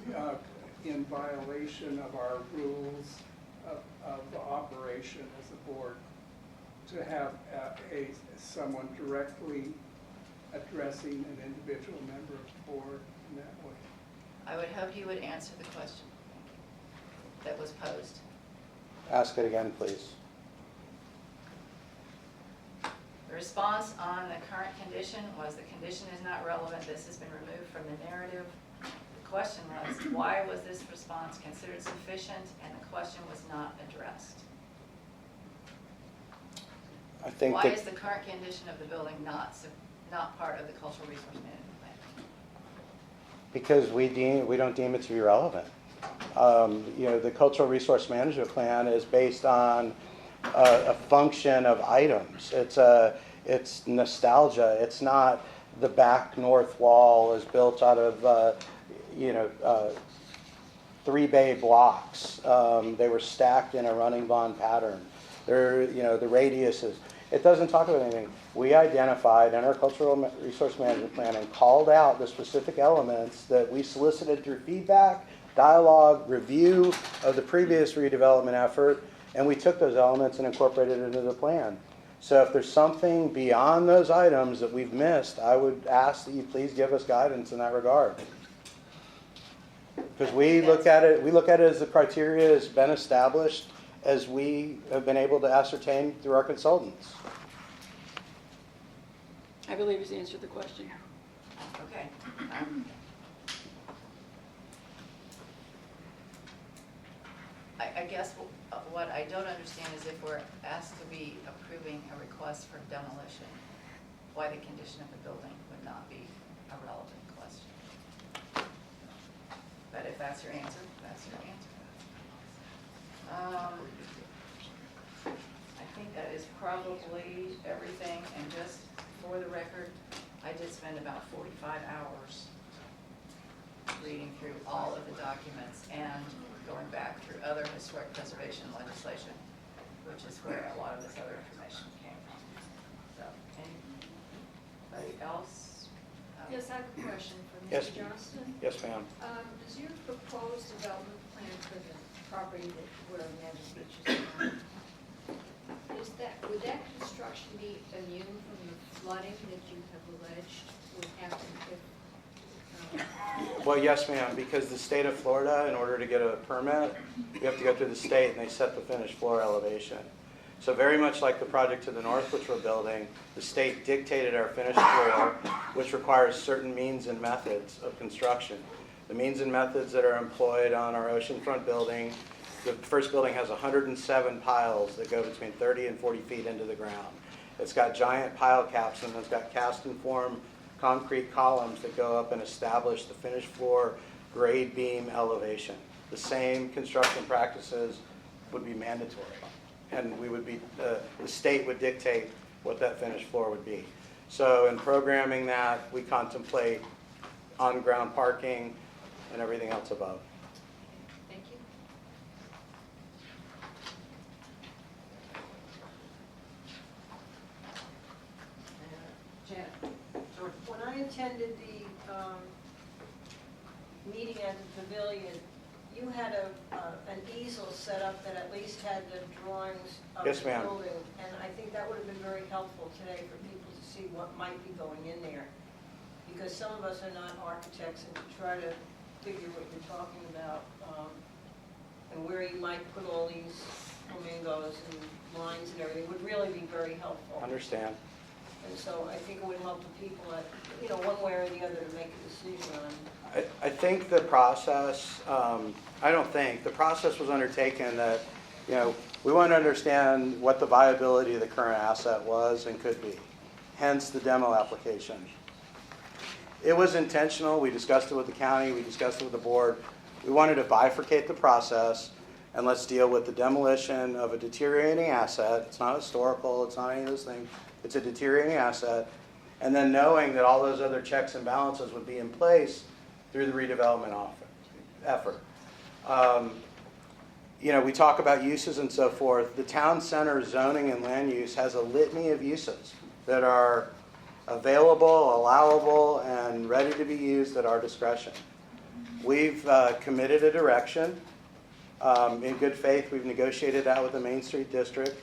in violation of our rules of operation as a board to have someone directly addressing an individual member of the board in that way. I would hope you would answer the question that was posed. Ask it again, please. The response on the current condition was the condition is not relevant. This has been removed from the narrative. The question was, why was this response considered sufficient? And the question was not addressed. I think Why that is the current condition of the building not part of the Cultural Resource Management Plan? because we don't deem it to be relevant. The Cultural Resource Management Plan is based on a function of items. It's nostalgia. It's not the back north wall is built out of 3-bay blocks. They were stacked in a running bond pattern. The radius is. It doesn't talk about anything. We identified in our Cultural Resource Management Plan and called out the specific elements that we solicited through feedback, dialogue, review of the previous redevelopment effort, and we took those elements and incorporated it into the plan. So if there's something beyond those items that we've missed, I would ask that you please give us guidance in that regard. Because we look at it as the criteria has been established as we have been able to ascertain through our consultants. I believe he's answered the question. Okay. I guess what I don't understand is if we're asked to be approving a request for demolition, why the condition of the building would not be a relevant question. But if that's your answer, that's your answer. I think that is probably everything, and just for the record, I did spend about 45 hours reading through all of the documents and going back through other historic preservation legislation, which is where a lot of this other information came from. So, anybody else? Yes, I have a question for Yes. Mr. Johnston. Yes, ma'am. Does your proposed development plan for the property that where Magic Beach is on, would that construction be immune from the flooding that you have alleged would happen if? Well, yes, ma'am, because the state of Florida, in order to get a permit, you have to go through the state and they set the finished floor elevation. So very much like the project to the north, which we're building, the state dictated our finished floor, which requires certain means and methods of construction. The means and methods that are employed on our oceanfront building, the first building has 107 piles that go between 30 and 40 feet into the ground. It's got giant pile caps and it's got cast and form concrete columns that go up and establish the finished floor grade beam elevation. The same construction practices would be mandatory, and we would be the state would dictate what that finished floor would be. So in programming that, we contemplate on-ground parking and everything else above. Thank you. Janet? When I attended the meeting at the pavilion, you had an easel set up that at least had the drawings of Yes, the ma'am. building. And I think that would have been very helpful today for people to see what might be going in there. Because some of us are not architects, and to try to figure what you're talking about, and where you might put all these flamingos and lines and everything would really be very helpful. Understand. And so I think it would help the people at, one way or the other to make a decision on. I think the process, the process was undertaken that, we want to understand what the viability of the current asset was and could be, hence the demo application. It was intentional. We discussed it with the county. We discussed it with the board. We wanted to bifurcate the process, and let's deal with the demolition of a deteriorating asset. It's not historical. It's not any of those things. It's a deteriorating asset. And then knowing that all those other checks and balances would be in place through the redevelopment effort. We talk about uses and so forth. The town center zoning and land use has a litany of uses that are available, allowable, and ready to be used at our discretion. We've committed a direction. In good faith, we've negotiated that with the Main Street District.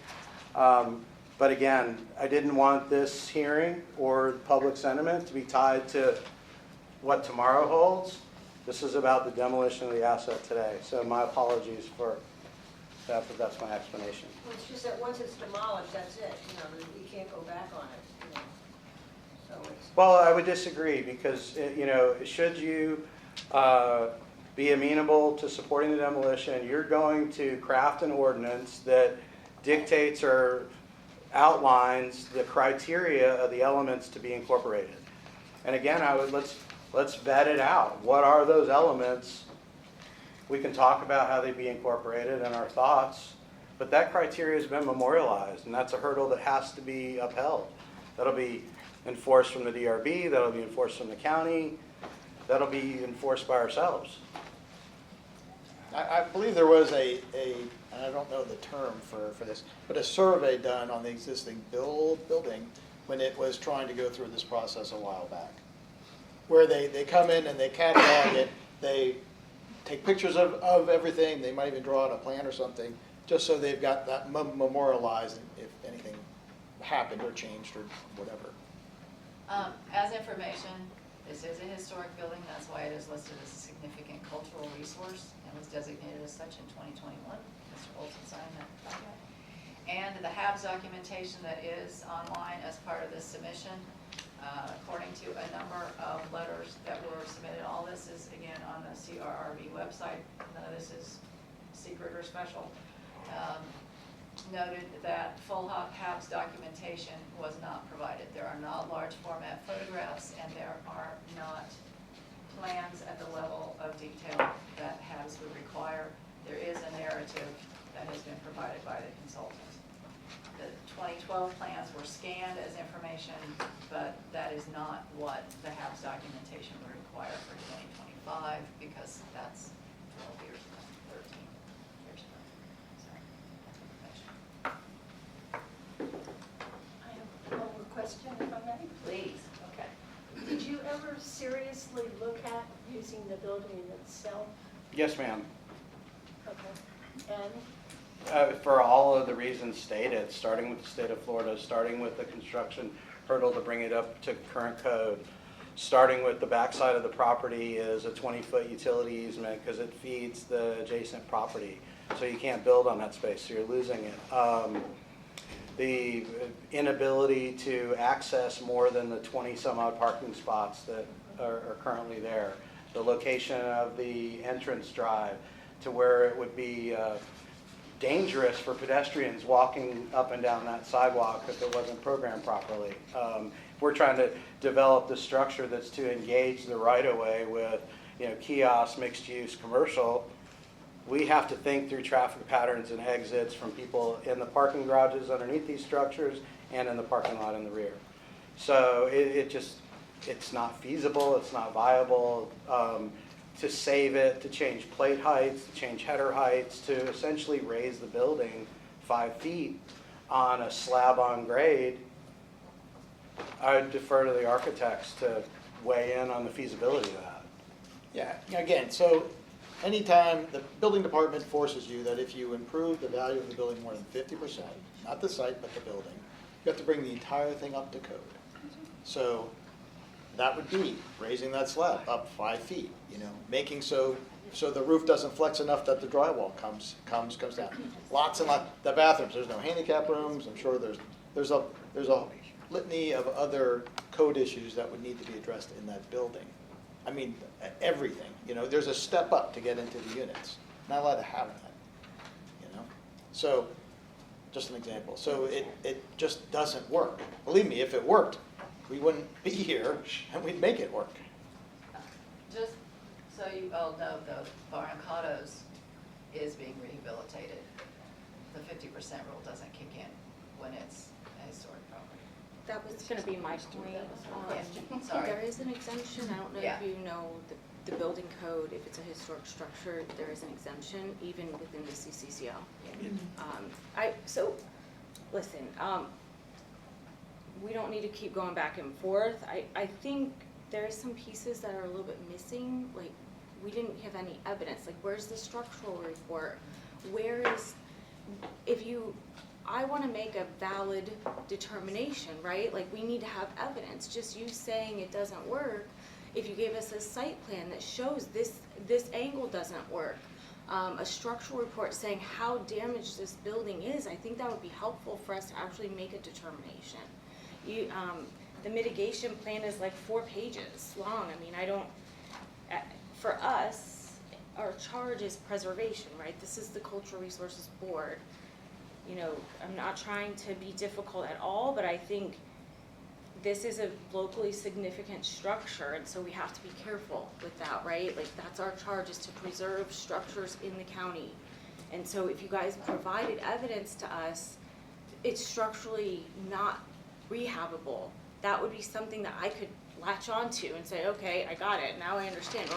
But again, I didn't want this hearing or public sentiment to be tied to what tomorrow holds. This is about the demolition of the asset today. So my apologies for that, but that's my explanation. Well, it's just that once it's demolished, that's it, we can't go back on it, So it's. Well, I would disagree because, should you be amenable to supporting the demolition, you're going to craft an ordinance that dictates or outlines the criteria of the elements to be incorporated. And again, let's vet it out. What are those elements? We can talk about how they be incorporated and our thoughts, but that criteria has been memorialized, and that's a hurdle that has to be upheld. That'll be enforced from the DRB, that'll be enforced from the county, that'll be enforced by ourselves. I believe there was and I don't know the term for this, but a survey done on the existing building when it was trying to go through this process a while back, where they come in and they catalog it, they take pictures of everything, they might even draw out a plan or something, just so they've got that memorialized if anything happened or changed or whatever. As information, this is a historic building, that's why it is listed as a significant cultural resource and was designated as such in 2021. Mr. Olson signed that document. And the HABs documentation that is online as part of this submission, according to a number of letters that were submitted, all this is again on the CRRB website. None of this is secret or special. Noted that full HABs documentation was not provided. There are not large format photographs and there are not plans at the level of detail that HABs would require. There is a narrative that has been provided by the consultant. The 2012 plans were scanned as information, but that is not what the HABs documentation would require for 2025 because that's 12 years ago, 13 years ago. So that's information. I have one more question, if I may. Please. Okay. Did you ever seriously look at using the building itself? Yes, ma'am. Okay. And For all of the reasons stated, starting with the state of Florida, starting with the construction hurdle to bring it up to current code, starting with the backside of the property is a 20-foot utility easement because it feeds the adjacent property. So you can't build on that space, so you're losing it. The inability to access more than the 20 some odd parking spots that are currently there. The location of the entrance drive to where it would be dangerous for pedestrians walking up and down that sidewalk if it wasn't programmed properly. We're trying to develop the structure that's to engage the right-of-way with, kiosks, mixed-use, commercial. We have to think through traffic patterns and exits from people in the parking garages underneath these structures and in the parking lot in the rear. So it's not feasible, it's not viable. To save it, to change plate heights, to change header heights, to essentially raise the building 5 feet on a slab on grade, I would defer to the architects to weigh in on the feasibility of that. Yeah, again, so anytime the building department forces you that if you improve the value of the building more than 50%, not the site, but the building, you have to bring the entire thing up to code. So that would be raising that slab up 5 feet, making so the roof doesn't flex enough that the drywall comes down. Lots and lots. The bathrooms, there's no handicap rooms. I'm sure there's a litany of other code issues that would need to be addressed in that building. I mean, everything. There's a step up to get into the units. Not allowed to have that. So, just an example. So it just doesn't work. Believe me, if it worked, we wouldn't be here and we'd make it work. Just so you all know, though, Barnacatos is being rehabilitated. The 50% rule doesn't kick in when it's a historic property. That was going to be my point. Yeah, sorry. There is an exemption. I don't know Yeah. if you know the building code. If it's a historic structure, there is an exemption even within the CCCL. Listen. We don't need to keep going back and forth. I think there are some pieces that are a little bit missing. Like, we didn't have any evidence. Like, where's the structural report? I want to make a valid determination, right? Like, we need to have evidence. Just you saying it doesn't work, if you gave us a site plan that shows this angle doesn't work, a structural report saying how damaged this building is, I think that would be helpful for us to actually make a determination. The mitigation plan is like 4 pages long. I mean, for us, our charge is preservation, right? This is the Cultural Resources Board. I'm not trying to be difficult at all, but I think this is a locally significant structure, and so we have to be careful with that, right? Like, that's our charge, is to preserve structures in the county. And so if you guys provided evidence to us, it's structurally not rehabable, that would be something that I could latch onto and say, okay, I got it, now I understand.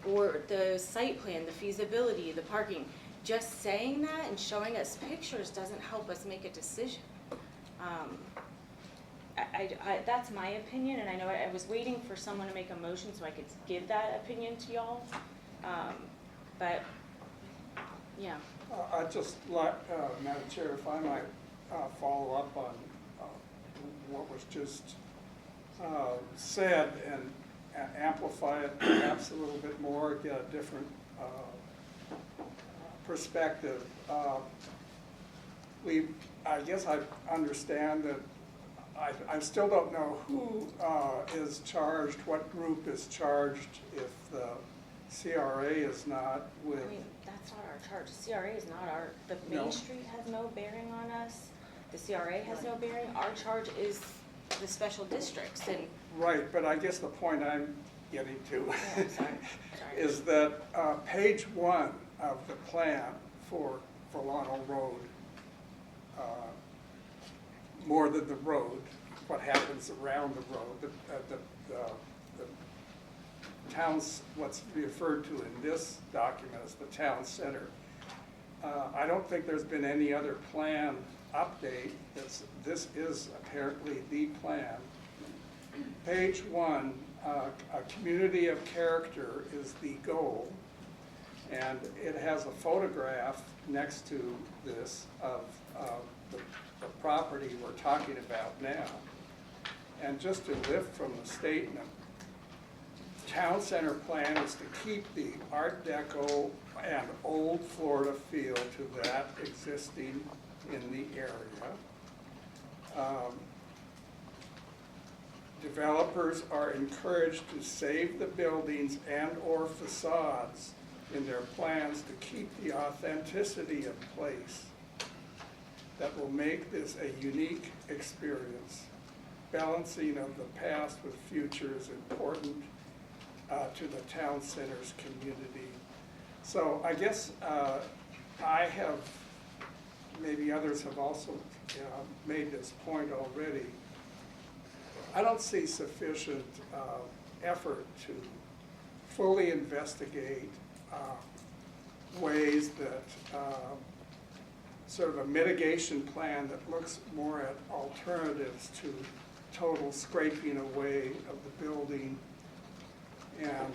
Or the site plan, the feasibility, the parking. Just saying that and showing us pictures doesn't help us make a decision. That's my opinion, and I know I was waiting for someone to make a motion so I could give that opinion to y'all. But, yeah. I'd just like, Madam Chair, if I might follow up on what was just said and amplify it perhaps a little bit more, get a different perspective. I guess I understand that I still don't know who is charged, what group is charged if the CRA is not with. I mean, that's not our charge. The CRA is not our, the Main Street has no bearing on us. The CRA has no bearing. Our charge is the special districts and. Right, but I guess the point I'm getting to Yeah, sorry. is that page 1 of the plan for Volano Road, more than the road, what happens around the road, the town's, what's referred to in this document as the town center. I don't think there's been any other plan update. This is apparently the plan. Page 1, a community of character is the goal, and it has a photograph next to this of the property we're talking about now. And just to lift from the statement, town center plan is to keep the Art Deco and old Florida feel to that existing in the area. Developers are encouraged to save the buildings and/or facades in their plans to keep the authenticity of place that will make this a unique experience. Balancing of the past with future is important to the town center's community. So I guess I have, maybe others have also made this point already. I don't see sufficient effort to fully investigate ways that sort of a mitigation plan that looks more at alternatives to total scraping away of the building and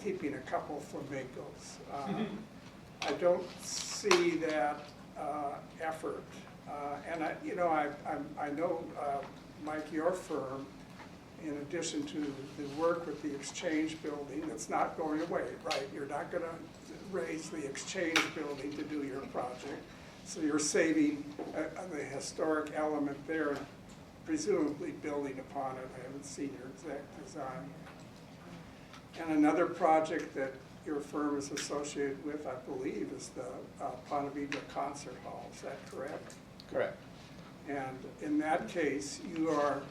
keeping a couple flamingos. I don't see that effort. And I know, Mike, your firm, in addition to the work with the Exchange building, that's not going away, right? You're not going to raise the Exchange building to do your project. So you're saving the historic element there, presumably building upon it. I haven't seen your exact design. And another project that your firm is associated with, I believe, is the Ponte Vedra Concert Hall. Is that correct? Correct. And in that case, you are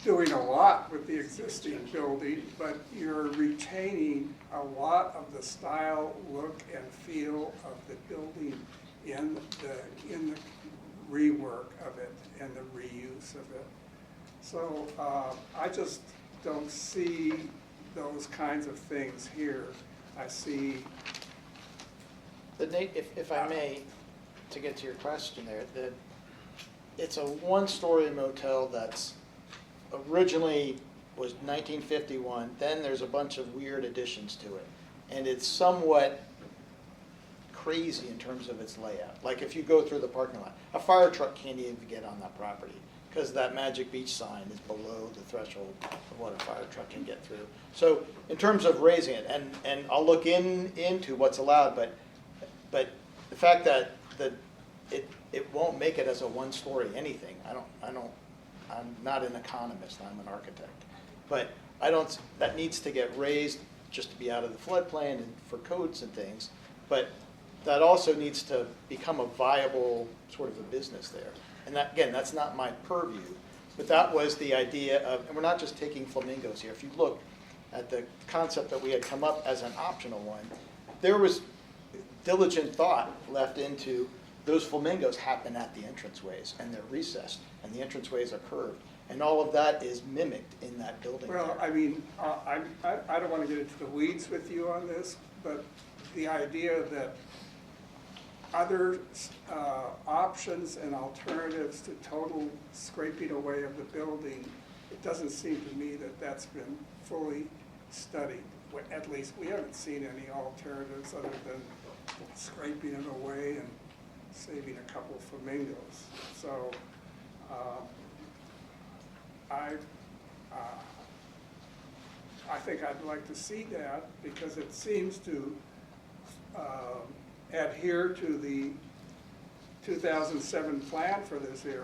doing a lot with the existing building, but you're retaining a lot of the style, look, and feel of the building in the rework of it and the reuse of it. So I just don't see those kinds of things here. I see. Nate, if I may, to get to your question there, it's a one-story motel that's originally was 1951. Then there's a bunch of weird additions to it, and it's somewhat crazy in terms of its layout. Like if you go through the parking lot, a fire truck can't even get on that property because that Magic Beach sign is below the threshold of what a fire truck can get through. So in terms of raising it, and I'll look into what's allowed, but the fact that it won't make it as a one-story anything. I'm not an economist, I'm an architect. But that needs to get raised just to be out of the floodplain and for codes and things. But that also needs to become a viable sort of a business there. And that, again, that's not my purview, but that was the idea of, and we're not just taking flamingos here. If you look at the concept that we had come up as an optional one, there was diligent thought left into those flamingos happen at the entranceways, and they're recessed, and the entranceways are curved. And all of that is mimicked in that building. Well, I mean, I don't want to get into the weeds with you on this, but the idea that other options and alternatives to total scraping away of the building, it doesn't seem to me that that's been fully studied. At least we haven't seen any alternatives other than scraping it away and saving a couple flamingos. So I think I'd like to see that because it seems to adhere to the 2007 plan for this area.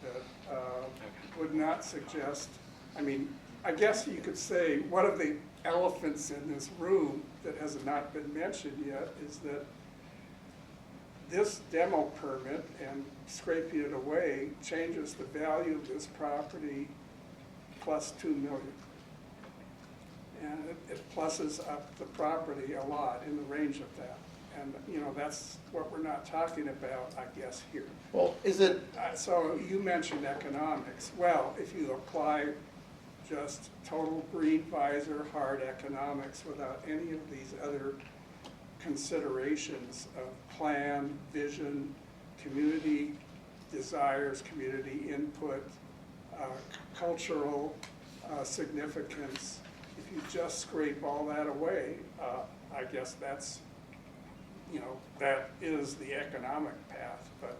That would not suggest, I mean, I guess you could say one of the elephants in this room that has not been mentioned yet is that this demo permit and scraping it away changes the value of this property plus $2 million. And it pluses up the property a lot in the range of that. And, you know, that's what we're not talking about, I guess, here. Well, is it? So you mentioned economics. Well, if you apply just total green visor, hard economics without any of these other considerations of plan, vision, community desires, community input, cultural significance, if you just scrape all that away, I guess that's, you know, that is the economic path. But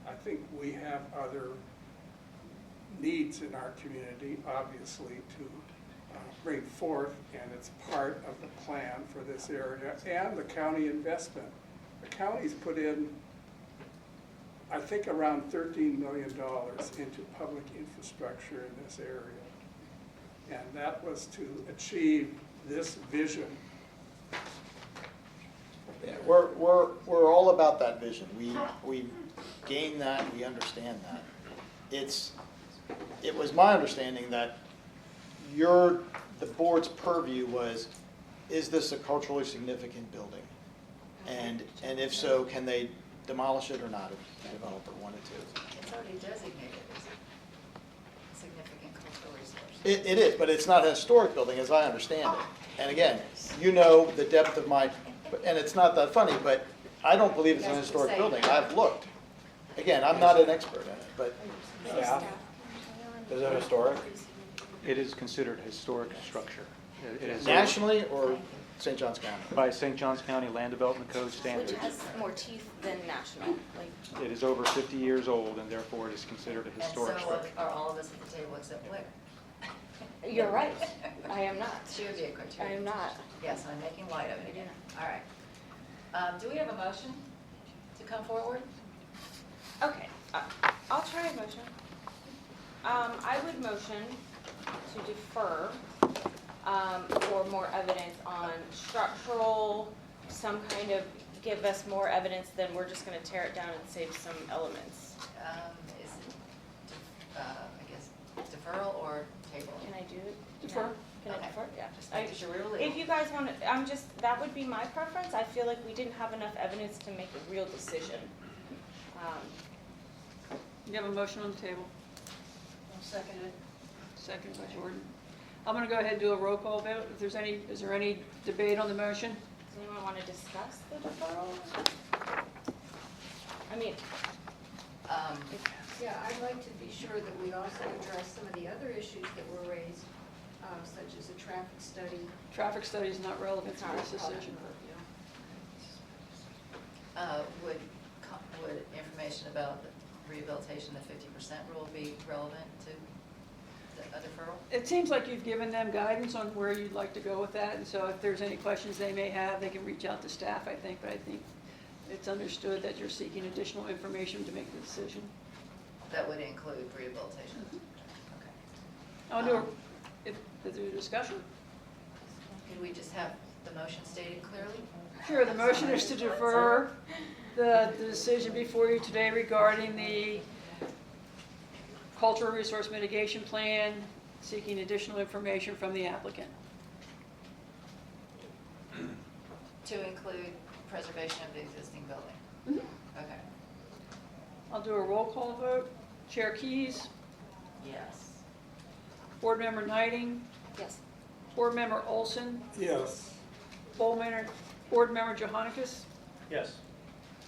I think we have other needs in our community, obviously, to bring forth, and it's part of the plan for this area, and the county investment. The county's put in, I think, around $13 million into public infrastructure in this area. And that was to achieve this vision. Yeah, we're all about that vision. We gain that, we understand that. It was my understanding that the board's purview was, is this a culturally significant building? And if so, can they demolish it or not if the developer wanted to? It's already designated as a significant cultural resource. It is, but it's not a historic building as I understand it. And again, you know the depth of my, and it's not that funny, but I don't believe it's an historic building. I've looked. Again, I'm not an expert in it, but. Yeah. Is it historic? It is considered a historic structure. It is Nationally or St. Johns County? By St. Johns County Land Development Code standards. Which has more teeth than national, like. It is over 50 years old, and therefore it is considered a historic And so structure. are all of us at the table except Blair. You're right. I am not. She would be a criteria. I am not. Yes, I'm making light of it. I do not. All right. Do we have a motion to come forward? Okay, I'll try a motion. I would motion to defer for more evidence on structural, some kind of, give us more evidence than we're just gonna tear it down and save some elements. Is it, I guess, deferral or table? Can I do it? Defer. Can I Okay. defer? Yeah. Just making sure we're legal. If you guys want to, that would be my preference. I feel like we didn't have enough evidence to make a real decision. You have a motion on the table. I'll second it. Second by Jordan. I'm going to go ahead and do a roll call vote. If there's any, is there any debate on the motion? Does anyone want to discuss the deferral? I mean, Yeah, I'd like to be sure that we also address some of the other issues that were raised, such as a traffic study. Traffic study is not relevant to this decision. Would information about the rehabilitation, the 50% rule be relevant to a deferral? It seems like you've given them guidance on where you'd like to go with that, and so if there's any questions they may have, they can reach out to staff, I think, but I think it's understood that you're seeking additional information to make the decision. That would include rehabilitation? Okay. I'll do is there a discussion? Could we just have the motion stated clearly? Sure, the motion is to defer the decision before you today regarding the cultural resource mitigation plan, seeking additional information from the applicant. To include preservation of the existing building? Mm-hmm. Okay. I'll do a roll call vote. Chair Keys, Yes. Board Member Knighting, yes. Board Member Olson, Yes. Board Member Johannikis, Yes.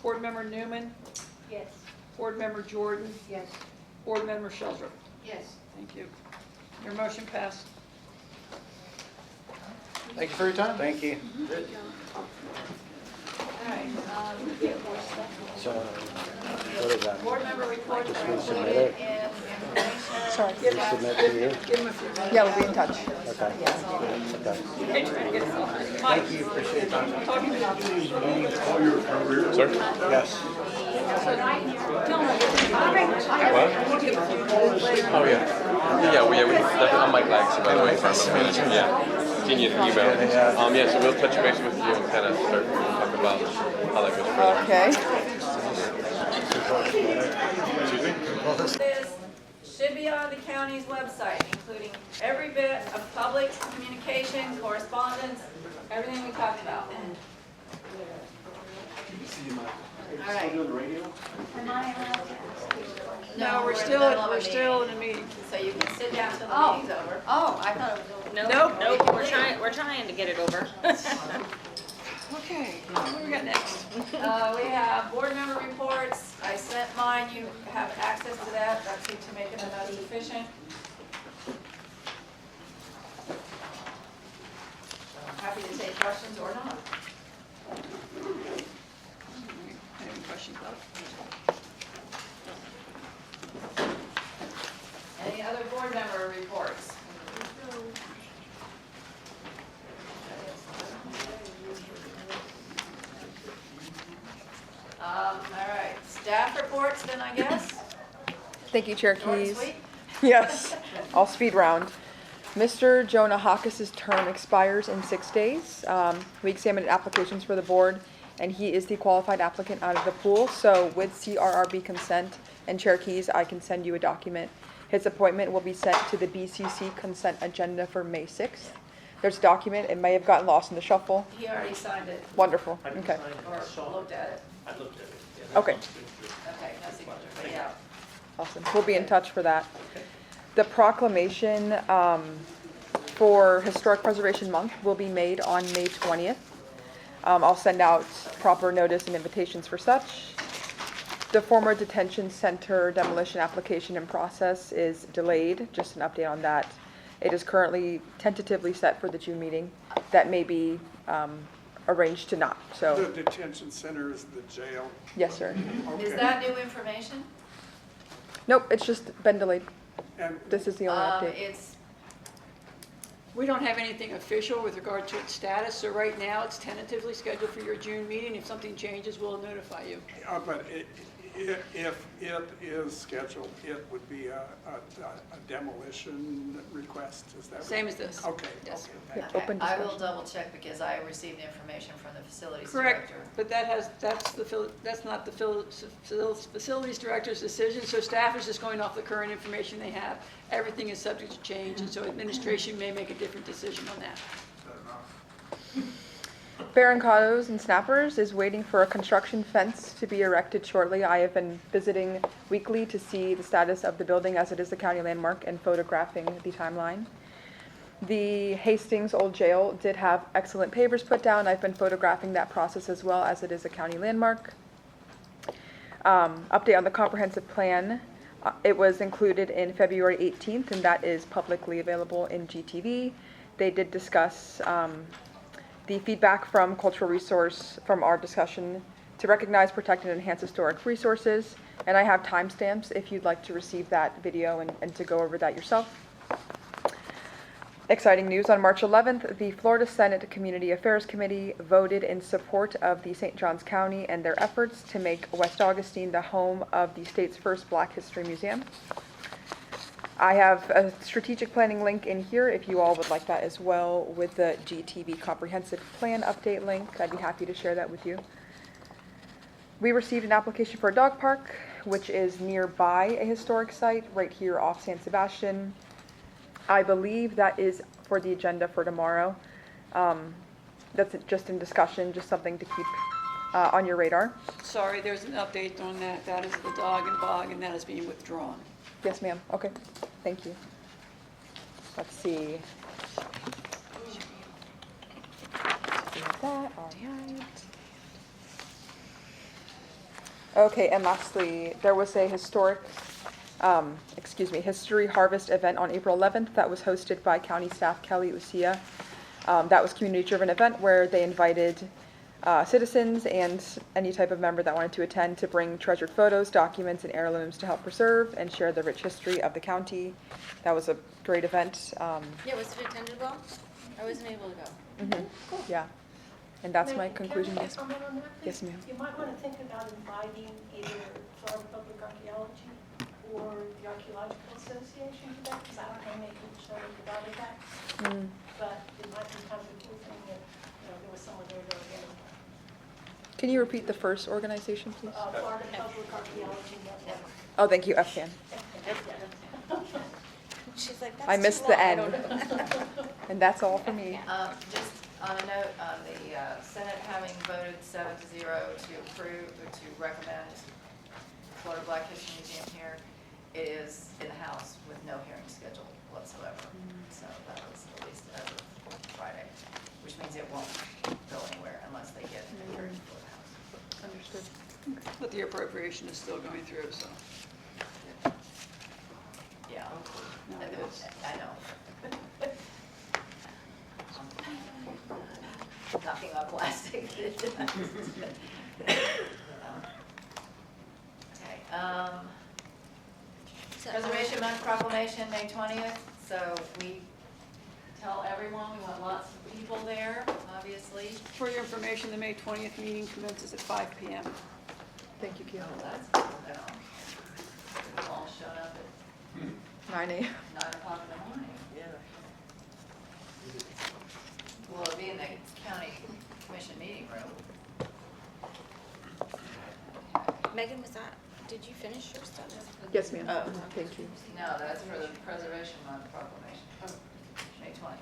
Board Member Newman, Yes. Board Member Jordan, Yes. Board Member Shelter. Yes. Thank you. Your motion passed. Thank you for your time. Thank you. right, So, what is that? board member reports are Just resubmit included it? in information. Sorry. Submit to you? Give them a few minutes. Yeah, we'll be in touch. Okay. Okay. Mike, Thank you, appreciate your time. talking to you. Sir? Yes. Oh, yeah. Yeah, I'm Mike Lags, by the way, environmental manager. Yeah. Seen you in the email. Yeah, so we'll touch base with you and kind of start talking about how that goes further. Okay. Excuse me? This should be on the county's website, including every bit of public communication, correspondence, everything we talked about. All right. Am I allowed to ask you a question? No, we're in the middle of a still in meeting. a meeting. So you can sit down till the Oh. meeting's over. Oh, I thought it was over. Nope, we're trying to get it over. Okay, what do we got next? We have board member reports. I sent mine. You have access to that. That seems to make it the most efficient. I'm happy to take questions or not. Any questions about it? Any other board member reports? All right, staff reports then, I guess? Thank you, Chair Short and Keys. sweet? Yes, I'll speed round. Mr. Jonah Hawkes' term expires in 6 days. We examined applications for the board, and he is the qualified applicant out of the pool. So with CRRB consent and Chair Keys, I can send you a document. His appointment will be sent to the BCC consent agenda for May 6th. There's a document. It may have gotten lost in the shuffle. He already signed it Wonderful. Okay. or looked at it. I looked at it. Okay. Okay, no signature, but yeah. Awesome. We'll be in touch for that. The proclamation for Historic Preservation Month will be made on May 20th. I'll send out proper notice and invitations for such. The former detention center demolition application and process is delayed. Just an update on that. It is currently tentatively set for the June meeting. That may be arranged to not. So, The detention center is the jail. yes, sir. Okay. Is that new information? Nope, it's just been delayed. And This is the only update. It's, We don't have anything official with regard to its status, so right now it's tentatively scheduled for your June meeting. If something changes, we'll notify you. but if it is scheduled, it would be a demolition request, is that right? Same as this. Okay, Yes. okay. Yeah, okay, open I will discussion. double check because I received the information from the facilities Correct, director. but that's not the facilities director's decision, so staff is just going off the current information they have. Everything is subject to change, and so administration may make a different decision on that. Barrancados and Snappers is waiting for a construction fence to be erected shortly. I have been visiting weekly to see the status of the building as it is a county landmark and photographing the timeline. The Hastings Old Jail did have excellent pavers put down. I've been photographing that process as well as it is a county landmark. Update on the comprehensive plan. It was included in February 18th, and that is publicly available in GTV. They did discuss the feedback from cultural resource from our discussion to recognize, protect, and enhance historic resources. And I have timestamps if you'd like to receive that video and to go over that yourself. Exciting news, on March 11th, the Florida Senate Community Affairs Committee voted in support of the St. Johns County and their efforts to make West Augustine the home of the state's first Black History Museum. I have a strategic planning link in here if you all would like that as well, with the GTV comprehensive plan update link. I'd be happy to share that with you. We received an application for a dog park, which is nearby a historic site right here off San Sebastian. I believe that is for the agenda for tomorrow. That's just in discussion, just something to keep on your radar. Sorry, there's an update on that. That is the dog and bog, and that is being withdrawn. Yes, ma'am. Okay, thank you. Let's see. We have that, all right. Okay, and lastly, there was a History Harvest event on April 11th that was hosted by County Staff Kelly Ucia. That was a community-driven event where they invited citizens and any type of member that wanted to attend to bring treasured photos, documents, and heirlooms to help preserve and share the rich history of the county. That was a great event. Yeah, was it attended well? I wasn't able to go. Mhm. Yeah. And that's Then, my conclusion. Can I Yes. comment on that, please? Yes, ma'am. You might want to think about inviting either Florida Public Archaeology or the Archaeological Association to that, because I don't know maybe which one provided that. Mm. But it might be kind of a cool thing that, there was someone there to again. Can you repeat the first organization, please? Florida Public Archaeology Network. Oh, thank you, FCAN. She's like, that's I too missed the long, I N. don't know. And that's all for me. Just on a note, on the Senate having voted 7-0 to approve, or to recommend Florida Black History Museum here, it is in the House with no hearing scheduled whatsoever. So that was at least as of Friday, which means it won't go anywhere unless they get a hearing for the House. Understood. But the appropriation is still going through, so. Yeah, No, I know. Knocking on plastic. Okay, Preservation Month proclamation, May 20th, so we tell everyone, we want lots of people there, obviously. For your information, the May 20th meeting commences at 5 p.m. Thank you, Kim. Oh, that's cool, now. We've all shown up at 9 a.m. 9 o'clock in the morning. Yeah. Well, it'll be in the county commission meeting room. Megan, was that, did you finish your stuff? Yes, ma'am. Oh. Thank you. No, that's for the Preservation Month proclamation, May 20.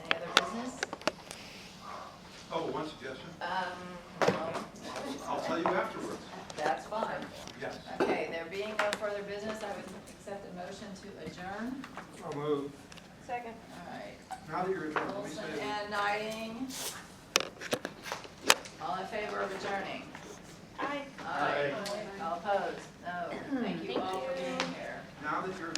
Any other business? Oh, one suggestion. Well, I'll tell you afterwards. that's fine. Yes. Okay, there being no further business, I would accept a motion to adjourn. I'll move. Second. All right. Now that you're adjourned, let me Wilson say. and Knighting. All in favor of adjourning? Aye. Aye. All opposed? No. Thank you all for being here. Now that you're